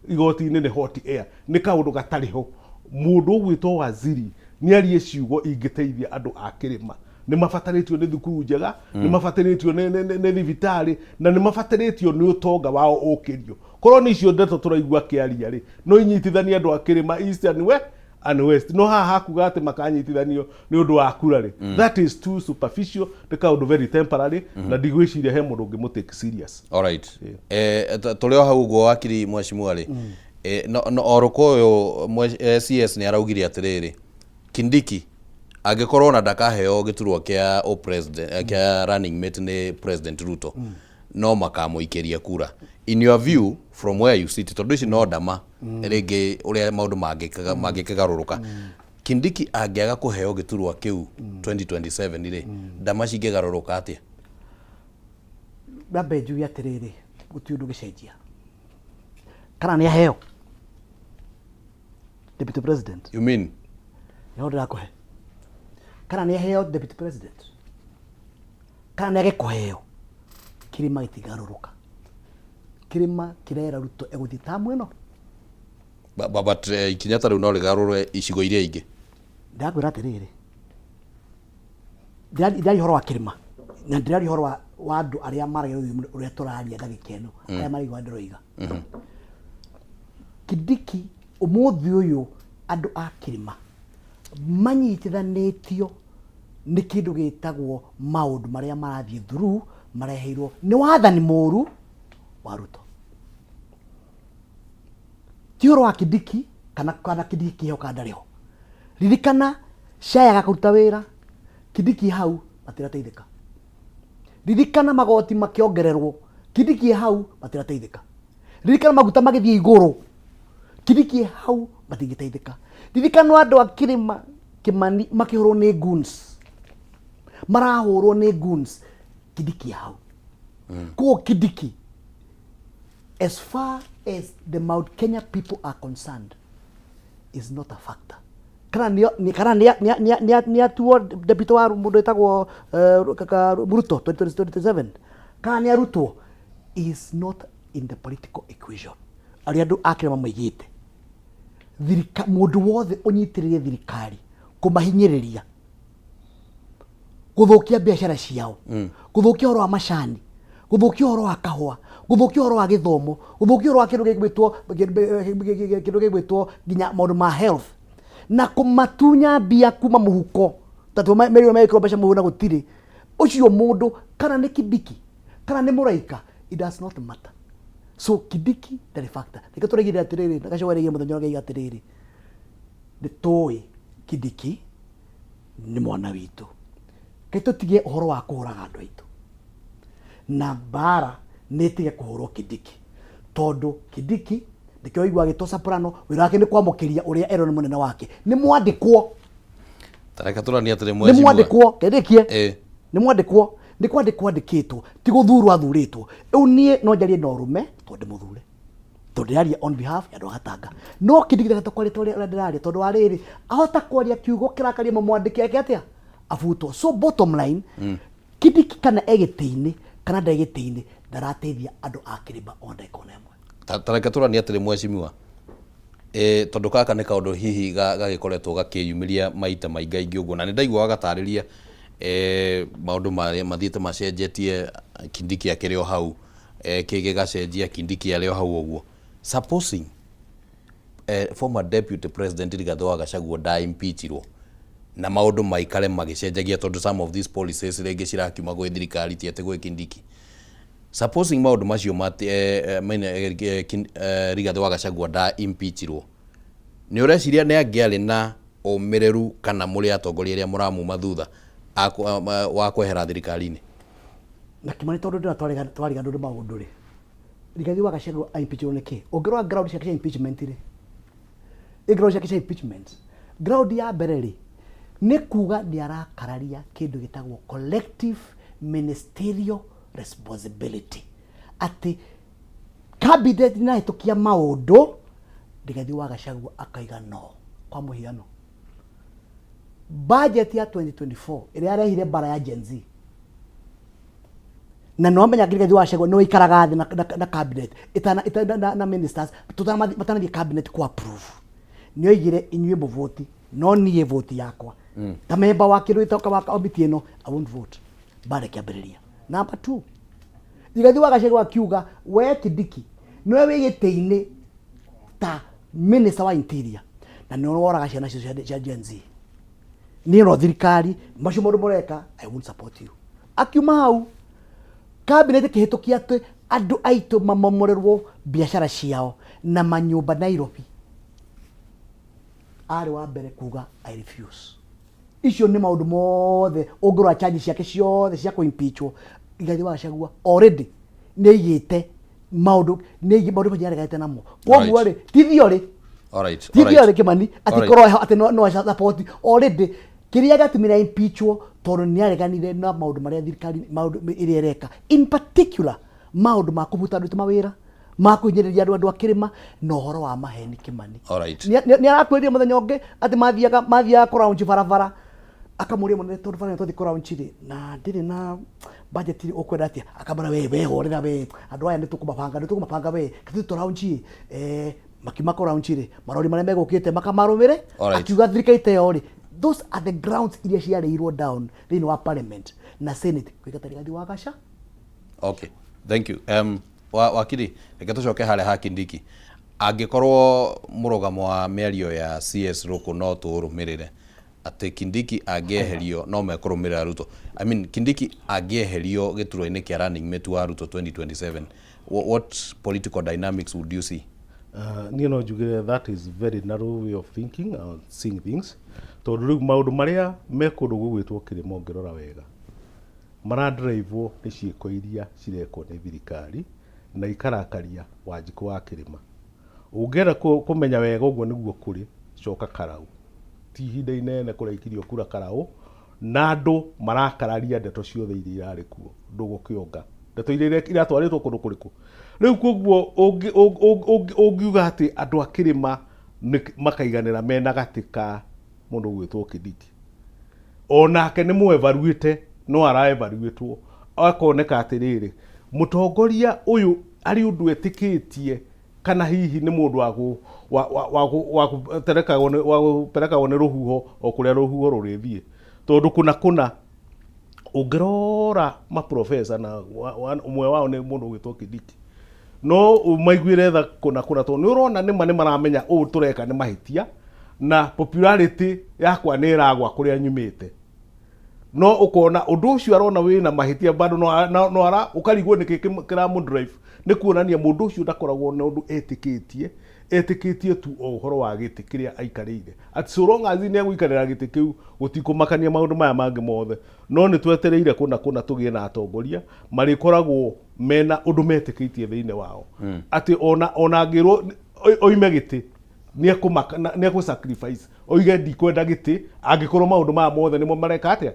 igoti ni hot air ni kaundu gatariho mundu gwitwo waziri ni arie ciugo ingiteithia andu akirima ni mafataritio ni thukuru njega ni mafataritio ni thibitari na ni mafataritio ni utonga wao ukirio korwo ni cio ndeto turaigua kiaria ri no inyitithania andu akirima East and West no haha kuga ati makanyitithanio ni undu wa kurari that is too superficial the kaundu very temporary na ndigwiciria he mundu ngimutake serious. All right tulio hau go akiri mwashimua ri no orukoyo CS ni araugire atiriri Kindiki agikorwo na ndakaheo giturwa kia president kia running mate ni President Ruto no makamuikiria kura. In your view from where you sit tondu ici no ndama rege uria maundu mangikagarũrũka Kindiki angiaga kuheo giturwa kiu 2027 ri ndama cingigarũrũka atia? Babe njuge atiriri guti undu gicenjia kana ni aheo Deputy President. You mean no ndirakuhe kana ni aheo Deputy President kana ni agikuheo kirima gitigarũrũka kirima kirera Ruto eguthi tamu ino but Kenyatta riu no rigarũrwe icigo iria ingi ndagwira atiriri ndari horo wa kirima na ndari horo wa andu aria maragia uria turaria ndagikeno aria marigwa ndiroiga Kindiki umuthi uyu andu a kirima manyitithanitio ni kindu gitagwo maundu maria marathie through mareheirwo ni wathani muru wa Ruto tioro wa Kindiki kana Kindiki ho kandariho ririkana shaya gakuruta wira Kindiki hau matirateithika ririkana magoti makiongererwo Kindiki hau matirateithika ririkana maguta magithie iguru Kindiki hau matingiteithika ririkana andu akirima Kimani makihurwo ni goons marahurwo ni goons Kindiki hau ko Kindiki as far as the Mount Kenya people are concerned is not a factor. Ni atuo deputy wa mundu etagwo Ruto 2027 kana ni Ruto is not in the political equation. Ari andu akirema maigite mundu wothe unyitiririe thirikari kumahinyiriria guthukia biashara ciao guthukia horo wa macani guthukia horo wa kahua guthukia horo wa githomo guthukia horo wa kindu gigwitwo nginya maundu ma health na kumatunya bia kuma muhuko tatu merio mekiro besha muhuna gutiri ucio mundu kana ni Kindiki kana ni Muraika it does not matter. So Kindiki the factor nika turegire atiriri nakashawariye muthenya wa atiriri nĩtũĩ Kindiki nĩ mwana witũ, kaĩ tũtige ũhoro wa kũhũraga andũ aitũ, na mbara nĩtige kũhũrwo Kindiki, tondũ Kindiki ndikio igwa gĩtwo Soprano wĩra wake nĩ kwamũkĩria ũrĩa erwo nĩ mũnene wake, nĩ mwandĩkwo tareka tũrania atĩrĩ mwezi nĩ mwandĩkwo kendĩkie nĩ mwandĩkwo nĩ kwandĩkĩtwo ti gũthurwo athurĩtwo. Rĩu niĩ no njarie na ũrũme tondũ mũthure, tondũ ndĩraria on behalf ya andũ a Gatanga, no Kindiki ndakwarĩte ũrĩa ndĩraria tondũ wa rĩrĩ ahota kwaria kiugo kĩrakaria mwandĩki yake atĩa abutwo. So bottom line Kindiki kana egĩtĩ-inĩ kana ndegĩtĩ-inĩ ndarateithia andũ a Kĩrĩma o ndagĩka ona ĩmwe. Tareka tũrania atĩrĩ mweshimiwa tondũ kaka nĩ kaũndũ hihi gagĩkoretwo gakĩyumĩria maita maingĩ ũguo, na nĩ ndaigua gatarĩria maũndũ marĩa mathiĩte macenjetie Kindiki akĩrĩ o hau kĩgĩ gacenjia Kindiki arĩ o hau ũguo. Supposing former deputy president Rigathĩ wa Gachagua impeachirwo na maũndũ maikare magĩcenjagia tondũ some of these policies rĩngĩ cirakiuma gwĩ thirikari ti atĩ gwĩ Kindiki. Supposing maũndũ macio Rigathĩ wa Gachagua impeachirwo, nĩ ũreciria nĩ angĩarĩ na ũmĩrĩru kana mũrĩ atongoria arĩa mũramuma thutha wa kwehera thirikari-inĩ? Na Kimani tondũ ndĩra twariga ndũrĩ maũndũ rĩ, Rigathĩ wa Gachagua impeachirwo nĩkĩ? Ũngĩrora ground ciake cia impeachment rĩ, ground ciake cia impeachment, ground ya mbere rĩ nĩ kuga nĩ arakararia kĩndũ gĩtagwo collective ministerial responsibility, atĩ cabinet na ĩtũkia maũndũ Rigathĩ wa Gachagua akaiga no. Kwa mũhiano budget ya 2024 ĩrĩa yarehire bara ya Gen Z, na no menya Rigathĩ wa Gachagua no ikaraga thĩ na cabinet na ministers matanathiĩ cabinet ku approve, nĩ oigire inyuĩ mũvoti no niĩ voti yakwa ta member wa kĩrũ ĩtoka wa committee ĩno I won't vote. Bara kĩambĩrĩria. Number 2, Rigathĩ wa Gachagua akiuga we Kindiki nĩwe wĩ gĩtĩ-inĩ ta minister wa interior na nĩ woraga ciana cia Gen Z, niĩ no thirikari macio maũndũ mũreka I won't support you. Akiuma hau cabinet kĩhĩtũkia atĩ andũ aitũ mamomorerwo biacara ciao na manyũmba Nairobi, arĩ wa mbere kuga I refuse. Icio nĩ maũndũ mothe ũngĩrora charge ciake ciothe cia kũ-impeachwo Rigathĩ wa Gachagua already nĩ aigĩte maũndũ maregete namo. Koguo rĩ tithio rĩ tithio rĩ Kimani atĩ korwo atĩ no support already kĩrĩa gĩatũmire impeachwo tondũ nĩ areganire na maũndũ marĩa thirikari maũndũ ĩrĩa ĩreka, in particular maũndũ ma kũbuta andũ mawĩra ma kũhinyĩrĩria andũ a Kĩrĩma na ũhoro wa maheni Kimani. Nĩ arakwĩrire mũthenya ũngĩ atĩ mathiaga kũraunji barabara, akamũria mũnene tondũ bana tũthi kũraunji rĩ na ndĩrĩ na budget ũkwenda atĩa, akamwĩra we horera we andũ aya nĩtũkũmabanga we katũ tũraunji makima kũraunji rĩ marori marĩa megũkĩte makamarũmĩre, akiuga thirikari ĩyo rĩ those are the grounds iria ciarĩirwo down thĩinĩ wa parliament na senate kwĩgata Rigathĩ wa Gachagua. Okay, thank you. Wakiri reke tũcoke harĩa ha Kindiki, angĩkorwo mũrũgamo wa mĩario ya CS Rũkũ no tũrũmĩrĩre atĩ Kindiki angĩeherio no mekũrũmĩrĩra Ruto, I mean Kindiki angĩeherio gĩturwa-inĩ kĩa running mate wa Ruto 2027, what political dynamics would you see? Niĩ no njugire that is very narrow way of thinking or seeing things, tondũ rĩu maũndũ marĩa me kũndũ gũgwĩtwo Kĩrĩma ũngĩrora wega maradrivewo nĩ ciĩko iria cirekwo nĩ thirikari na ikarakaria Wanjikũ wa Kĩrĩma. Ũngĩenda kũmenya wega ũguo nĩguo kũrĩ, coka Karau, ti ihinda inene kũraikirio kura Karau na andũ marakararia ndeto ciothe iria irarĩ kuo ndũgũkĩonga ndeto iria iratwarĩtwo kũndũ kũrĩkũ. Rĩu koguo ũngiuga atĩ andũ a Kĩrĩma makaiganĩra mena gatĩka mũndũ gwĩtwo Kindiki, onake nĩ mũevaruĩte no araevaruĩtwo, akoneka atĩrĩrĩ mũtongoria ũyũ arĩ ũndũ etĩkĩtie kana hihi nĩ mũndũ wa gũperekagwo nĩ rũhuho o kũrĩa rũhuho rũrĩthiĩ, tondũ kuna ũngĩrora maprofesa na ũmwe wao nĩ mũndũ gwĩtwo Kindiki no maiguire tha kuna tondũ nĩ ũrona nĩ maramenya ũũ tũreka nĩ mahĩtia na popularity yakwa nĩ ĩragwa kũrĩa nyumĩte. no ukona undu ucio arona wina mahitia bado no ara ukarigwo niki kiramu drive ni kuonania mundu ucio ndakoragwo na undu etikitie tu ohoro wa giti kiria aikarire ati so long as ni agwikarira giti kiu gutikumakania maundu maya mangi mothe no ni twetereire kuna tugie na atongoria mari koragwo mena undu metikitie thiine wao ati ona ngirwo oime giti ni aku sacrifice oige ndikwenda giti angikorwo maundu maya mothe nimo mareka atia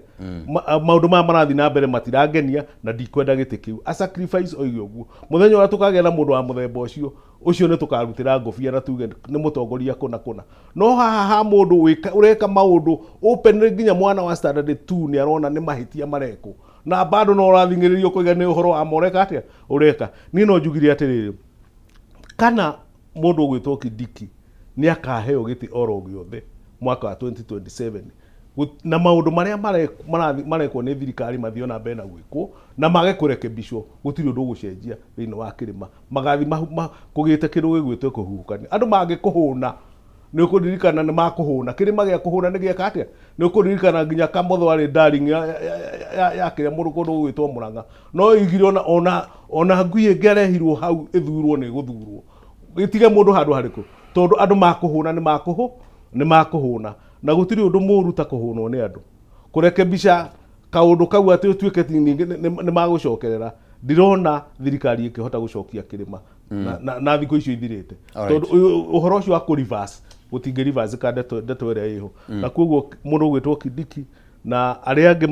maundu maya marathi na mbere matirangenia na ndikwenda giti kiu a sacrifice oige uguo muthenya ora tukagea na mundu wa muthemba ucio ni tukarutira ngofia na tuge ni mutongoria kuna no haha mundu ureka maundu open nginya mwana wa standard 2 ni arona ni mahitia mareko na bado no rathingiririo kuiga ni uhoro wa moreka atia ureka ni no njugire atiriri kana mundu ugwitwo Kindiki ni akaheo giti oro giothe mwaka wa 2027 na maundu maria marekwo ni thirikari mathio na mbere na gwikwo na mage kurekebishwo gutiri undu gucenjia thiini wa kirima magathi kugite kindu gigwitwe kuhurukania andu mage kuhuna ni ukuririkana ni makuhuna kirima gia kuhuna ni gieka atia ni ukuririkana nginya kamotho ari darling ya kiria mundu kundu gwitwo Murang'a no igire ona ngui ngerehirwo hau ithurwo ni guthurwo gitige mundu handu hariku tondu andu makuhuna ni makuhuna na gutiri undu muru ta kuhunwo ni andu kurekebisha kaundu kau ati tuike ni magucokerera ndirona thirikari ikihota gucokia kirima na thiko icio ithirite tondu uhoro ucio wa ku reverse gutinge reverse ka ndeto ria iho na koguo mundu gwitwo Kindiki na aria angi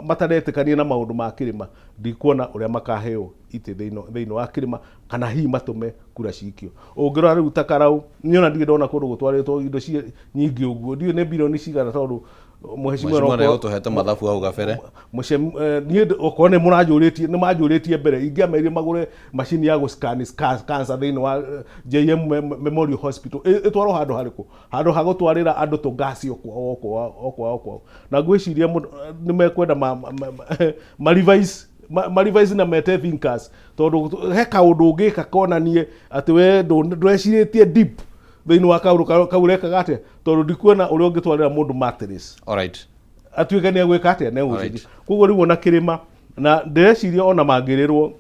mataretekania na maundu ma kirima ndikuona uria makaheo ite thiini wa kirima kana hi matume kura cikio ungirora riu takarau niona ndigidona kundu gutwaritwo indo nyingi uguo ndio ne bilioni cigana tondu muheshimiwa no tuhete mathabu au gabere ni okone murajuritie ni majuritie mbere ingiamerire magure machine ya guscan cancer thiini wa JM Memorial Hospital itwaro handu hariku handu hagutwarira andu to gasi okwa na gwiciria ni mekwenda marivise na mete thinkers tondu he kaundu ngika konanie ati we ndweciritie deep thiini wa kaureka gate tondu ndikuona uria ungitwarira mundu mattress alright atuike ni agwika atia ne uciji koguo riu ona kirima na ndeciria ona mangirirwo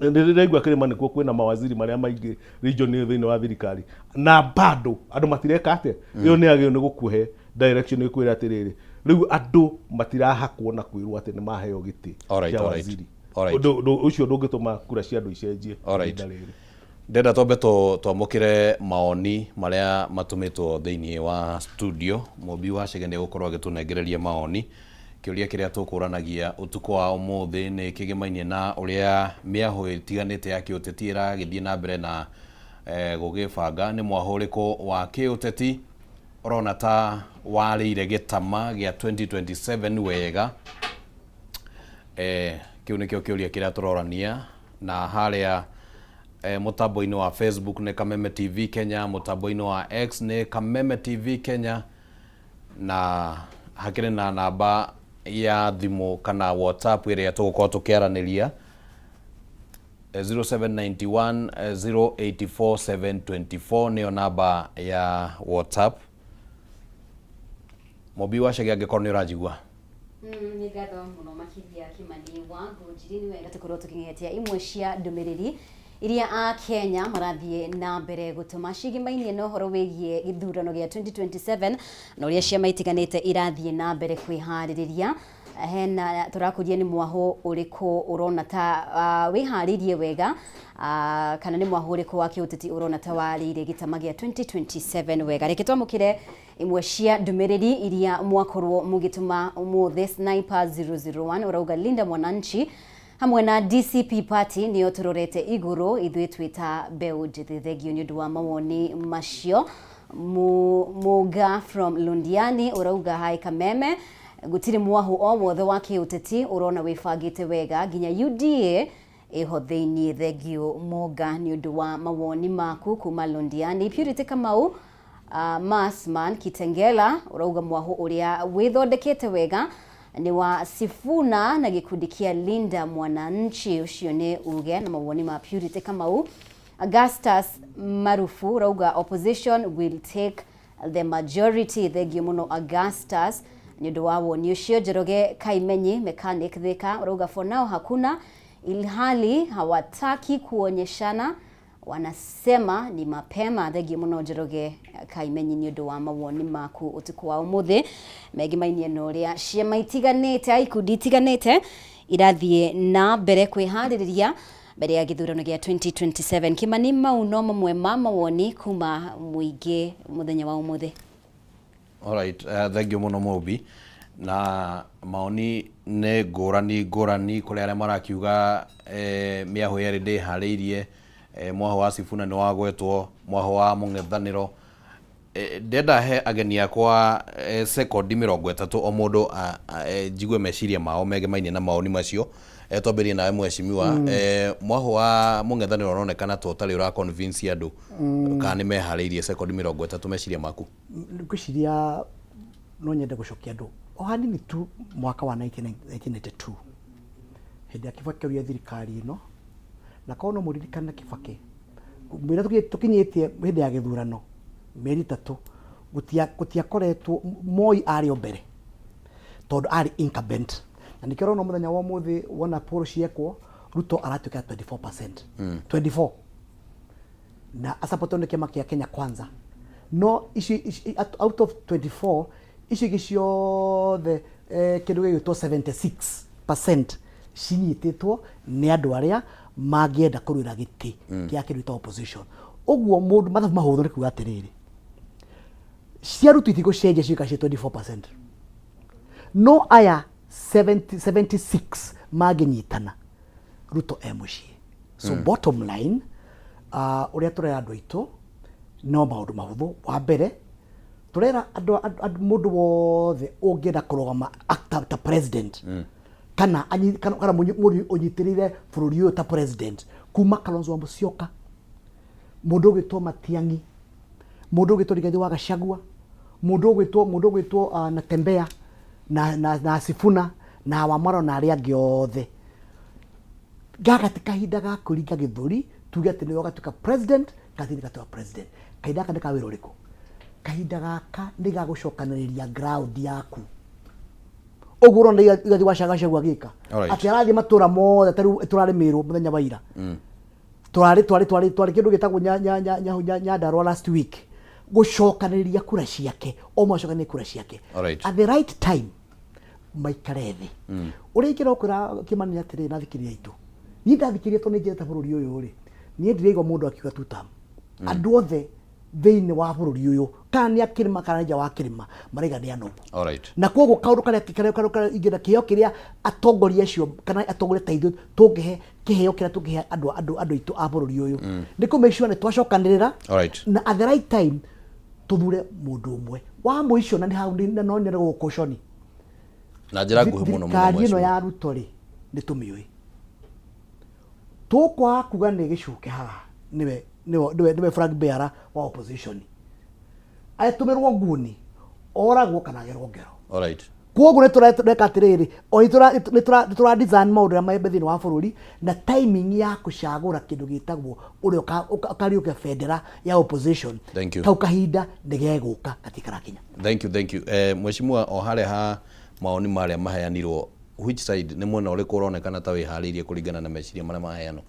ndiraigua kirima nikuo kwina mawaziri maria maingi region thiini wa thirikari na bado andu matireka atia iyo ni agio ni gukuhe direction ikwira atiriri riu andu matirahakwo na kwirwo ati ni maheo giti kia waziri ucio ndungituma kura cia andu icenjie ndenda tombe twamukire maoni maria matumitwo thiini wa studio Mobi wa Chege gukorwo agitunengereria maoni kiuria kiria tukuranagia utuko wa umuthi ni kigimainie na uria miaho itiganite ya kiuteti iragithie na mbere na gugibanga ni mwahuriko wa kiuteti urona ta warire gitama gia 2027 wega kiu nikio kiuria kiria turorania na haria mutambo-ini wa Facebook ni Kameme TV Kenya, mutambo-ini wa X ni Kameme TV Kenya, na hakiri na namba ya thimu kana WhatsApp iria tugukorwo tukiaraniria 0791 084 724 niyo namba ya WhatsApp. Mobi wa Chege angikorwo ni urajigua ni ngatho muno makiria Kimani wangu njiri ni wega tukorwo tukingetia imwe cia ndumiriri iria a Kenya marathie na mbere gutuma cigimainie no horo wigie githurano gia 2027 na uria ciama itiganite irathie na mbere kwihariria hena turakuria ni mwaho uriku urona ta wiharirie wega kana ni mwaho uriku wa kiuteti urona ta warire gitama gia 2027 wega reke twamukire imwe cia ndumiriri iria mwakorwo mugituma umuthi Sniper 001 urauga Linda Mwananchi hamwe na DCP party niyo turorete iguru ithui twita mbeu njithi thegio ni undu wa mawoni macio muga from Lundiani urauga hai Kameme gutiri mwahu o wothe wa kiuteti urona wifagite wega ginya UDA iho thiini thegio muga ni undu wa mawoni maku kuma Lundiani. Purity Kamau Masman Kitengela urauga mwahu uria withondekete wega ni wa Sifuna na gikundi kia Linda Mwananchi ucio ni uge na mawoni ma Purity Kamau. Augustus Marufu rauga opposition will take the majority thegio muno Augustus nyondo wa woni ucio. Njoroge Kaimenyi mechanic Thika uruga for now hakuna, ilhali hawataki kuonyeshana, wanasema ni mapema. Thegi muno Njoroge Kaimenyi nyondo wa mawoni maku utuku wa umuthi megimainie no ria ciama itiganite ikundi itiganite irathie na mbere kwihariria mbere ya githurano gia 2027. Kimani mau no mamwe ma mawoni kuma muingi muthenya wa umuthi. Alright, thank you muno Mobi. Na maoni ne ngurani kuri aria marakiuga miaho yeri ndi hariirie mwaho wa Sifuna ni wagwetwo, mwaho wa mung'ethaniro. Ndenda he ageni akwa sekondi 30 o mundu jigue meciria mao megemainie na maoni macio. Twambirie nawe mheshimiwa, mwaho wa mung'ethaniro uronekana to tari ura convince andu kana ni mehariirie sekondi 30 meciria maku. Ngwiciria no nyende gucokia andu o hanini tu mwaka wa 1992 hindi ya Kibaki uri thirikari ino na kono muririkana Kibaki mwira tukinyitie hindi ya githurano meri 3 gutiakoretwo Moi ari o mbere tondu ari incumbent na nikero no muthenya wa muthi wona poll ciekwo Ruto aratuika 24%. 24 na asapoto ni kiama kia Kenya Kwanza. No out of 24 ici giciothe kindu gigitwo 76% cinyititwo ni andu aria mangienda kurwira giti kia kindu ta opposition. Uguo mundu mathabu mahuthu ni kuga atiriri cia Ruto itigo cenje cika 24%. No aya 76 maginyitana Ruto emuci. So bottom line uria turera andu aitu no maundu mahuthu. Wa mbere turera andu mundu wothe ungienda kurugama ta president kana mundu unyitirire bururi uyu ta president kuma Kalonzo Musyoka, mundu ugitwo Matiang'i, mundu ugitwo Rigathi wa Gachagua, mundu ugitwo Natembeya na Sifuna na Wamaro na aria angi othe gagati kahinda ga kuringa githuri tuge ati ni gatuka president kathiri gatuka president. Kahinda ka ndika wira uriku? Kahinda gaka ni ga gucokaniriria ground yaku. Oguro ndi Rigathi wa Gachagua gika ati arathi matura mothe tari turari miru muthenya wa ira twari kindu gitagwo Nyandarua last week gucokaniriria kura ciake o macokane kura ciake at the right time maikare thi uri kira okura Kimani atiri na thikiria itu ni ndathikiria to njeta bururi uyu ri ni ndirego mundu akiuga tutam andu othe thiini wa bururi uyu kana ni akirima kana nja wa kirima maraiga ni anogu. Na koguo kaundu karia ingina kiheo kiria atongoria acio kana atongoria ta ithu tungihe kiheo kiria tungihe andu itu a bururi uyu ni ku make sure ni twacokanirira na at the right time tuthure mundu umwe wa muicio na ni hau no nyere gukuconi na njira nguhi muno thirikari ino ya Ruto ri ni tumiui tukwa kuga ni gicuke haha niwe flag bearer wa opposition ayatumirwo nguni oragwo kana gerwo ngero. Koguo tureka atiriri o nitura design maundu ya maembe thini wa bururi na timing ya kucagura kindu gitagwo uri ukariuka federa ya opposition kau kahinda ngeguka katika Kenya. Thank you mheshimiwa o hare ha maoni maria maheanirwo which side ni mwena uriku uronekana ta wihariirie kuringana na meciria maria maheanwo?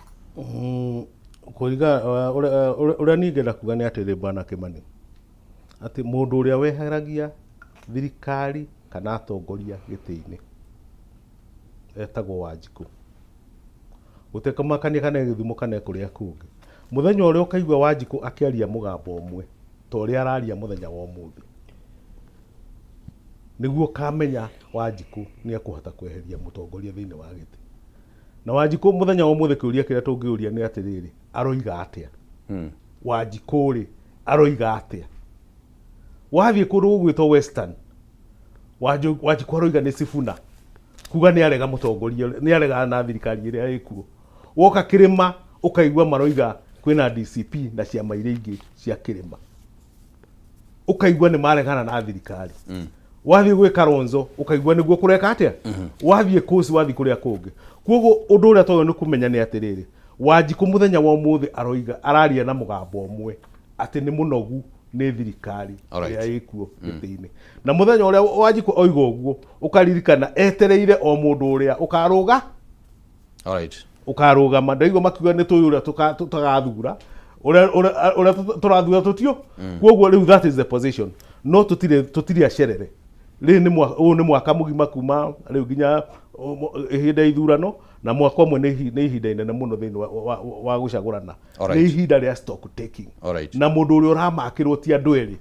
Uria ningenda kuga ni atiri bana Kimani ati mundu uria weheragia thirikari kana atongoria giti-ini etagwo Wanjiku gutekamakania kana githumo kana kuria kungi muthenya uria ukaigwa Wanjiku akiaria mugambo umwe to uria araria muthenya wa umuthi niguo kamenya Wanjiku ni akuhota kweheria mutongoria thiini wa giti. Na Wanjiku muthenya wa umuthi kiuria kiria tungiuria ni atiriri aroiga atia Wanjiku ri aroiga atia wathie kundu gwitwo Western Wanjiku aroiga ni Sifuna kuga ni arega mutongoria ni arega na thirikari iria ikuo woka Kirima ukaigwa maroiga kwina DCP na ciama iria ingi cia Kirima ukaigwa ni maregana na thirikari wathie gwe Kalonzo ukaigwa niguo kureka atia wathie kusi wathie kuria kungi. Koguo undu uria toyo ni kumenya ni atiriri Wanjiku muthenya wa umuthi aroiga araria na mugambo umwe ati ni munogu nĩ thirikari Alright. ĩrĩa ĩkuo gĩtĩ-inĩ. Na mũthenya ũrĩa Wanjikũ oiga ũguo ũkaririkana etereire o mũndũ ũrĩa ũkarũga. Alright. Ũkarũgama ndaigua makiuga nĩ tũyũ ũrĩa tũgathura ũrĩa tũrathura tũtio. Koguo rĩu that is the position. No tũtirĩ acerere. Ũyũ nĩ mwaka mũgima kuma rĩu nginya ihinda ithurano na mwaka ũmwe nĩ ihinda inene mũno thĩinĩ wa gũcagũrana. Nĩ ihinda rĩa stock taking. Na mũndũ ũrĩa ũramakĩrwo ti andũ erĩ.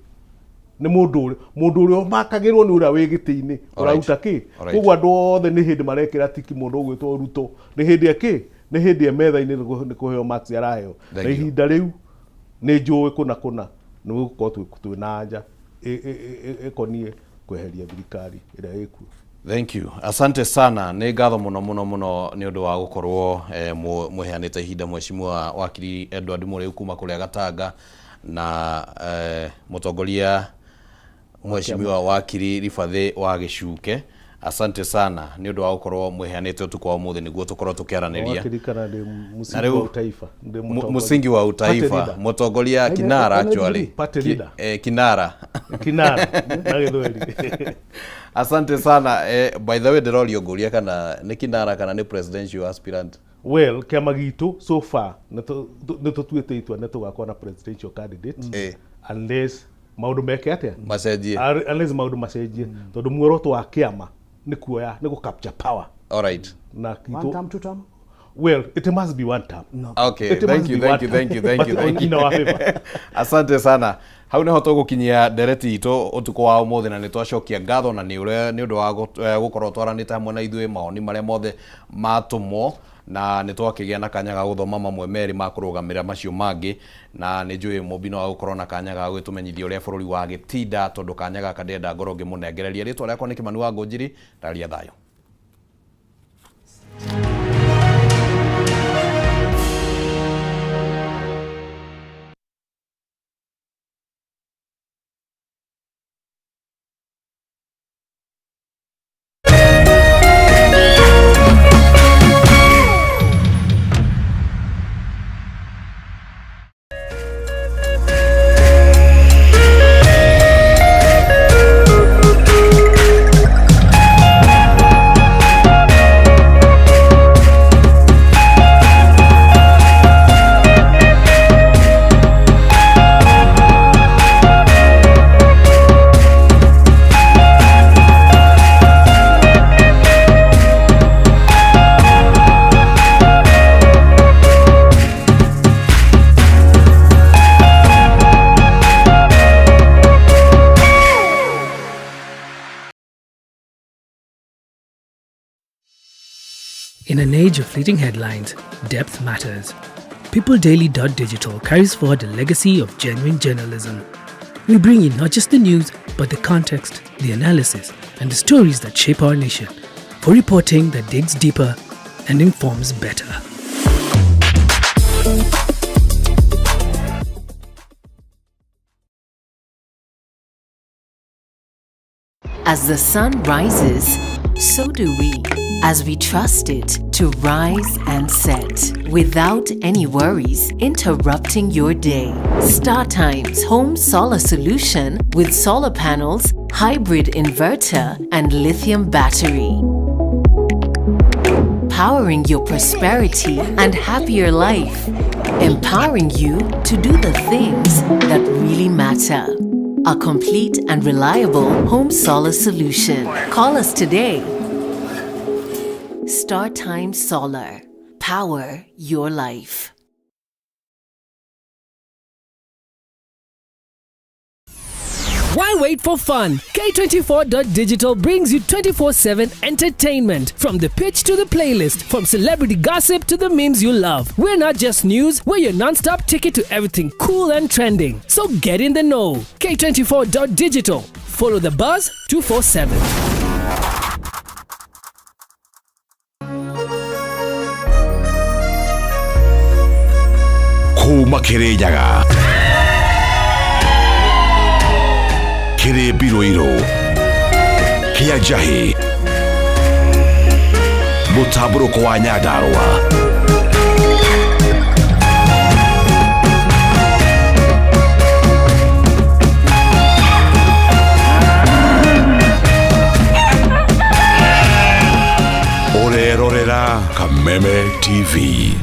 Nĩ mũndũ ũrĩa ũmakagĩrwo nĩ ũrĩa wĩ gĩtĩ-inĩ ũraruta kĩ. Koguo andũ othe nĩ hĩndĩ marekĩra tiki mũndũ ũgwĩtwo Ruto. Nĩ hĩndĩ kĩ nĩ hĩndĩ metha-inĩ nĩ kũheo max araheo. Na ihinda rĩu nĩ njũĩ kũna nĩ gũkorwo twĩna anja ĩkoniĩ kweheria thirikari ĩrĩa ĩkuo. Thank you. Asante sana. Nĩ ngatho mũno nĩ ũndũ wa gũkorwo mũheanĩte ihinda mheshimiwa wakiri Edward Mũrĩu kuma kũrĩa Gatanga na mũtongoria mheshimiwa wakiri Rifathi wa Gĩcuke. Asante sana nĩ ũndũ wa gũkorwo mũheanĩte ũtukũ wa ũmũthĩ nĩguo tũkorwo tũkĩaranĩria. Musingi wa utaifa mũtongoria Kinara actually. Kinara na Gĩthweri. Asante sana. By the way ndĩrorio ngũria kana nĩ Kinara kana nĩ presidential aspirant. Well, kĩama gitu so far nĩ tũtuĩte itua nĩ tũgakorwo na presidential candidate unless maũndũ meke atĩa macenjie, unless maũndũ macenjie tondũ muoroto wa kĩama nĩ kuoya nĩ capture power. All right. Na kitu one term, two term? Well, it must be one term. No. Okay, thank you. Asante sana. Hau neho tũgũkinyia ndereti itũ ũtukũ wa ũmũthĩ na nĩ twacokia ngatho na nĩ ũndũ wa gũkorwo twaranĩte hamwe na ithuĩ maoni marĩa mothe matũmwo na nĩ twakĩgĩa na kanya ga gũthoma mamwe merĩ ma kũrũgamĩrĩra macio mangĩ na nĩ njũĩ Mũmbino wa gũkorwo na kanya ga gwĩtũmenyithia ũrĩa bũrũri wa gĩtinda tondũ kanya gaka ndĩenda ngoro ngĩmũnengereria. Rĩtwa rĩakwa nĩ Kĩmani wa Ngũnjiri, ndaria thayũ. In an age of fleeting headlines, depth matters. PeopleDaily.digital carries forward the legacy of genuine journalism. We bring in not just the news, but the context, the analysis, and the stories that shape our nation. For reporting that digs deeper and informs better. As the sun rises, so do we, as we trust it to rise and set without any worries interrupting your day. StarTimes Home Solar Solution with solar panels, hybrid inverter, and lithium battery. Powering your prosperity and happier life. Empowering you to do the things that really matter. A complete and reliable home solar solution. Call us today. StarTimes Solar. Power your life. Why wait for fun? K24.digital brings you 24/7 entertainment. From the pitch to the playlist, from celebrity gossip to the memes you love. We're not just news, we're your non-stop ticket to everything cool and trending. So get in the know. K24.digital. Follow the buzz 247. Kuma Kirinyaga, Kiribiruiru, Kiajahi, Mutaburuko wa Nyandarua, TV.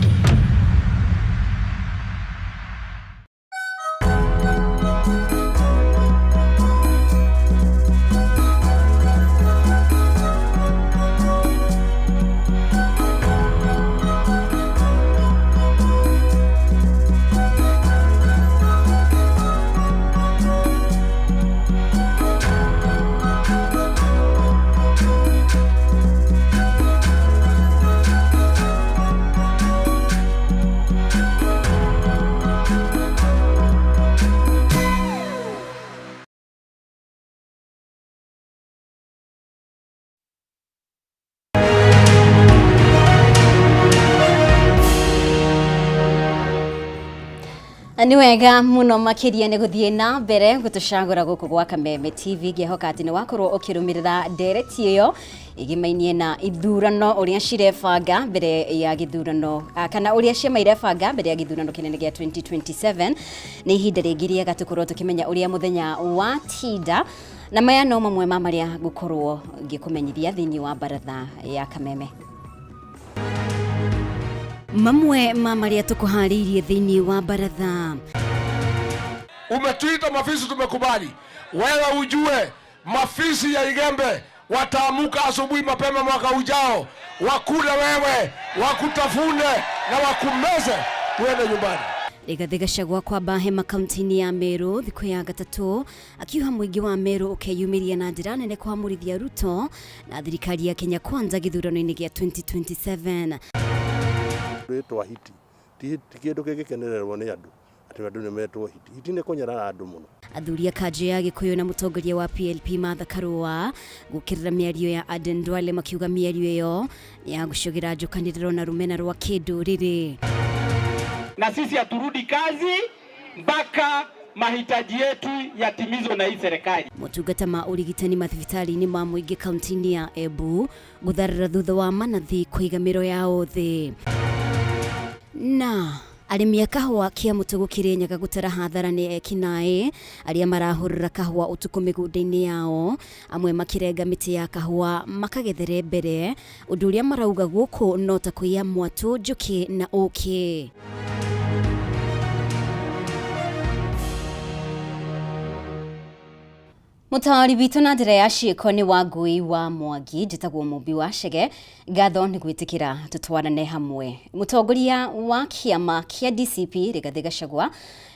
Ni wega muno makiria ni guthie na mbere gutucagura guku gwa Kameme TV ngehoka ati ni wakorwo ukirumirira ndereti iyo igimainie na ithurano uria cirebanga mbere ya githurano kana uria ciama irebanga mbere ya githurano kinene gya 2027 ni ihinda ringi riega tukorwo tukimenya uria muthenya wa tinda na maya no mamwe ma maria gukorwo ngikumenyithia thini wa baratha ya Kameme. Mamwe mamaria tukuharirie thini wa baratha. Umetuita mafisi, tumekubali. Wewe ujue mafisi ya Igembe wataamuka asubuhi mapema mwaka ujao, wakule wewe, wakutafune na wakumeze uende nyumbani. Rigathi Gachagua kwamba hema kaunti ya Meru thiku ya gatatu akiuga muingi wa Meru ukeyumiria na njira nene kwamurithia Ruto na thirikari ya Kenya Kwanza githurano-ini gya 2027. Retwa hiti ti kindu gigikenererwo ni andu ati andu ni metwo hiti ni kunyara andu muno. Athuri a kaje ya Gikuyu na mutongoria wa PLP Martha Karua gukirira miario ya Aden Duale makiuga miario iyo ya gushogira njukaniriro na rumena rwa kinduriri. Na sisi haturudi kazi mpaka mahitaji yetu yatimizwe na hii serikali. Motungata ma urigitani mathibitari-ini ma muingi kaunti ya Embu gutharira thutha wa manathi kuigamiro yao thi. Na arimi a kahua kia mutugu Kirinyaga gutara hathara ni ekinae aria marahurira kahua utuku migunda-ini yao amwe makirenga miti ya kahua makagethere mbere undu uria marauga guku no ta kuia mwatu njuki na uki. Mutawari bitu na ndire ya ciiko ni Wangui wa Mwangi njitagwo Mumbi wa Chege ngatho ni gwitikira tutwarane hamwe. Mutongoria wa kiama kia DCP Rigathi Gachagua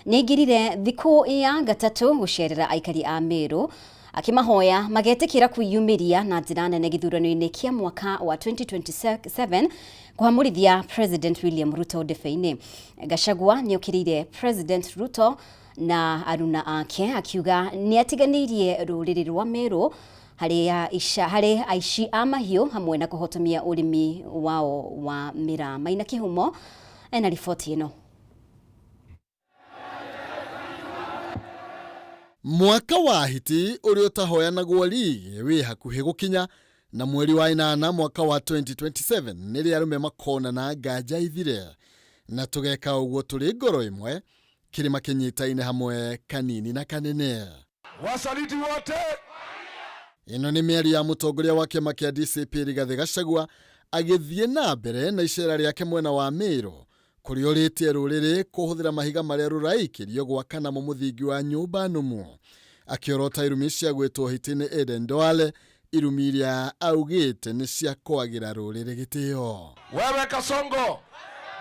ningirire thiku ya gatatu gucerera aikari a Meru akimahoya magetikira kwiyumiria na njira nene githurano-ini kia mwaka wa 2027 kuhamurithia President William Ruto defeini. Gachagua ni ukirire President Ruto na aruna ake akiuga ni atiganirie ruriri rwa Meru hari aici a mahiu hamwe na kuhotomia urimi wao wa mira. Maina Kihumo ena ripoti ino. Mwaka wa hiti uria utahoyanagwo rigi wi hakuhi gukinya na mweri wa 8 mwaka wa 2027 niri arume makona na nganja ithire na tugeka uguo turi ngoro imwe kirima kinyitaine hamwe kanini na kanene. Wasaliti wote. Ino ni mieri ya mutongoria wa kiama kia DCP Rigathi Gachagua agithie na mbere na icera riake mwena wa Meru kurioritie ruriri kuhuthira mahiga maria ruraikirio gwakana mu muthingi wa nyumba numu akiorota irumi cia gwitwo hitini Aden Duale irumi iria augite ni cia kwagira ruriri gitio. Wewe Kasongo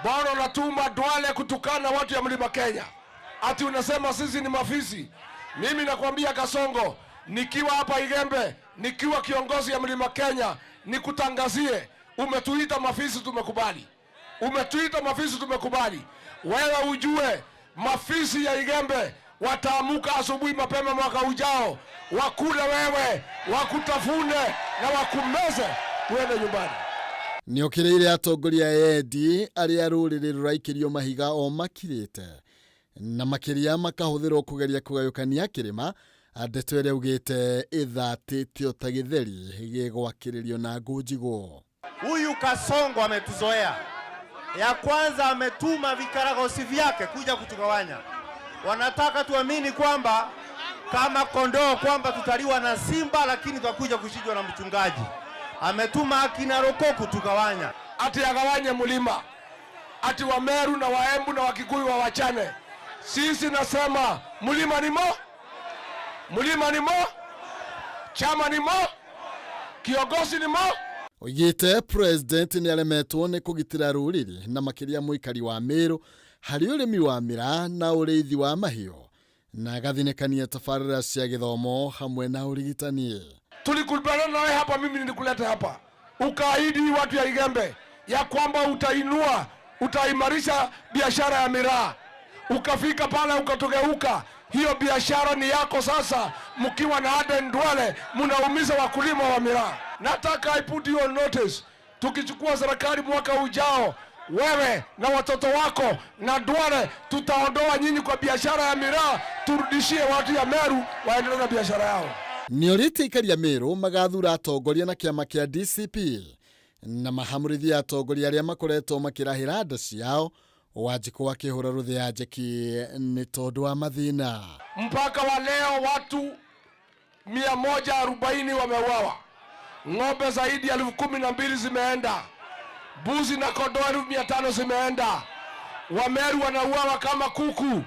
bora unatuma Duale kutukana watu ya Mlima Kenya ati unasema sisi ni mafisi. Mimi nakwambia Kasongo, nikiwa hapa Igembe, nikiwa kiongozi ya Mlima Kenya, nikutangazie umetuita mafisi, tumekubali. Umetuita mafisi, tumekubali. Wewe ujue mafisi ya Igembe wataamuka asubuhi mapema mwaka ujao, wakule wewe, wakutafune na wakumeze uende nyumbani. Ni okirire atongoria edi aria ruriri ruraikirio mahiga o makirite na makiria makahuthirwo kugeria kugayukania kirima ndeto iria ugite ithatitio ta githeri gigwakiririo na ngujigo. Huyu Kasongo ametuzoea. Ya kwanza ametuma vikaragosi vyake kuja kutugawanya. Wanataka tuamini kwamba kama kondoo kwamba tutaliwa na simba lakini tutakuja kushindwa na mchungaji. Ametuma akina Roko kutugawanya. Ati agawanye mlima. ati Wameru na Waembu na Wakikuyu wawachane. Sisi nasema mlima ni mo, mlima ni mo, chama ni mo, kiongozi ni mo. Oigite president ni alemetwo ni kugitira ruriri na makiria muikari wa Meru hari urimi wa mira na uriithi wa mahio na gathinekania tafarira cia githomo hamwe na urigitani. Tulikubaliana nawe hapa, mimi nilikuleta hapa ukaahidi watu ya Igembe ya kwamba utainua, utaimarisha biashara ya miraa. Ukafika pale ukatogeuka, hiyo biashara ni yako sasa. Mkiwa na Aden Duale mnaumiza wakulima wa miraa. Nataka I put you on notice, tukichukua serikali mwaka ujao, wewe na watoto wako na Duale tutaondoa nyinyi kwa biashara ya miraa, turudishie watu ya Meru waendelee na biashara yao. Niorite ikaria Meru magathura atongoria na kiama kia DCP na mahamurithia atongoria aria makoretwo makirahira nda ciao Wanjiku wakihura ruthia njeki ni tondu wa mathina. Mpaka wa leo watu 140 wameuawa. Ng'ombe zaidi ya 12,000 zimeenda. Buzi na kondoo 500 zimeenda. Wameru wanauawa kama kuku.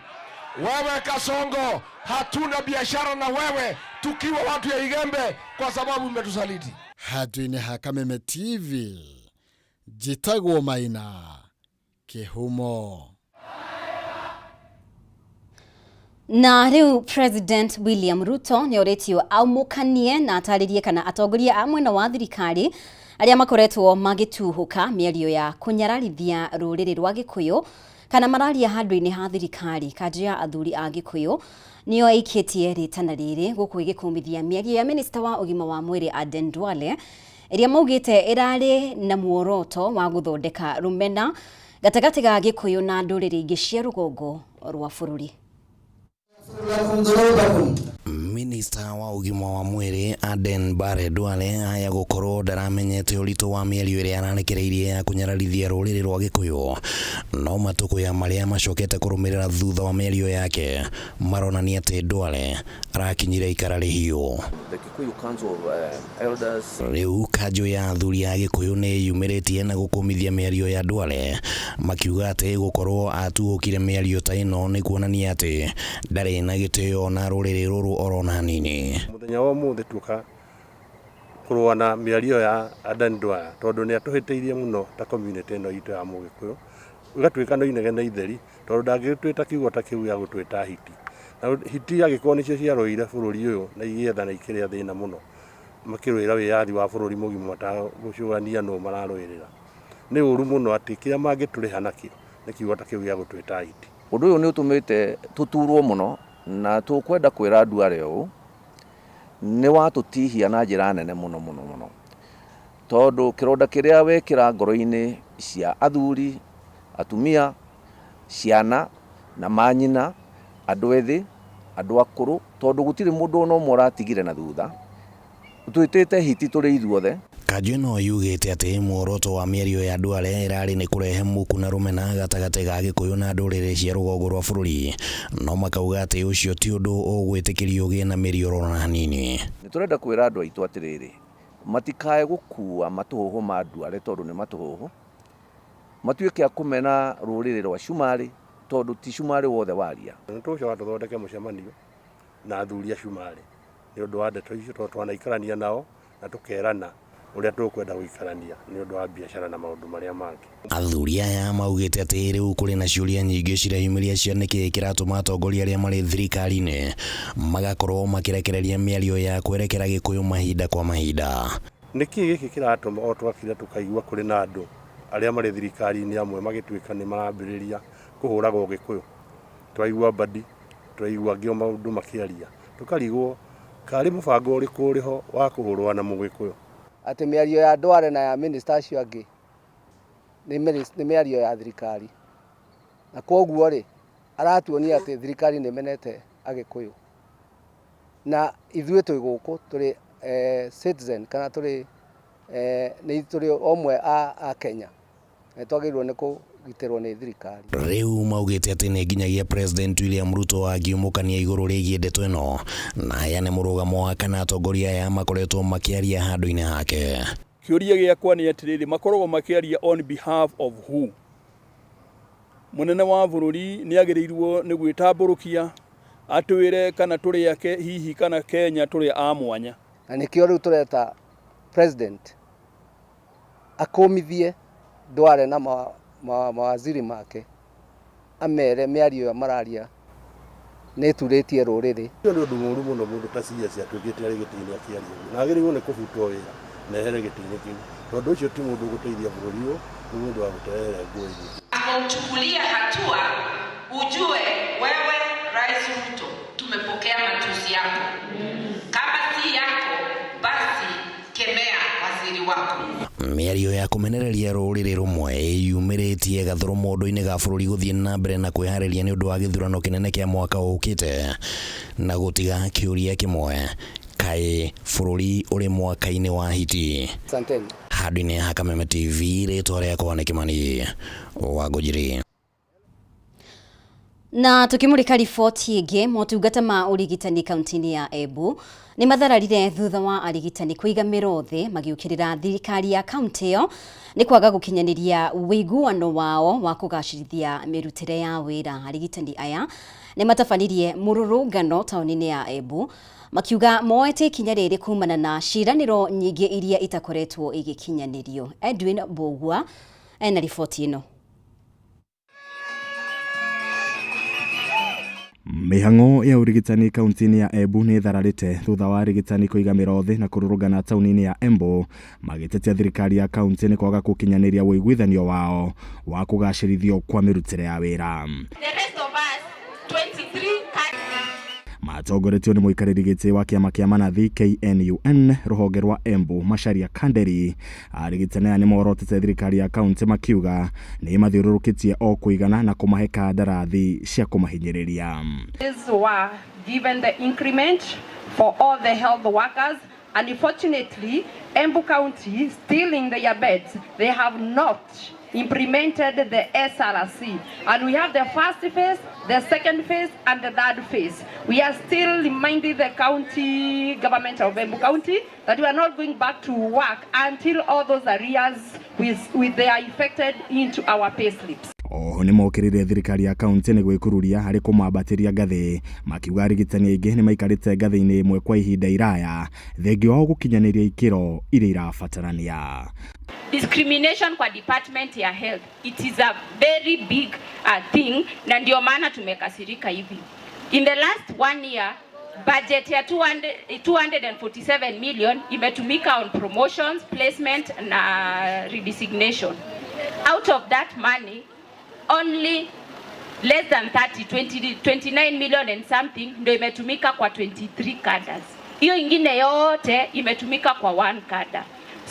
Wewe Kasongo, hatuna biashara na wewe tukiwa watu ya Igembe kwa sababu umetusaliti. Hadwini ha Kameme TV. Jitagwo Maina. Kihumo. Na riu President William Ruto ni oretio aumukanie na ataririe kana atongoria amwe na wa thirikari aria makoretwo magituhuka mĩario ya kunyararithia rũrĩrĩ rwa Gĩkũyũ kana mararia handũ-inĩ ha thirikari. Kanjũ ya athuri a Gĩkũyũ nio aikitie ritana riri guku igikumithia mĩario ya minister wa ũgima wa mwĩrĩ Aden Duale iria maugite irari na muoroto wa guthondeka rumena gatagati ga Gĩkũyũ na ndũrĩrĩ ingĩ cia rũgongo rwa bũrũri. Minister wa ũgima wa mwĩrĩ Aden Bare Duale aya gukorwo ndaramenyete ũritũ wa mĩario ĩrĩa ararekereirie ya kunyararithia rũrĩrĩ rwa Gĩkũyũ, no matuko ya marĩa macokete kũrũmĩrĩra thutha wa mĩario yake maronania atĩ Duale arakinyire ikara rĩhiũ. The Kikuyu Council of Elders. Rĩu kanjũ ya athuri a Gĩkũyũ nĩ yumĩrĩtie na gũkũmithia mĩario ya Duale, makiuga atĩ gũkorwo atuhũkire mĩario ta ĩno nĩ kuonania atĩ ndarĩ na gĩtĩo na rũrĩrĩ rũrũ orona hanini. Muthenya wa mũthĩ tuka kũrũa na mĩario ya Aden Duale tondũ nĩ atũhĩtĩirie mũno ta community ĩno itũ ya Mũgĩkũyũ, ũgatuĩka no inegene itheri tondũ ndangĩtwĩta kiugo ta kĩu ya gũtwĩta hiti. Na hiti agĩkorwo nĩcio ciarũire bũrũri ũyũ na igĩetha na ikĩrĩa thĩna mũno makĩrũĩra wĩyathi wa bũrũri mũgima matagũcũrania nũ mararũĩrĩra. Nĩ ũru mũno atĩ kĩrĩa mangĩtũrĩha nakĩo nĩ kiugo ta kĩu gĩa gũtwĩta hiti. Ũndũ ũyũ nĩ ũtũmĩte tũturwo mũno na tũkwenda kwĩra Duale ũũ nĩ watũtihia na njĩra nene mũno mũno mũno, tondũ kĩronda kĩrĩa wekĩra ngoro-inĩ cia athuri, atumia, ciana na manyina, andũ ethĩ, andũ akũrũ, tondũ gũtirĩ mũndũ ona ũmwe ũratigire na thutha, twĩtĩte hiti tũrĩ ithuothe. Kanjũ no yugĩte atĩ muoroto wa mĩario ya Duale ĩrarĩ nĩ kũrehe mũku na rũmena gatagatĩ ga Gĩkũyũ na ndũrĩrĩ cia rũgongo rwa bũrũri, no makauga atĩ ũcio ti ũndũ ũgwĩtĩkĩrio ũgĩe na mĩario orona hanini. Nĩ tũrenda kwĩra andũ aitũ atĩrĩrĩ, matikae gũkua matũhũhũ ma Duale tondũ nĩ matũhũhũ, matuĩke a kũmena rũrĩrĩ rwa Cumarĩ tondũ ti Cumarĩ wothe waria. Nĩ tũcoka tũthondeke mũcemanio na athuri a Cumarĩ nĩ ũndũ wa ndeto icio tondũ twanaikarania nao na tũkerana ũrĩa tũkwenda gũikarania nĩ ũndũ wa biacara na maũndũ marĩa mangĩ. Athuri aya maugĩte atĩ rĩu kũrĩ na ciũria nyingĩ cireyumĩria cia nĩkĩ kĩratũma atongoria arĩa marĩ thirikari-inĩ magakorwo makĩrekereria mĩario ya kwerekera Gĩkũyũ mahinda kwa mahinda. Nĩkĩ gĩkĩ kĩratũma o twakire tũkaigua kũrĩ na andũ arĩa marĩ thirikari-inĩ amwe magĩtuĩka nĩ marambĩrĩria kũhũragwo Gĩkũyũ. Twaigua Mbadi, twaigua angĩ maũndũ makĩaria, tũkarigwo karĩ mũbango ũrĩkũ ũrĩho wa kũhũrwa na Mũgĩkũyũ. Atĩ mĩario ya Duale na ya minister acio angĩ nĩ mĩario ya thirikari, na koguo rĩ aratuonia atĩ thirikari nĩ menete Agĩkũyũ, na ithuĩ twĩ gũkũ tũrĩ citizen kana tũrĩ omwe a Kenya, nĩ twagĩrĩirwo nĩ kũgitĩrwo nĩ thirikari. Rĩu maugĩte atĩ nĩ nginyagia President William Ruto angiumũkania igũrũ rĩgiĩ ndeto ĩno, na aya nĩ mũrũgamo wa kana atongoria aya makoretwo makĩaria handũ-inĩ hake. Kĩũria gĩakwa nĩ atĩrĩrĩ, makoragwo makĩaria on behalf of who? munene wa bururi ni agirirwo ni gwitamburukia atwire kana turi yake hihi kana Kenya turi a mwanya. Na nikio riu tureta president akomithie Duale na mawaziri make amere miario mararia ne turetie ruriri. Ndio ndu muru muno mundu ta CS atwikite ari gitini akiaria. Na agirirwo ni kubutwo wira na here gitini kiu. Tondu ucio ti mundu guteithia bururi uyu, ni mundu wa guterera nguo hizi. Akauchukulia hatua, ujue wewe Rais Ruto tumepokea matusi yako. Kama si yako basi kemea waziri wako. Mĩario ya kũmenereria rũrĩrĩ rumwe yumĩrĩtie gathũrũmo ũndũ-inĩ ga bũrũri gũthiĩ na mbere na kwĩharĩria nĩ ũndũ wa gĩthurano kĩnene kĩa mwaka ũkĩte na gũtiga kĩũria kĩmwe, kaĩ bũrũri ũrĩ mwaka-inĩ wa hiti. Asanteni. Handũ-inĩ ha Kameme TV, rĩtwa rĩakwa nĩ Kĩmani Wangũnjiri. Na tukimulika riboti ĩngĩ, motungata ma ũrigitani kaunti-inĩ ya Embu nĩ mathararire thutha wa arigitani kũiga mĩro-thĩ magiũkĩrĩra thirikari ya kaunti ĩyo nĩ kwaga gũkinyanĩria wĩiguano wao wa kũgacĩrithia mĩrutĩre ya wĩra. Arigitani aya nĩ matabanirie mũrũrũngano taũni-inĩ ya Embu makiuga moete ikinya rĩrĩ kumana na ciĩranĩro nyingĩ iria itakoretwo igĩkinyanĩrio. Edwin Bogua ena riboti ĩno. Mĩhang'o ya ũrigitani kaunti-inĩ ya Embu nĩ thararĩte thutha wa arigitani kũiga mĩro-thĩ na kũrũrũngana taũni-inĩ ya Embu magĩtetia thirikari ya kaunti nĩ kwaga gũkinyanĩria wĩiguithanio wao wa kũgacĩrithio kwa mĩrutĩre ya wĩra. Matongoretio nĩ mũikarĩri gĩtĩ wa kĩama kĩa manathi KNUN rũhonge rwa Embu Macharia Kanderi. Arigitani aya nĩ morotete thirikari ya kaunti makiuga nĩ mathiũrũrũkĩtie o kũigana na kũmahe kandarathi cia kũmahinyĩrĩria. These were given the increment for all the health workers, and unfortunately Embu County still in their beds. They have not implemented the SRC, and we have the first phase, the second phase and the third phase. We are still reminding the county government of Embu County that we are not going back to work until all those arrears with they are effected into our pay slips. Oho nĩ mokĩrĩire thirikari ya kaunti nĩ gwĩkururia harĩ kũmambatĩria ngathĩ, makiuga arigitani aingĩ nĩ maikarĩte ngathĩ-inĩ ĩmwe kwa ihinda iraya thengia wa gũkinyanĩria ikĩro iria irabatarania. Discrimination kwa department ya health, it is a very big thing, na ndio maana tumekasirika hivi. In the last 1 year budget ya 247 million imetumika on promotions, placement na redesignation. Out of that money only less than 29 million and something ndio imetumika kwa 23 cadres. Hiyo ingine yote imetumika kwa 1 cadre.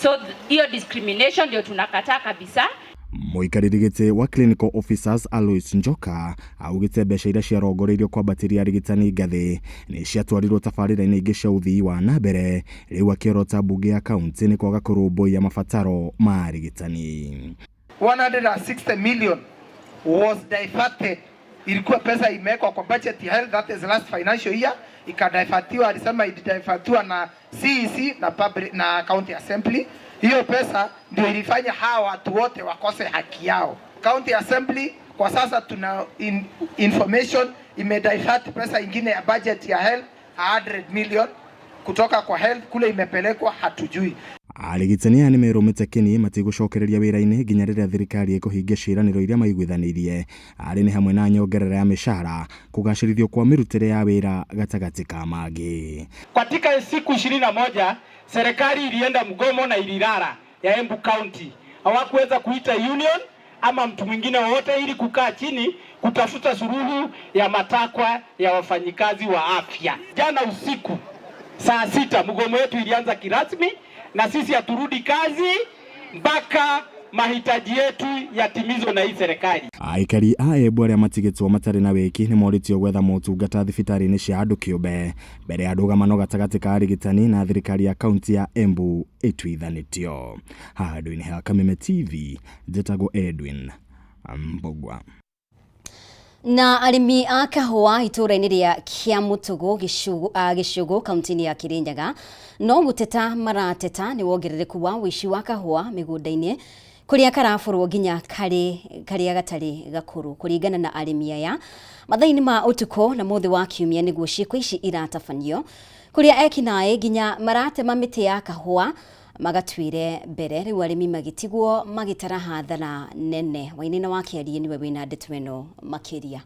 So hiyo discrimination ndio tunakataa kabisa. Mũikarĩri gĩtĩ wa clinical officers Alois Njoka augĩte mbeca iria ciarongoreirio kwambatĩria arigitani ngathĩ nĩ ciatwarirwo tabarĩra-inĩ ingĩ cia ũthii wa na mbere, rĩu akĩorota mbunge ya kaunti nĩ kwaga kũrũmbũiya mabataro ma arigitani. 160 million was diverted. Ilikuwa pesa imewekwa kwa budget ya health, that is last financial year, ikadivertiwa, alisema idivertiwa na CEC na public na county assembly. Hiyo pesa ndio ilifanya hawa watu wote wakose haki yao. County assembly kwa sasa tuna information imedivert pesa ingine ya budget ya health 100 million kutoka kwa health kule imepelekwa hatujui. Arigitani aya nĩ merũmĩte kĩni matigũcokereria wĩra-inĩ nginya rĩrĩa thirikari ĩkũhingia ciĩranĩro iria maiguithanirie, arĩ nĩ hamwe na nyongerera ya mĩcara, kũgacĩrithio kwa mĩrutĩre ya wĩra gatagatĩ ka mangĩ. Katika siku 21 serikali ilienda mgomo na ililala ya Embu County. Hawakuweza kuita union ama mtu mwingine wote ili kukaa chini kutafuta suluhu ya matakwa ya wafanyikazi wa afya. Jana usiku saa 6 mgomo wetu ilianza kirasmi, na sisi haturudi kazi mpaka mahitaji yetu yatimizwe na hii serikali. Aikari a Embu arĩa matigĩtwo matarĩ na wĩki nĩ moritio gwetha motungata thibitarĩ-inĩ cia andũ kĩũmbe mbere ya ndũgamano gatagatĩ ka arigitani na thirikari ya kaunti ya Embu ĩtuithanĩtio. Handũ-inĩ ha Kameme TV, njĩtagwo Edwin Mbogwa. Na arĩmi a kahũa itũra-inĩ rĩa Kĩamũtũgũ gĩcũgũ kaunti-inĩ ya Kĩrĩnyaga no gũteta marateta nĩ wongerereku wa ũici wa kahũa mĩgũnda-inĩ kuria karabũrwo nginya karia gatari gakuru kuringana na arĩmi aya mathaini ma utuko na muthi wa kiumia niguo ciĩko ici iratabanio kuria ekinaĩ nginya maratema mĩtĩ ya kahũa magatuire mbere rĩu arĩmi magitigwo magitara hathara nene. Wainaina wa Kĩarie niwe wĩna ndeto ĩno makĩria.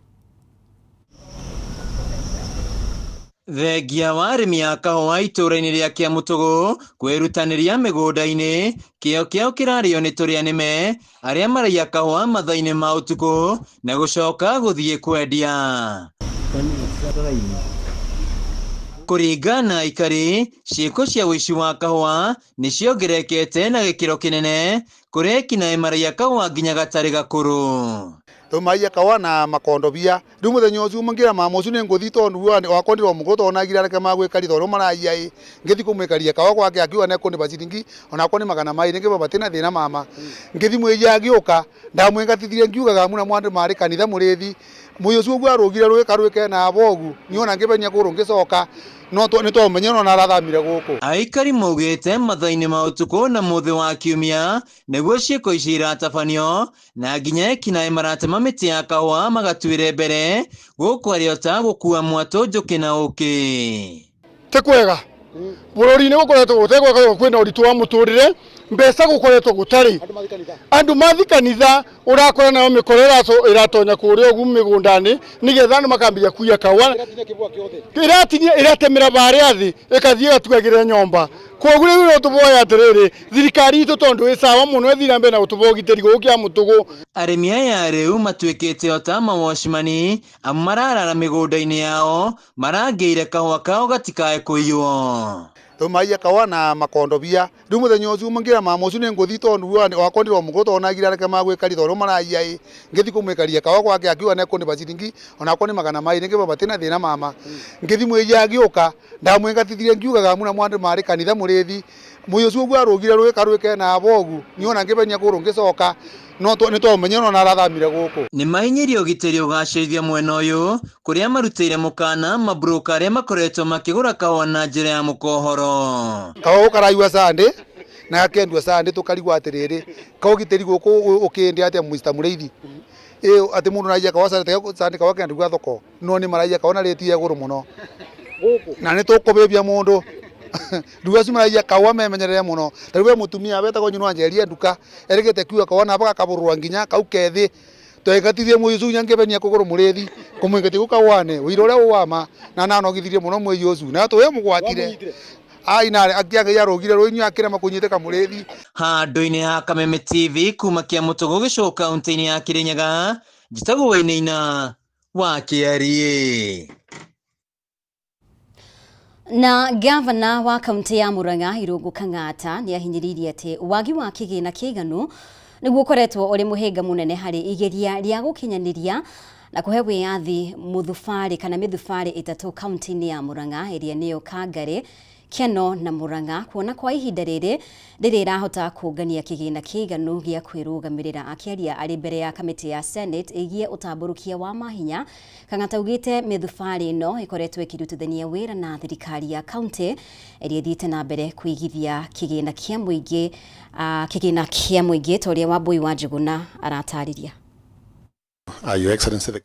Thengia wa arĩmi a kahũa itũra-inĩ rĩa Kĩamũtũgũ kwĩrutanĩria mĩgũnda-inĩ kĩo kĩao kĩrario nĩ tũrĩa nĩme arĩa maraiya kahũa mathainĩ ma ũtukũ na gũcoka gũthiĩ kwendia. Kũringana ikari ciĩko cia ũici wa kahũa nĩ ciongererekete na gĩkĩro kĩnene kũrĩa ekinaĩ maraiya kahũa nginya gatarĩ gakũrũ. Tumaiya kawa na makondobia rĩu mũthenya ũcio mangira mama ũcio nĩ ngũthi tondu wakondĩrwo mũgũrũ tona agira reke magwĩkari tondũ maraiya ngĩthi kũmwĩkaria kawa gwake akiuga nĩ akũniba ciringi ona akoni magana maĩ nĩngĩba batina thĩna mama ngĩthi mwĩja agĩũka ndamwĩngatithirie ngiugaga muna mwandu marĩ kanitha mũrĩthi mũyũ ũcio ũguo arũgire rwĩka rwĩke na bogu niona ngĩbenya kũrũ ngĩcoka no nĩ twamenye no narathamire gũkũ. Aikari maugĩte mathainĩ ma ũtukũ na muthi wa kiumia nĩguo ciĩko ici iratabanio na nginya ekinaĩ maratema mĩtĩ ya kahũa magatuire mbere gũkũ arĩ ota gũkua mwatũ njũkĩ na ũkĩ. Ti kwega bũrũri-inĩ gũkoretwo gũtegwega kwĩna ũritũ wa mũtũrĩre mbeca gũkoretwo gũtarĩ andũ mathi kanitha ũrakora nayo mĩkora ĩratonya kũrĩa ũguo mĩgũnda-inĩ nĩgetha andũ makambia kuia kahũa ĩratemera barĩa thĩ ĩkathiĩ ĩgatugagĩra nyomba. Koguo rĩu tũboya atĩrĩrĩ thirikari itũ tondũ ĩ sawa mũno ĩthira mbere na ũtũbo ũgitĩri gũkũ Kĩamũtũgũ. Arĩmi aya rĩu matuĩkĩte ota mawashimani amu mararara mĩgũnda-inĩ yao marangĩire kahũa kao gatikae kũiywo. Tumaiya kawa na makondobia rĩu mũthenya ũcio mangira mama ũcio nĩ ngũthi tondu wakondĩrwo mũgũrũ tona agira reke magwĩkari tondũ maraiya ngĩthi kũmwĩkaria kawa gwake akiuga nĩ akũniba ciringi ona akoni magana maĩ nĩngĩba batina thĩna mama ngĩthi mwĩja agĩũka ndamwĩngatithirie ngiugaga muna mwandu marĩ kanitha mũrĩthi mũyũ ũcio ũguo arũgire rwĩka rwĩke na bogu niona ngĩbenya kũrũ ngĩcoka no nĩ twamenye no narathamire gũkũ. Nĩ mahinyĩrio ũgitĩri ũgacĩrithia mwena ũyũ kũrĩa marutĩire mũkana mabroka arĩa makoretwo makĩgũra kahũa na njĩra ya mũkohoro. Kahũa ũkaraiwa Sunday na gakendua Sunday tũkarigwo atĩrĩrĩ kahũa ũgitĩri gũkũ ũkĩndĩ atĩa Mr. Mũrĩithi atĩ mũndũ naraiya kahũa Sunday kahũa kendia thoko no nĩ maraiya kahũa na rĩti ya igũrũ mũno na nĩ tũkũbĩbia mũndũ nduga cimaraiya kahũa memenyerere mũno ta rĩu mũtumia wetagwo nyina wanjeria nduka erĩgĩte kiuga kahũa na baka kabũrũra nginya kau kethĩ twegatithie mũyũ ũcio nyangĩbenia kũgũrũ mũrĩthi kũmwĩngatia gũkawane ũira ũrĩa ũwama na nanogithirie mũno mũyũ ũcio na tũwe mũgwatire aina akiaga arũgire rũinyu akĩrema kũnyitĩka mũrĩthi. Handũ-inĩ ha Kameme TV kuma Kĩamũtũgũ gĩcũa kaunti-inĩ ya Kĩrĩnyaga njĩtagwo Wainaina wa Kĩarie. Na gavana wa kaunti ya Murang'a Irũngũ Kang'ata nĩ ahinyĩrĩirie atĩ wagi wa kĩgĩna kĩiganu nĩguo ũkoretwo ũrĩ mũhĩnga mũnene harĩ igeria rĩa gũkinyanĩria na kũhe wĩyathi mũthubarĩ kana mĩthubarĩ ĩtatũ kaunti-inĩ ya Murang'a ĩrĩa nĩyo Kangarĩ, Keno na Murang'a kuona kwa ihinda rĩrĩ ĩrahota kũngania kĩgĩna kĩiganu gĩa kwĩrũgamĩrĩra. Akĩaria arĩ mbere ya kamĩtĩ ya Senate ĩgiĩ ũtambũrũkia wa mahinya, Kang'ata augĩte mĩthubarĩ ĩno ĩkoretwo ĩkĩrutithania wĩra na thirikari ya kaunti ĩrĩa ĩthiĩte na mbere kũigithia kĩgĩna kĩa mũingĩ ta ũrĩa Wambui wa Njũgũna aratarĩria.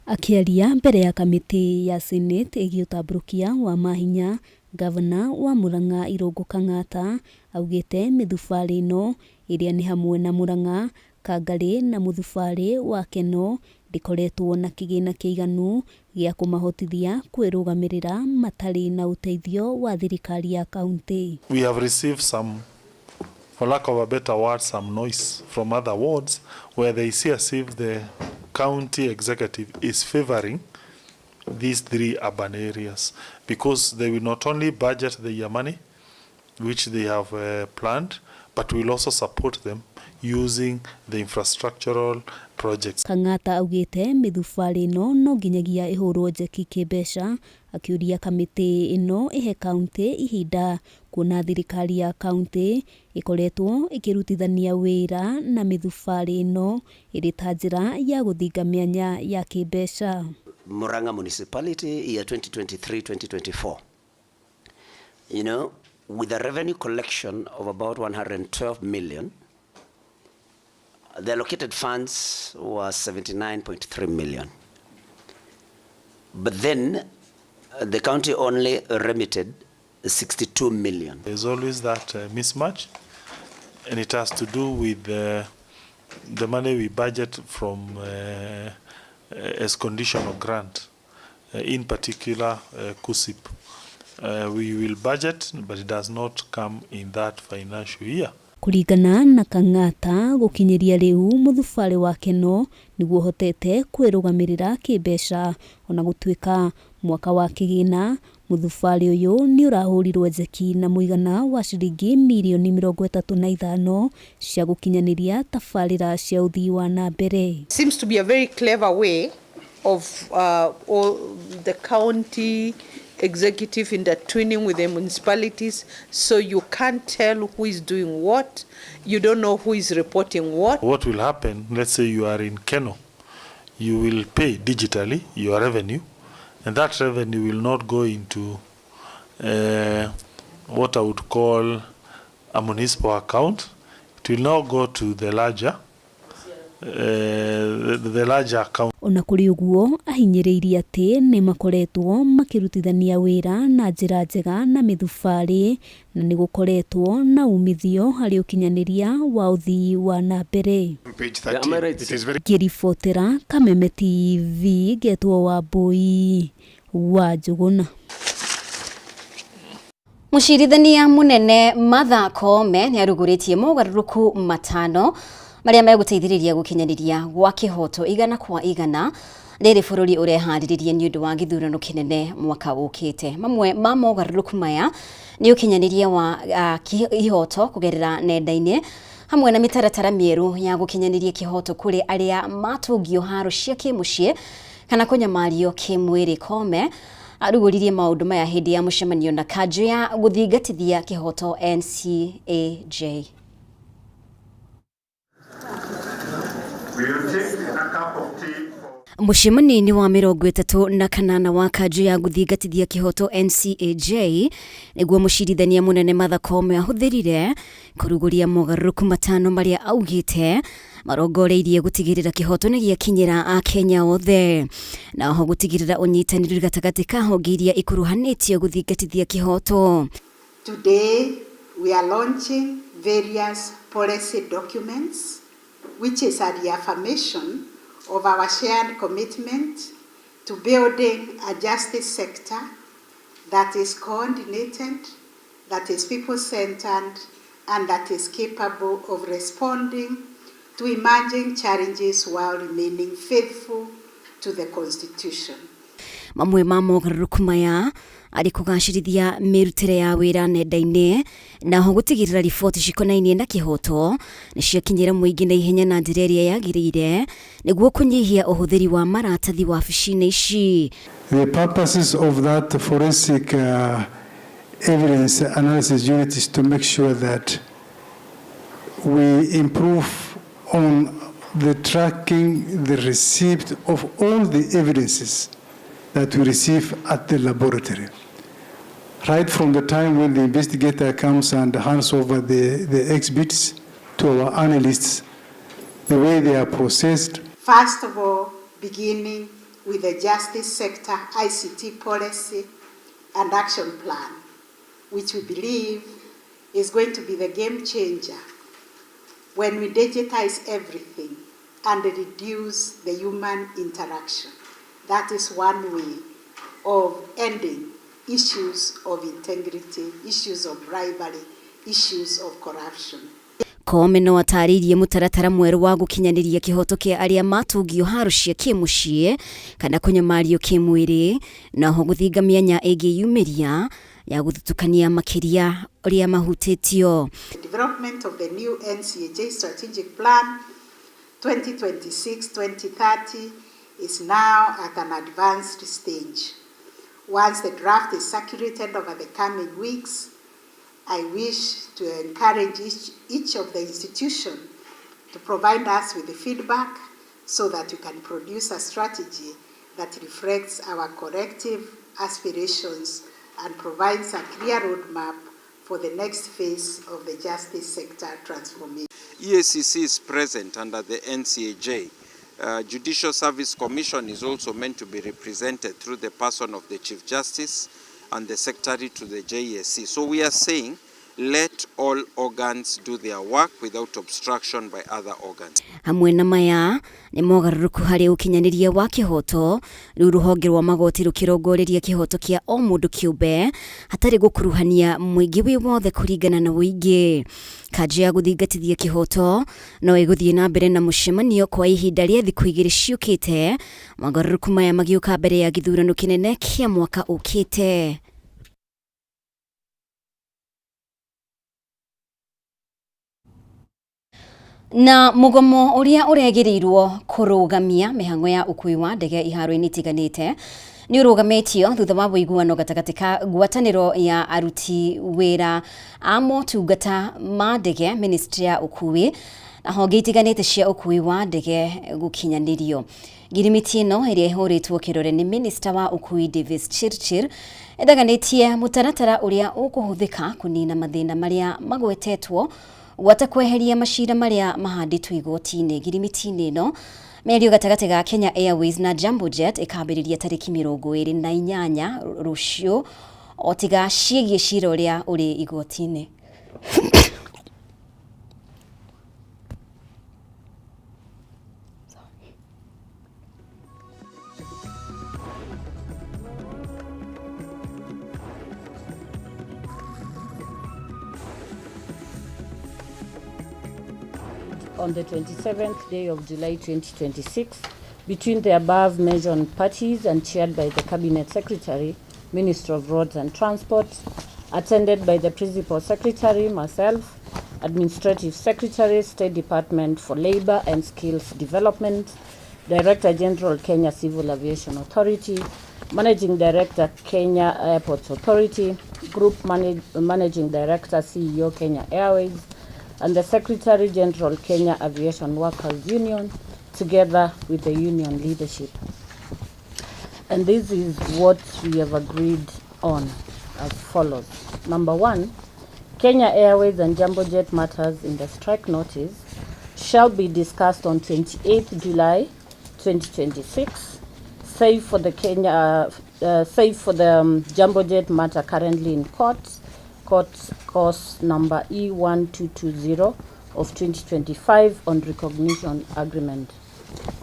Akĩaria mbere ya kamĩtĩ ya Senate ĩgiĩ ũtambũrũkia wa mahinya, Gavana wa Murang'a Irũngũ Kang'ata augĩte mĩthubarĩ ĩno ĩrĩa nĩ hamwe na Murang'a, Kangarĩ na mũthubarĩ wa Keno ndĩkoretwo na kĩgĩna kĩiganu gĩa kũmahotithia kwĩrũgamĩrĩra matarĩ na ũteithio wa thirikari ya kaunti. We have received some, for lack of a better word, some noise from other wards where they see as if the county executive is favoring these three urban areas because they will not only budget their money which they have planned, but will also support them using the infrastructural projects. Kang'ata augĩte mĩthubarĩ ĩno no nginyagia ĩhũrwo njeki kĩmbeca, akĩũria kamĩtĩ ĩno ihe kaunti ihinda kuona thirikari ya kaunti ĩkoretwo ĩkĩrutithania wĩra na mĩthubarĩ ĩno ĩrĩ ta njĩra ya gũthinga mĩanya ya kĩmbeca. Murang'a municipality year 2023-2024, you know, with a revenue collection of about 112 million, The allocated funds was 79.3 million. But then the county only remitted 62 million. There's always that mismatch, and it has to do with the money we budget from as conditional grant, in particular KUSIP. We will budget, but it does not come in that financial year. Kuringana na Kang'ata gukinyiria riu muthubari wake no niguo hotete kwirugamirira kimbeca ona gutwika mwaka wa kigina muthubari uyu ni urahurirwe njeki na muigana wa ciringi milioni 35 cia gukinyaniria tabarira cia uthii wa na mbere. Seems to be a very clever way of all the county executive intertwining with the municipalities, so you can't tell who is doing what, you don't know who is reporting what. What will happen, let's say you are in Keno, you will pay digitally your revenue, and that revenue will not go into what I would call a municipal account. It will now go to the larger account. Ona kuri uguo ahinyiriirie ati ni makoretwo makirutithania wira na njira njega na mithubari na ni gukoretwo na umithio hari ukinyaniria wa uthii wa na mbere. Kiribotera Kameme TV getwo Wambui wa Njuguna. Mucirithania munene Martha Koome ni aruguritie mogaruruku matano maria meguteithiriria gukinyaniria gwa kihoto igana kwa igana riri bururi urehariririe ni undu wa githurano kinene mwaka ukite. Mamwe ma mogaruruku maya ni ukinyaniria wa kihoto kugerera nenda-ini hamwe na mitaratara mieru ya gukinyaniria kihoto kuri aria matungio haro cia kimucie kana kunyamario kimwiri. Koome aruguririe maundu maya hindi ya mucemanio na kanjo ya guthingatithia kihoto NCAJ. Mucemanio-ini wa 38 wa kanjo ya guthingatithia kihoto NCAJ niguo mucirithania munene Martha Koome ahuthirire kuruguria mogaruruku matano maria augite marongoreirie gutigirira kihoto ni giakinyira a Kenya othe na ho gutigirira unyitaniri gatagati ka honge iria ikuruhanitio guthingatithia kihoto. Today we are launching various policy documents which is a reaffirmation of our shared commitment to building a justice sector that is coordinated, that is people-centered, and that is capable of responding to emerging challenges while remaining faithful to the Constitution. Mamwe ma mogaruruku maya ari kugacirithia mirutire ya wira nenda-ini na ho gutigirira riboti cikonainie na kihoto ni ciakinyira muingi na ihenya na njira iria yagirire niguo kunyihia uhuthiri wa maratathi wa wabici-ini ici. The purposes of that forensic evidence analysis unit is to make sure that we improve on the tracking, the receipt of all the evidences that we receive at the laboratory. Right from the time when the investigator comes and hands over the exhibits to our analysts, the way they are processed. First of all, beginning with the Justice Sector ICT Policy and Action Plan, which we believe is going to be the game changer when we digitize everything and reduce the human interaction. That is one way of ending issues of integrity, issues of bribery, issues of corruption. Koome no ataririe mutaratara mweru wa gukinyaniria kihoto kia aria matungio haro cia kimucie kana kunyamario kimwiri na ho guthinga mianya ingiyumiria ya guthutukania makiria uria mahutitio. The development of the new NCAJ strategic plan 2026-2030 is now at an advanced stage. Once the draft is circulated over the coming weeks, I wish to encourage each of the institutions to provide us with the feedback so that we can produce a strategy that reflects our collective aspirations and provides a clear roadmap for for the next phase of the justice sector transformation. EACC is present under the NCAJ. Judicial Service Commission is also meant to be represented through the person of the Chief Justice and the Secretary to the JSC. So we are saying, let all organs do their work without obstruction by other organs. Hamwe na maya ni mogaruruku hari ukinyaniria wa kihoto riu ruhonge rwa magoti rukirongoreria kihoto kia o mundu kiumbe hatari gukuruhania muingi wi wothe kuringana na wuingi. Kaji ya guthingatithia kihoto no iguthie na mbere na mucemanio kwa ihinda ria thiku 2 ciukite. Mogaruruku maya magiuka mbere ya githurano kinene kia mwaka ukite. Na mugomo uria uregereirwo kurugamia mihango ya ukui wa ndege iharo-ini itiganite ni urugamitio thutha wa wuiguano gatagati ka ngwataniro ya aruti wira a motungata ma ndege ministry ya ukui na honge itiganite cia ukui wa ndege gukinyanirio. Girimiti ino iria ihuritwo kirore ni minister wa ukui Davis Chirchir endaganitie mutaratara uria ukuhuthika kunina mathina maria magwetetwo watakweheria mashira maria mahanditwo igoti-ini. Girimiti-ini ino merio gatagati ga Kenya Airways na Jambo Jet ikambiriria tariki 28 rucio otiga ciigie cira uria uri igoti-ini. On the 27th day of July 2026 between the above mentioned parties and chaired by the Cabinet Secretary, Minister of Roads and Transport, attended by the Principal Secretary, myself, Administrative Secretary, State Department for Labor and Skills Development, Director General, Kenya Civil Aviation Authority, Managing Director, Kenya Airports Authority, Group Managing Director, CEO, Kenya Airways, and the Secretary General, Kenya Aviation Workers Union, together with the union leadership. And this is what we have agreed on as follows. Number 1, Kenya Airways and Jambo Jet matters in the strike notice shall be discussed on 28th July 2026, save for the Jambo Jet matter currently in court course number E1220 of 2025 on recognition agreement.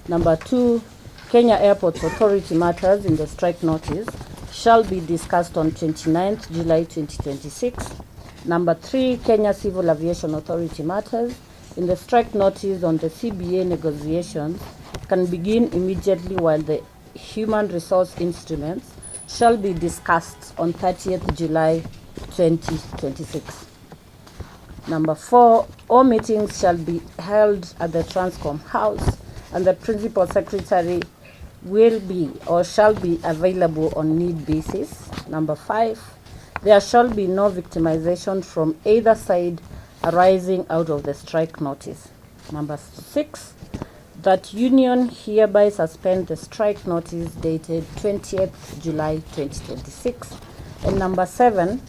Number 2, Kenya Airports Authority matters in the strike notice shall be discussed on 29th July 2026. Number 3, Kenya Civil Aviation Authority matters in the strike notice on the CBA negotiations can begin immediately, while the human resource instruments shall be discussed on 30th July 2026. Number 4, all meetings shall be held at the Transcom House and the Principal Secretary will be or shall be available on need basis. Number 5, there shall be no victimization from either side arising out of the strike notice. Number 6, that union hereby suspend the strike notice dated 20th July 2026. And number 7,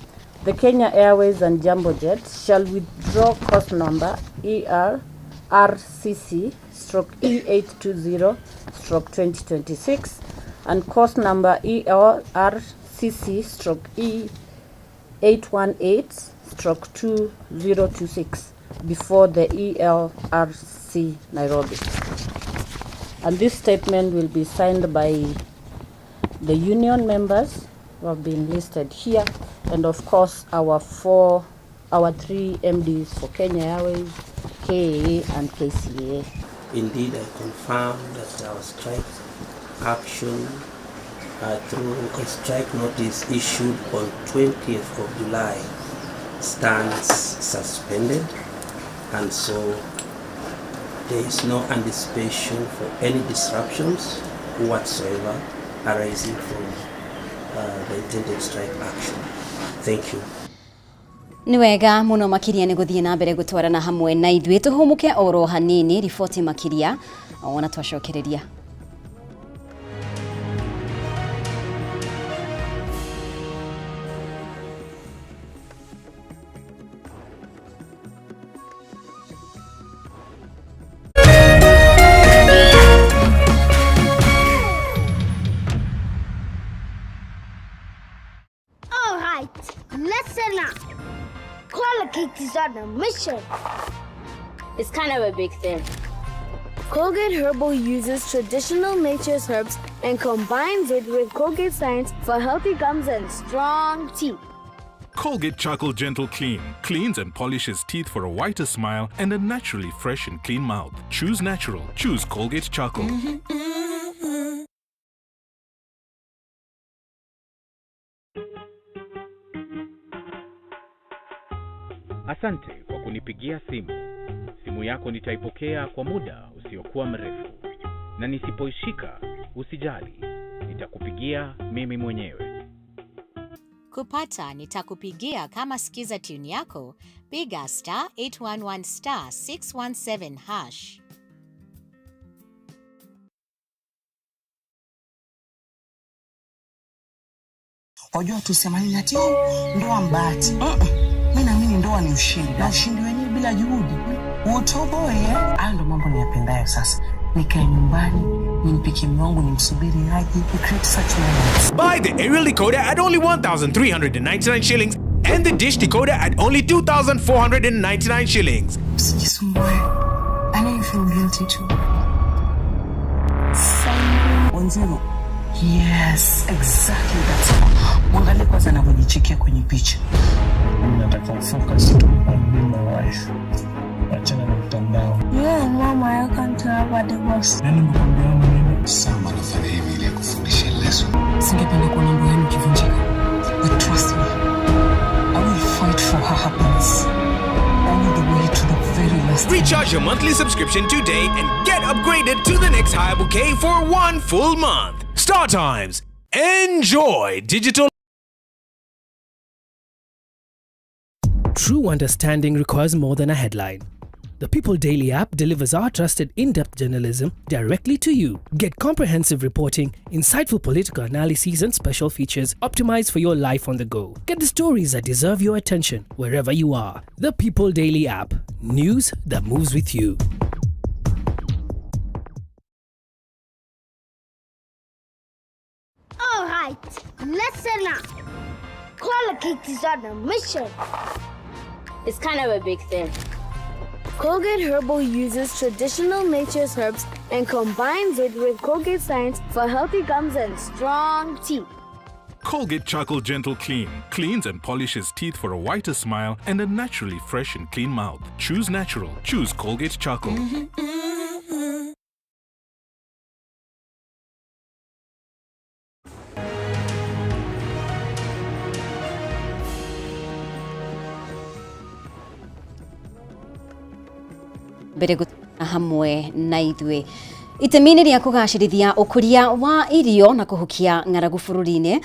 the Kenya Airways and Jambo Jet shall withdraw course number ERRCC/E820/2026 and course number ERRCC/E818/2026 before the ELRC Nairobi. And this statement will be signed by the union members who have been listed here, and of course our 3 MDs for Kenya Airways, KAA and KCA. Indeed, I confirm that our strike action through a strike notice issued on 20th of July stands suspended, and so there is no anticipation for any disruptions whatsoever arising from the intended strike action. Thank you. Ni wega muno makiria ni guthie na mbere gutwarana hamwe na ithuĩ tuhumuke oro hanini riboti makiria ona twacokereria. listen up. Colgate is on a mission. It's kind of a big thing. Colgate Herbal uses traditional nature's herbs and combines it with Colgate Science for healthy gums and strong teeth. Colgate Charcoal Gentle Clean cleans and polishes teeth for a whiter smile and a naturally fresh and clean mouth. Choose natural. Choose Colgate Charcoal. Asante kwa kunipigia simu. Simu yako nitaipokea kwa muda usiokuwa mrefu. Na nisipoishika, usijali. Nitakupigia mimi mwenyewe. Kupata nitakupigia kama sikiza tune yako, piga *811*617#. Wajua tusemani ati ndoa mbati. Mimi naamini ndoa ni ushindi. Na ushindi wenyewe bila juhudi. Utoboe, ando mambo niyapendayo sasa. Nikae nyumbani, nimpikie mume wangu nimsubiri aje. We create such moments. Buy the aerial decoder at only 1,399 shillings and the dish decoder at only 2,499 shillings. Usijisumbue. I know you feel guilty too. Wanzero. Yes, exactly that's all. Mwangalie kwanza anavyojichekea kwenye picha. Nataka focus tu on my wife. Achana na mtandao. Yeah, mama, I can't have a divorce. Nani mkwambia mimi? Sama anafanya hivi ili akufundishe lesson. Singependa kuona ndoa yenu ikivunjika. But trust me, I will fight for her happiness. All the way to the very last. Recharge your monthly subscription today and get upgraded to the next higher bouquet for 1 full month. Star Times. Enjoy digital. True understanding requires more than a headline. The People Daily app delivers our trusted in-depth journalism directly to you. Get comprehensive reporting, insightful political analyses and special features optimized for your life on the go. Get the stories that deserve your attention wherever you are. The People Daily app. News that moves with you. All right, listen up. Colgate is on a mission. It's kind of a big thing. Colgate Herbal uses traditional nature's herbs and combines it with Colgate Science for healthy gums and strong teeth. Colgate Charcoal Gentle Clean cleans and polishes teeth for a whiter smile and a naturally fresh and clean mouth. Choose natural. Choose Colgate Charcoal. mbere hamwe na ithuĩ itemi-inĩ rĩa kũgacĩrithia ũkũria wa irio na kũhukia ng'aragu bũrũri-inĩ,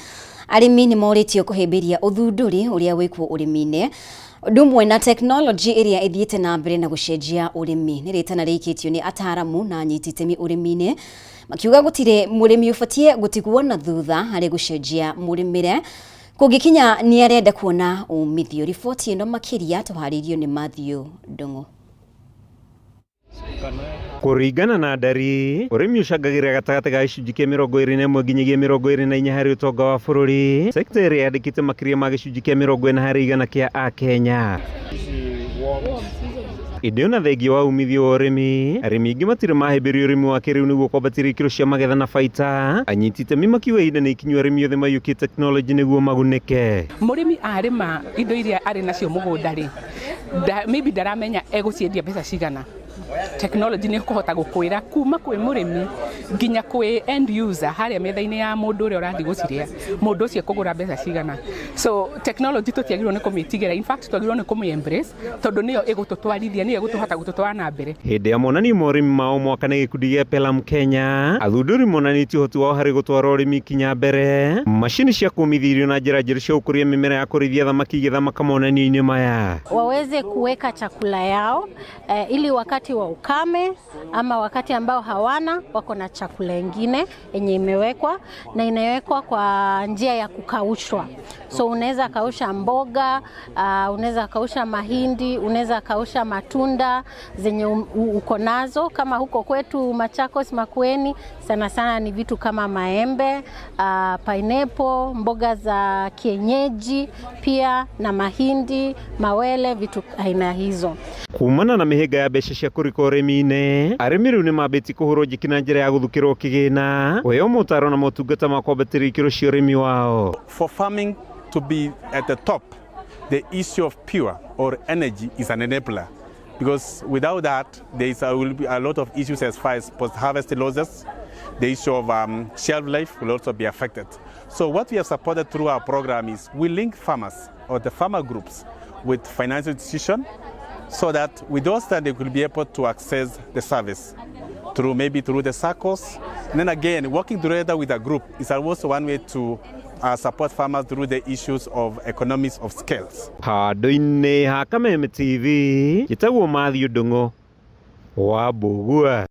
arĩmi nĩ morĩtio kũhĩmbĩria ũthundũri ũrĩa wĩkuo ũrĩmi-inĩ ũndũ ũmwe na tekinoronjĩ ĩrĩa ĩthiĩte na mbere na gũcenjia ũrĩmi. Nĩ rĩtana rĩikĩtio nĩ ataaramu na anyiti itemi ũrĩmi-inĩ, makiuga gũtirĩ mũrĩmi ũbatiĩ gũtigwo na thutha harĩ gũcenjia mũrĩmĩre kũngĩkinya nĩ arenda kuona umithio. Riboti ĩno makĩria tũharĩirio nĩ Matthew Ndung'u. Kũringana na ndari, ũrĩmi ũcangagĩra gatagatĩ ga gĩcunjĩ kĩa 21 nginyagia 24 harĩ ũtonga wa bũrũri. Sekta ĩrĩa yandĩkĩte makĩria ma gĩcunjĩ kĩa 40% kĩa Akenya. Ĩndĩ ona thengia wa umithio wa ũrĩmi, arĩmi aingĩ matirĩ mahĩmbĩria ũrĩmi wa kĩrĩu nĩguo kwambatĩria ikĩro cia magetha na baita. Anyiti itemi makiuga ihinda nĩ ikinyu arĩmi othe maiyũkie tekinoronjĩ nĩguo magunĩke. Mũrĩmi arĩma indo iria arĩ nacio mũgũnda-rĩ, maybe ndaramenya egũciendia mbeca cigana. Technology nĩ kũhota gũkwĩra kuma kwĩ mũrĩmi nginya kwĩ end user harĩa metha-inĩ ya mũndũ ũrĩa ũrathiĩ gũciria, mũndũ ũcio kũgũra mbeca cigana. So technology tũtiagĩrĩirwo nĩ kũmĩtigĩra, in fact twagĩrĩirwo nĩ kũmĩ-embrace tondũ nĩyo ĩgũtũtwarithia, nĩyo ĩgũtũhota gũtũtwara na mbere. Hĩndĩ ya monanio ma ũrĩmi mao mwaka nĩ gĩkundi gĩa Pelham Kenya, athundũri monanĩtie ũhoti wao harĩ gũtwara ũrĩmi kinya mbere. Macini cia kũmithia irio na njĩra njerũ cia gũkũria mĩmera ya kũrĩithia thamaki igĩthama monanio-inĩ maya. Waweze kuweka chakula yao ili wakati wakati wa ukame ama wakati ambao hawana, wako na chakula ingine yenye imewekwa na inawekwa kwa njia ya kukaushwa. So unaweza kausha mboga, unaweza kausha mahindi, unaweza kausha matunda zenye uko nazo. Kama huko kwetu Machakos, Makueni, sana sana ni vitu kama maembe, pineapple, mboga za kienyeji pia na mahindi, mawele, vitu aina hizo. Kumana na mihiga ya besha cia kurika urimi-ini, arimi riu ni mambiti kuhurwo njiki na njira ya guthukirwo kigina kuheo motaro na motungata ma kwambatĩria ikĩro cia urimi wao. For farming to be at the top, the issue of pure or energy is an enabler, because without that will be a lot of issues as far as post-harvest losses. The issue of shelf life will also be affected. So what we have supported through our program is we link farmers or the farmer groups with financial institutions, so that with those that they will be able to access the service maybe through the SACCOs. And then again, working together with a group is also one way to support farmers through the issues of economies of scales. Handũ-inĩ ha Kameme TV, gĩtagwo Matthew Ndung'u wa Mbugua.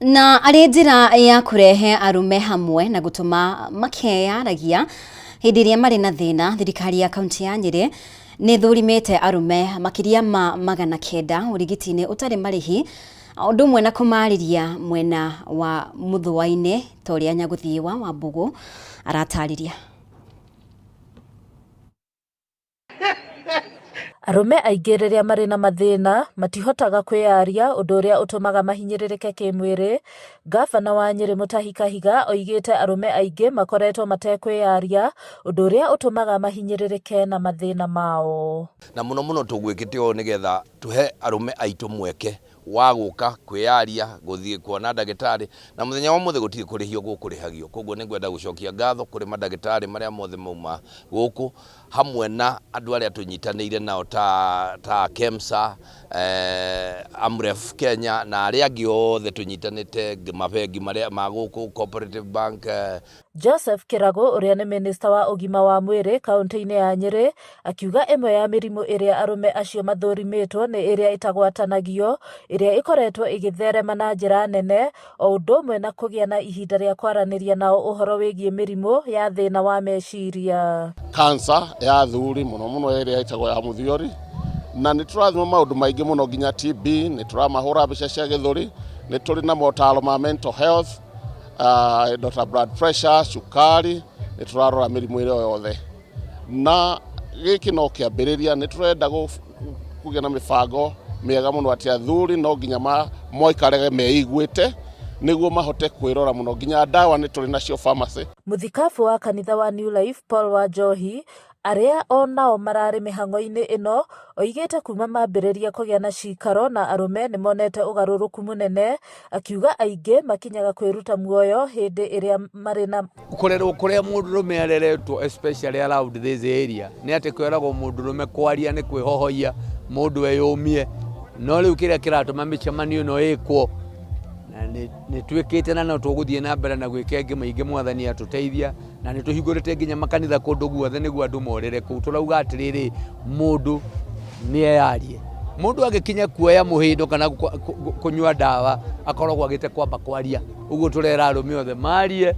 Na arĩ njĩra ya kũrehe arume hamwe na gũtũma makeyaragia hĩndĩ ĩrĩa marĩ na thĩna, thirikari ya kaunti ya Nyĩrĩ nĩ thũrimĩte arume makĩria ma 900 ũrigiti-inĩ ũtarĩ marĩhi, ũndũ ũmwe na kũmarĩria mwena wa Mũthũa-inĩ ta ũrĩa Nyagũthiĩ wa Wambũgũ aratarĩria. Arume aingĩ rĩrĩa marĩ na mathĩna matihotaga kwĩyaria, ũndũ ũrĩa ũtũmaga mahinyĩrĩrĩke kĩmwĩrĩ. Gavana wa Nyĩrĩ Mutahi Kahiga oigĩte arume aingĩ makoretwo matekwĩyaria, ũndũ ũrĩa ũtũmaga mahinyĩrĩrĩke na mathĩna mao. Na mũno mũno tũgwĩkĩte ũũ nĩgetha tũhe arume aitũ mweke wa gũka kwĩyaria, gũthiĩ kuona ndagĩtarĩ, na mũthenya wa mũthĩ gũtirĩ kũrĩhio gũkũrĩhagio. Koguo nĩngwenda gũcokia ngatho kũrĩ mandagĩtarĩ marĩa mothe mauma gũkũ, hamwe na andũ arĩa tũnyitanĩire nao ta KEMSA, Amref Kenya na arĩa angĩ othe tũnyitanĩte, mabengi marĩa ma gũkũ, Cooperative Bank. Joseph Kirago ũrĩa nĩ minista wa ũgima wa mwĩrĩ kaunti-inĩ ya Nyĩrĩ akiuga ĩmwe ya mĩrimũ ĩrĩa arume acio mathũrimĩtwo nĩ ĩrĩa ĩtagwatanagio, ĩrĩa ĩkoretwo ĩgĩtherema na njĩra nene, o ũndũ ũmwe na kũgĩa na ihinda rĩa kwaranĩria nao ũhoro wĩgiĩ mĩrimũ ya thĩna wa meciria. Cancer ya thuri mũno mũno ĩrĩa ĩtagwo ya mũthiori, na nĩ tũrathima maũndũ maingĩ mũno nginya TB, nĩ tũramahũra mbica cia gĩthũri, nĩ tũrĩ na motaro ma mental health, Dr. blood pressure, cukari, nĩ tũrarora mĩrimũ ĩrĩa yothe. Na gĩkĩ no kĩambĩrĩria, nĩ tũrenda kũgĩa na mĩbango mĩega mũno atĩ athuri no nginya moikarage meiguĩte nĩguo mahote kwĩrora mũno, nginya ndawa nĩ tũrĩ nacio pharmacy. Mũthikabu wa kanitha wa New Life Paul Wanjohi arĩa onao mararĩ mĩhang'o-inĩ ĩno oigĩte kuma mambĩrĩria kũgĩa na cikaro na arume nĩ monete ũgarũrũku mũnene, akiuga aingĩ makinyaga kwĩruta muoyo hĩndĩ ĩrĩa marĩ na kũrĩa mũndũrũme areretwo, especially around this area, nĩ atĩ kwĩragwo mũndũrũme kwaria nĩ kwĩhohoia, mũndũ eyũmie. No rĩu kĩrĩa kĩratũma mĩcemanio ĩno ĩkwo na nĩ twĩkĩte na no tũgũthiĩ na mbere na gwĩka ĩngĩ maingĩ, Mwathani atũteithia, na nĩ tũhingũrĩte nginya makanitha kũndũ guothe nĩguo andũ morere kũu. Tũrauga atĩrĩrĩ, mũndũ nĩ eyarie. Mũndũ agĩkinya kuoya mũhĩndo kana kũnyua ndawa akoragwo agĩte kwamba kwaria. Ũguo tũrera arũme othe marie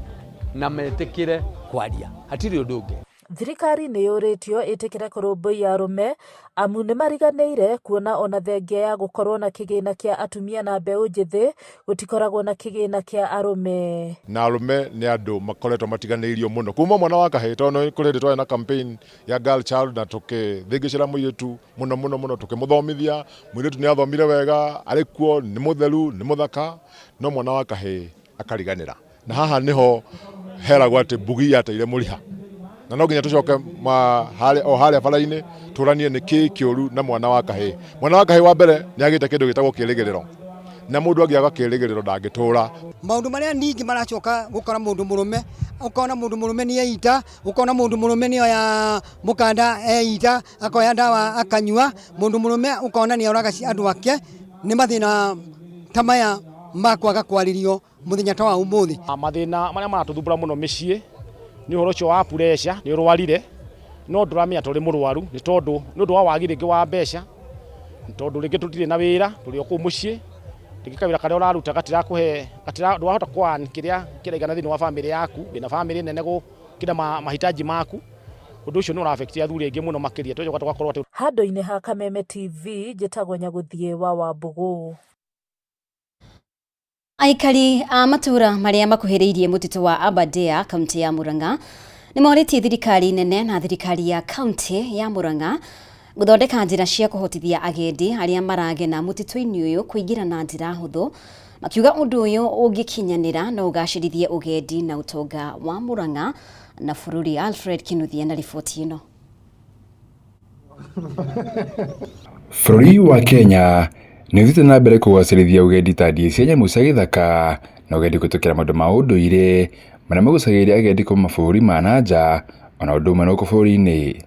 na metĩkĩre kwaria, hatirĩ ũndũ ũngĩ. Thirikari nĩ yũrĩtio ĩtĩkĩre kũrũmbũiya arume, amu nĩ mariganĩire kuona ona thengia ya gũkorwo na kĩgĩna kĩa atumia na mbeũ njĩthĩ gũtikoragwo na kĩgĩna kĩa arume. Na arume nĩ andũ makoretwo matiganĩirio mũno kuma mwana wa kahĩĩ, tondũ kũrĩ hĩndĩ twarĩ na campaign ya girl child na tũkĩthingĩcĩra mũirĩtu mũno tũkĩmũthomithia. Mũirĩtu nĩ athomire wega, arĩ kuo, nĩ mũtheru, nĩ mũthaka, no mwana wa kahĩĩ akariganĩra. Na haha nĩho heragwo atĩ mbugi yateire mũriha, na no nginya tũcoke harĩa bara-inĩ tũranie nĩ kĩĩ kĩũru na mwana wa kahĩĩ. Mwana wa kahĩĩ wa mbere nĩ agĩte kĩndũ gĩtagwo kĩĩrĩgĩrĩro, na mũndũ angĩaga kĩĩrĩgĩrĩro ndangĩtũra. Maũndũ marĩa ningĩ maracoka gũkora mũndũ mũrũme, ũkona mũndũ mũrũme nĩ eita, ũkona mũndũ mũrũme nĩ oya mũkanda eita, akoya ndawa akanyua, mũndũ mũrũme ũkona nĩ oraga andũ ake. Nĩ mathĩna ta maya makwaga kwarĩrio mũthenya ta wa ũmũthĩ. Mathĩna marĩa maratũthumbũra mũno mĩciĩ nĩ ũhoro ũcio wa pressure, nĩ ũrwarire no ndũramenya tũrĩ mũrwaru, nĩ tondũ nĩ ũndũ wa wagi rĩngĩ wa mbeca, tondu ringi tutire na wira turi o ku mucii ringi kawira karia uraruta gatirakuhe ndwahota kwan kiria kiraigana thini wa family yaku wina family nene gukira mahitaji maku undu ucio ni ura affect athuri aingi muno makiria tuje gwakorwo ati Handũ-inĩ ha Kameme TV njĩtagwo Nyaguthie wa Wambugu. Aikari a matura maria makuhĩrĩirie mũtitũ wa Aberdare kaunti ya Murang'a nĩ morĩtie thirikari nene na thirikari ya kaunti ya Murang'a gũthondeka njĩra cia kũhotithia agendi arĩa maragena mũtitũ-inĩ ũyũ kũingĩra na njĩra hũthũ, makiuga ũndũ ũyũ ũngĩkinyanĩra na ũgacĩrithie ũgendi na ũtonga wa Murang'a na bũrũri. Alfred Kinuthia na riboti ĩno. Bũrũri wa Kenya nĩ ũthiĩte na mbere kũgacĩrithia ũgendi ta ndiĩ cia nyamũ cia gĩthaka na ũgendi kũhĩtũkĩra maũndũ ma ũndũire marĩa magucagĩrĩria agendi kuma mabũrũri ma nanja ona ũndũ ũmwe na gũkũ bũrũri-inĩ.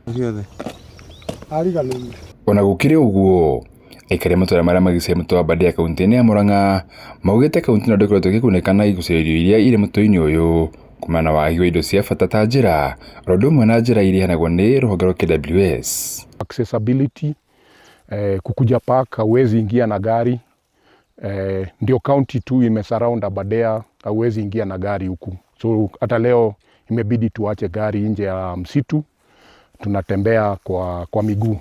Ona gũkĩrĩ ũguo, aikari a matũũra marĩa marigicĩirie mũtitũ wa Aberdare kaunti-inĩ ya Murang'a maugĩte kaunti ĩno ndĩkoretwo ĩgĩkunĩka na igucĩrĩrio iria irĩ mũtitũ-inĩ ũyũ kumana na wagi wa indo cia bata ta njĩra, ũndũ ũmwe na njĩra iria iheanagwo nĩ rũhonge rwa KWS. Accessibility, kukuja park hauwezi ingia na gari, ndio county tu imesurround Aberdare, hauwezi ingia na gari huku. So hata leo imebidi tuache gari nje ya msitu, tunatembea kwa miguu.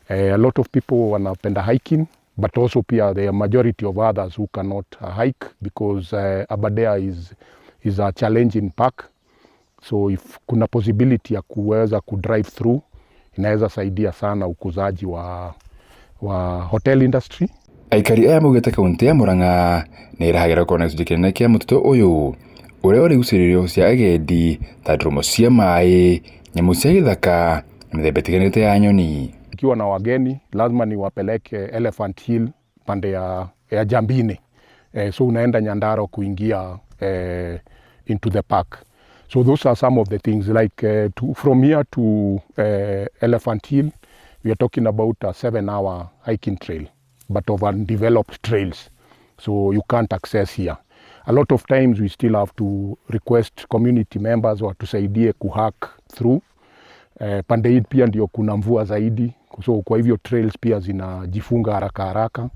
A lot of people wanapenda hiking, but also pia the majority of others who cannot hike because Aberdare is a challenging park. So if kuna possibility ya kuweza kudrive through, inaweza saidia sana ukuzaji wa hotel industry. Aikari aya maugĩte kaunti ya Murang'a nĩ ĩrahagĩra kuona gĩcunjĩ kĩnene kĩa mũtitũ ũyũ ũrĩa ũrĩ igucĩrĩrio cia agendi ta ndũrũmo cia maĩ, nyamũ cia gĩthaka na mĩthemba ĩtiganĩte ya nyoni. Ikiwa na wageni lazima niwapeleke Elephant Hill pande ya Jambini. So unaenda Nyandarua kuingia into the park. So those are some of the things like from here to Elephant Hill we are talking about a 7-hour hiking trail, but of undeveloped trails. So you can't access here. A lot of times we still have to request community members watusaidie kuhack through. Pande hii pia ndio kuna mvua zaidi, so kwa hivyo trails pia zinajifunga haraka.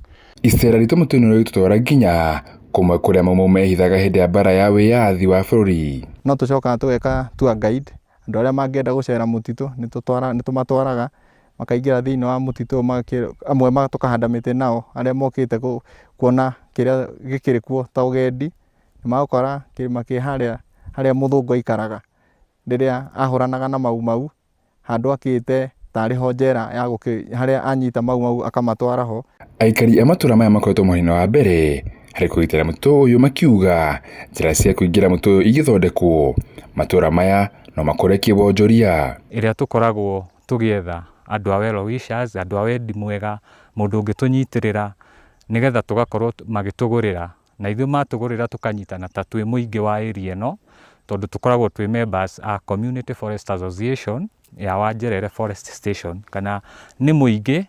Icera ritũ mũtitũ-inĩ ũyũ tũtwara nginya kũmwe kũrĩa maumau mehithaga hĩndĩ ya mbara ya wĩyathi wa bũrũri. No tũcokaga tũgeka tour guide, andũ arĩa mangĩenda gũcera mũtitũ nĩ tũmatwaraga makaingĩra thĩinĩ wa mũtitũ, amwe tũkahanda mĩtĩ nao, arĩa mokĩte kuona kĩrĩa gĩkĩrĩ kuo ta ũgendi, nĩ magũkora kĩrĩma kĩ harĩa mũthũngũ aikaraga rĩrĩa ahũranaga na mau handũ akĩte tarĩ ho njera ya harĩa anyita mau akamatwara ho. Aikari a matũũra maya makoretwo mũhari-inĩ wa mbere harĩ kũgitĩra mũtitũ ũyũ, makiuga njĩra cia kũingĩra mũtitũ ũyũ igĩthondekwo, matũũra maya no makũrekie wonjoria. Ĩrĩa tũkoragwo tũgĩetha andũ a well wishers, andũ a wendi mwega, mũndũ ũngĩtũnyitĩrĩra nĩgetha tũgakorwo magĩtũgũrĩra, na ithuĩ matũgũrĩra tũkanyitana ta twĩ mũingĩ wa area ĩno, tondũ tũkoragwo twĩ members a Community Forest Association ya Wanjerere Forest Station, kana nĩ mũingĩ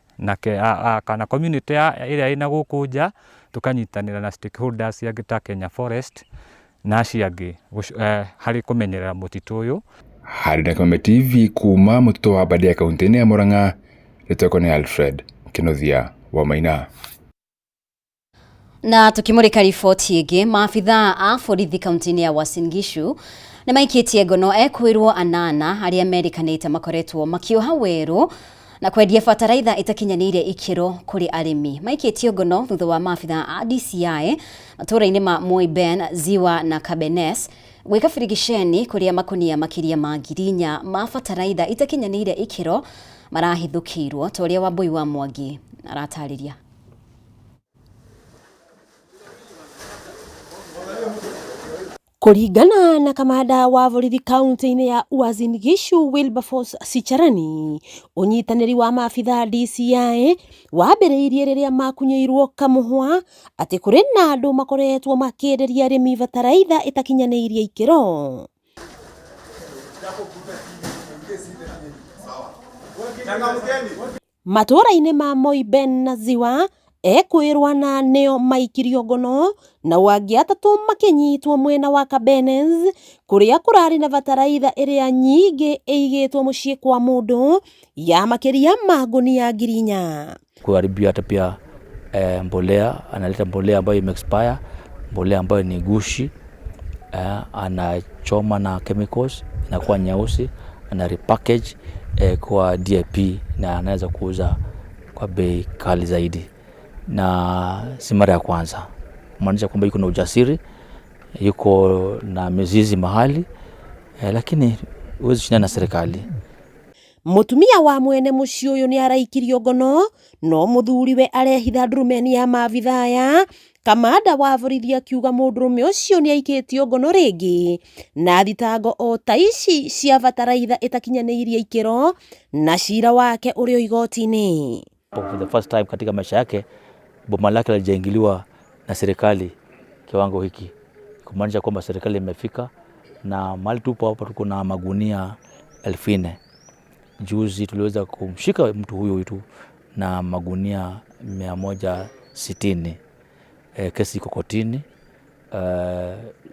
kana community ĩrĩa ĩna gũkũ nja, tũkanyitanĩra na stakeholders ya ta Kenya Forest na acio angĩ harĩ kũmenyerera mũtitũ ũyũ. Harĩ na Kameme TV kuma mũtitũ wa Aberdare kaunti-inĩ ya Murang'a, rĩtwakwa nĩ Alfred Kinuthia wa Maina. Na tukimurika riboti ĩngĩ, maabithaa a borithi kaunti-inĩ ya Uasin Gishu nĩ maikĩtie ngono ekwĩrwo anana arĩa merĩkanĩte makoretwo makĩoha werũ na kwendia bataraitha ĩtakinyanĩire ikĩro kũrĩ arĩmi. Maikĩtio ngono thutha wa maabithaa a DCI matũũra-inĩ ma Moiben, Ziwa na Cabernet gwĩka birigiceni kũrĩa makonia makĩria ma 4,000 ma bataraitha itakinyanĩire ikĩro marahithũkĩirwo, ta ũrĩa Wambui wa Mwangi aratarĩria. Kũringana na kamanda wa borithi kaunti-inĩ ya Uasin Gishu Wilberforce Sicharani, ũnyitanĩri wa maabithaa DCI wambĩrĩirie rĩrĩa makunyĩirwo kamũhwa atĩ kũrĩ na andũ makoretwo makĩenderia arĩmi bataraitha ĩtakinyanĩirie ikĩro. Matũũra-inĩ ma Moiben na Ziwa, ekwirwa na neo maikirio ngono na wangi atatu makinyitwo mwena wa Kabenez kuria kurari na bataraitha iria nyingi eigitwo mucii kwa mundu ya makiria ma gunia 4,000. Kuharibia hata pia mbolea, analeta mbolea ambayo imeexpire, mbolea ambayo ni gushi, anachoma na chemicals inakuwa nyeusi, ana repackage kwa DAP na anaweza kuuza kwa bei kali zaidi, na si mara ya kwanza. Maanisha kwamba yuko na ujasiri, yuko na mizizi mahali, lakini huwezi shindana na serikali. Mutumia wa mwene mucii uyu ni araikirio ngono no muthuriwe arehitha ndurumeni ya maabithaya. Kamanda wa borithi akiuga mundurume ucio ni aikitio ngono ringi na thitango o ta ici cia bataraitha itakinyaniirie ikiro na cira wake urio igoti-ini. For the first time katika maisha yake boma lake lijaingiliwa na serikali kiwango hiki, kumaanisha kwamba serikali imefika, na mali tupo hapa tuko na magunia 4,000. Juzi tuliweza kumshika mtu huyo wetu na magunia 160. Kesi iko kotini,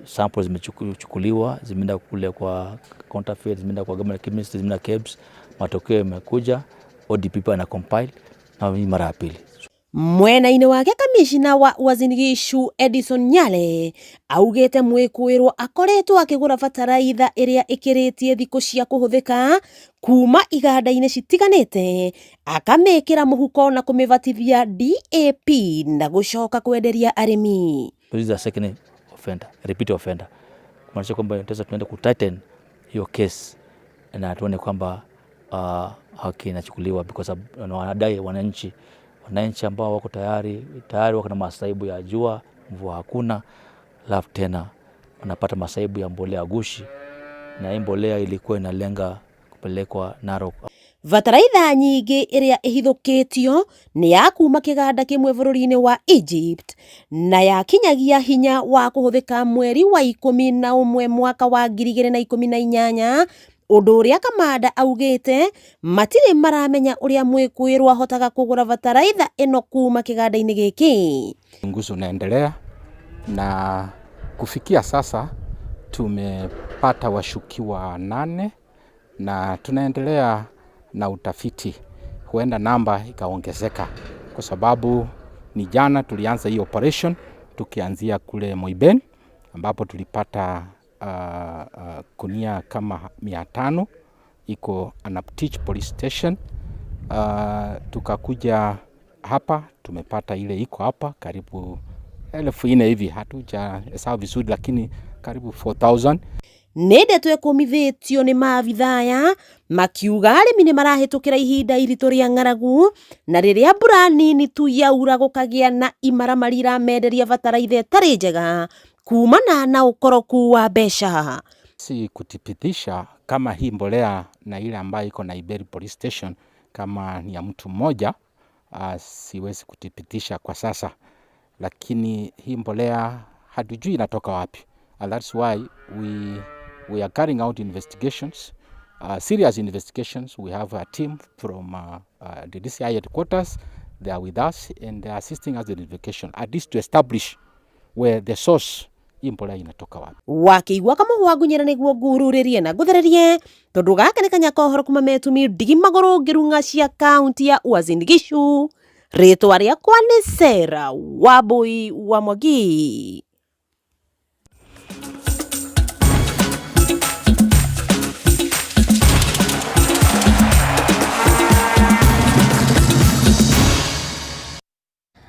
samples zimechukuliwa, zimeenda kule kwa counterfeit, zimeenda kwa government chemist, zimeenda KEBS, matokeo yamekuja, ODPP ana compile na mara ya pili. Mwena-ini wake kamishina wa Uasin Gishu Edison Nyale augite mwikuirwo akoretwo akigura bataraitha iria ikiritie thiku cia kuhuthika kuma iganda-ini citiganite, akamekira muhuko na kumivatithia DAP na gucoka kwenderia arimi. This is a second offender, repeat offender. Kumaanisha kwamba sasa tunaenda ku tighten hiyo case na tuone kwamba haki inachukuliwa, because wanadai wananchi ambao wako tayari wako na masaibu ya jua, mvua hakuna, alafu tena wanapata masaibu ya mbolea gushi, na hii mbolea ilikuwa inalenga kupelekwa Narok. Bataraitha nyingi iria ihithukitio ni ya kuma kiganda kimwe bururi-ini wa Egypt na yakinyagia hinya wa kuhuthika mweri wa 11 mwaka wa 2018. Undu uria kamanda augite matire maramenya uria mwikuirwo ahotaga kugura bataraitha ino kuma kiganda-ini giki. Uchunguzi unaendelea na kufikia sasa tumepata washukiwa 8 na tunaendelea na utafiti. Huenda namba ikaongezeka kwa sababu ni jana tulianza hii operation tukianzia kule Moiben ambapo tulipata kunia kama 500 iko Anaptich police station. Tukakuja hapa tumepata ile iko hapa karibu 4,000 hivi, hatuja hesabu vizuri lakini karibu 4,000. Nendetwe kumithitio ni maabithaya makiuga arimi ni marahitukira ihinda iritu ria ng'aragu na riria mbura nini tu yaura gukagia na imaramari iramenderia bataraitha itari njega kumana na ukoroku wa mbeca. Si kuthibitisha kama hii mbolea na ile ambayo iko na Iberi police station kama ni ya mtu mmoja, siwezi kuthibitisha kwa sasa, lakini hii mbolea hatujui inatoka wapi. And that's why we are carrying out investigations, serious investigations. We have a team from the DCI headquarters. They are with us and they are assisting us in the investigation, at least to establish where the source imbola inatoka wapi. Wakiigua kama wagunyira niguo ngururirie na guthererie tondu gaka ni kanyakohoro kuma metumi ndigi maguru ngirunga cia kaunti ya Uasin Gishu. Ritwa riakwa ni Sarah Wambui wa Mwangi.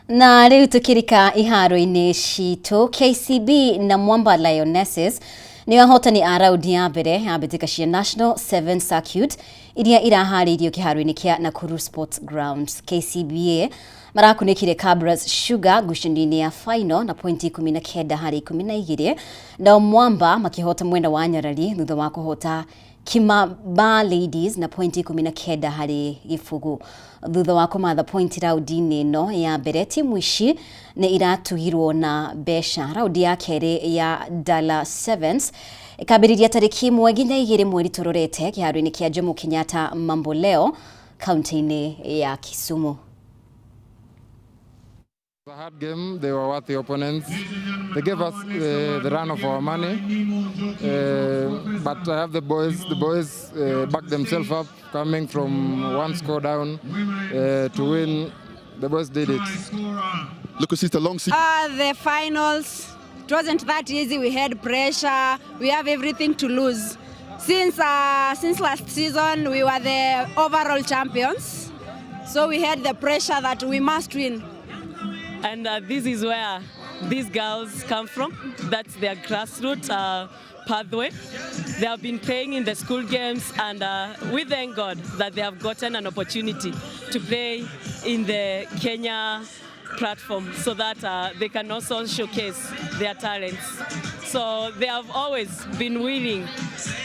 Na riu tukirika iharo-ini citu, KCB na Mwamba Lionesses ni ahotani a raundi ya mbere ya mbitika cia National 7 Circuit iria irahariirio kiharo-ini kia Nakuru Sports Grounds. KCBA marakunikire Cabras Sugar ngucanio-ini ya final na pointi 19 hari 12, na Mwamba makihota mwenda wa Nyarari thutha wa kuhota Kimaba Ladies na pointi 19 hari gibugu. Thutha wa kumatha pointi raundi-ini ino ya mbere, timu ici ni iratugirwo na mbeca. Raundi ya keri ya Dala Sevens ikambiriria tariki 1 nginya 2 mweri turorete kiharo-ini kia Jomo Kenyatta Mamboleo kaunti-ini ya Kisumu. a hard game. They were worthy opponents. They gave us the run of our money, but I have the boys. The boys backed themselves up, coming from one score down to win. The boys did it. Look, it's a long season. The finals, it wasn't that easy. We had pressure. We have everything to lose. Since last season, we were the overall champions. So we had the pressure that we must win. And this is where these girls come from. That's their grassroots pathway. They have been playing in the school games, and we thank God that they have gotten an opportunity to play in the Kenya platform so that they can also showcase their talents. So they have always been willing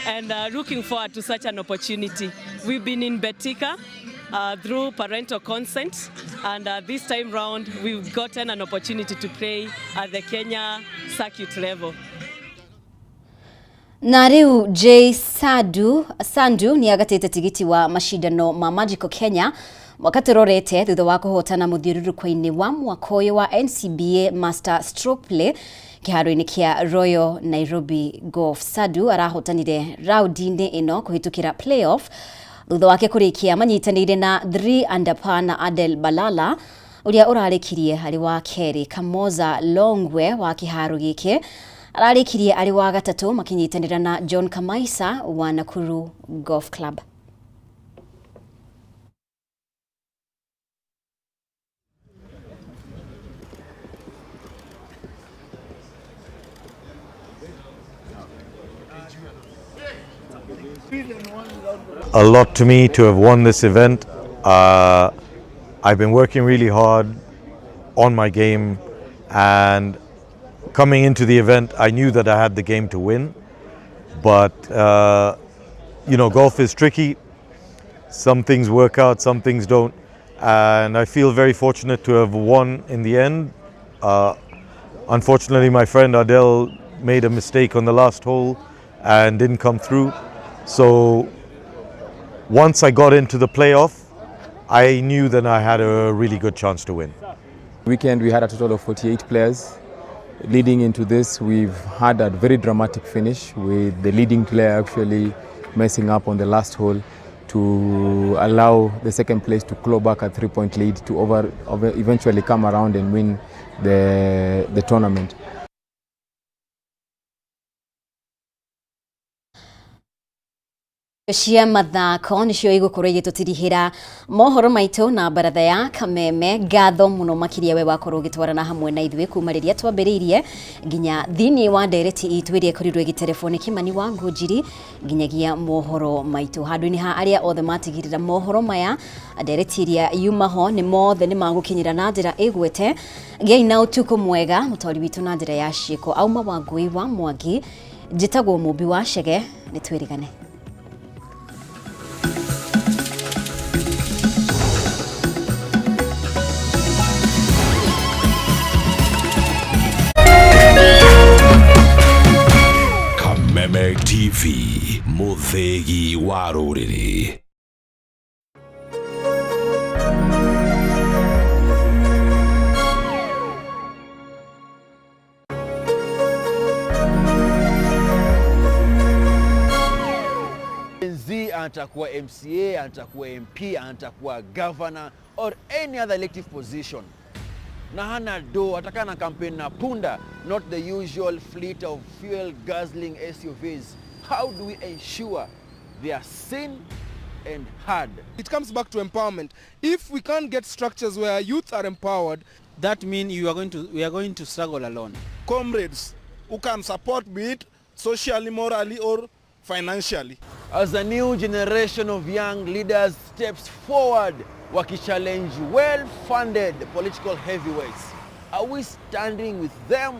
and looking forward to such an opportunity. We've been in Betika through parental consent, and this time round we've gotten an opportunity to play at the Kenya circuit level. Na riu J Sandu ni agatete tigiti wa mashindano ma Magical Kenya mwaka turorete thutha wa kuhotana muthiururuko-ini wa mwaka uyu wa NCBA Master Stroke Play kiharo-ini kia Royal Nairobi Golf. Sandu arahotanire raundi-ini ino kuhitukira playoff thutha wake kurikia manyitanire na 3 under par na Adel Balala uria urarikirie hari wa keri. Kamoza Longwe wa kiharo giki ararikirie ari wa gatatu makinyitanira na John Kamaisa wa Nakuru Golf Club. A lot to me to have won this event. I've been working really hard on my game, and coming into the event I knew that I had the game to win, but you know, golf is tricky. Some things work out, some things don't, and I feel very fortunate to have won in the end. Unfortunately, my friend Adel made a mistake on the last hole and didn't come through. So once I got into the playoff, I knew that I had a really good chance to win. Weekend we had a total of 48 players. Leading into this, we've had a very dramatic finish with the leading player actually messing up on the last hole to allow the second place to claw back a 3-point lead to eventually come around and win the tournament. Cia mathako nicio igukorwo igitutirihira mohoro maitu na baratha ya Kameme. Ngatho muno makiria we wakorwo gitwarana hamwe na ithuĩ kuma riria twambĩrĩirie nginya thini wa ndereti itu iria ikorirwo igitelefoni Kimani wa Ngũnjiri nginyagia mohoro maitu handu-inĩ ha aria othe matigirira mohoro maya. Ndereti iria yumaho ni mothe ni magukinyira na njira igwete. Ngiai na utuko mwega mutori witu na njira ya ciĩko Auma wa Ngui wa Mwangi njitagwo Mũmbi wa Chege. Nĩ twĩrĩgane. Kameme TV, Muthegi wa Rũrĩrĩ. Z anatakuwa MCA, anatakuwa MP, anatakuwa governor or any other elective position. Na hana do, ataka na campaign na punda, not the usual fleet of fuel guzzling SUVs. How do we ensure they are seen and heard? It comes back to empowerment. If we can't get structures where youth are empowered, that means we are going to struggle alone. Comrades who can support, be it socially, morally or financially. As a new generation of young leaders steps forward, waki-challenge well-funded political heavyweights, are we standing with them,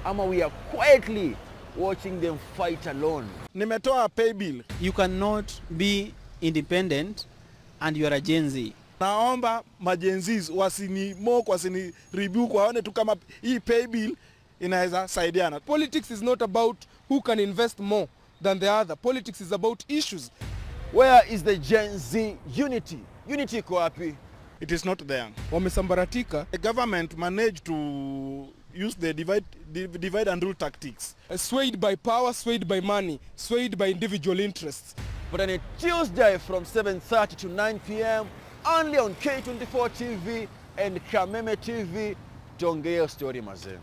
ama we are quietly watching them fight alone? Nimetoa pay bill. You cannot be independent and you are a Gen Z. Naomba majenzis wasini rebuke waone tu kama hii pay bill inaweza saidiana. Politics is not about who can invest more than the other. Politics is about issues. Where is the Gen Z unity? Unity iko wapi? it is not there. Wamesambaratika. The government managed to use the divide and rule tactics. Swayed by power, swayed by money, swayed by individual interests. But on a Tuesday from 7:30 to 9 p.m. only on K24 TV and Kameme TV, tuongee story mazee.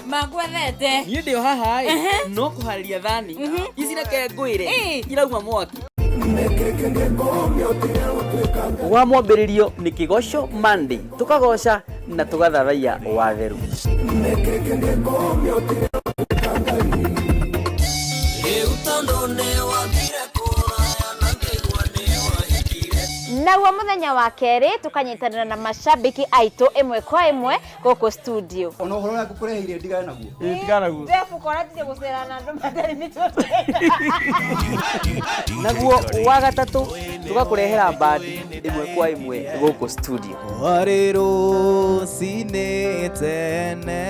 Magwethete ni ndio haha no kuhariria thani ici reke ngwire irauma mwaki wa mwambĩrĩrio nĩ Kĩgosho Monday tukagoca na tugathathaiya watheru Naguo muthenya wa keri tukanyitanira na mashabiki aitu imwe kwa imwe goko studio. Ono horo ya kukureheire ndigana naguo. Ndigana naguo. Ndefu kora tije gucerana andu matari mitotenda. Naguo wa gatatu tugakurehera bandi imwe kwa imwe goko studio. Warero sine tene.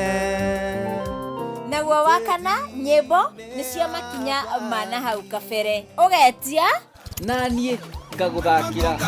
Naguo wa kana nyimbo nicio makinya mana hau kabere. Ugetia nanie ngaguthakira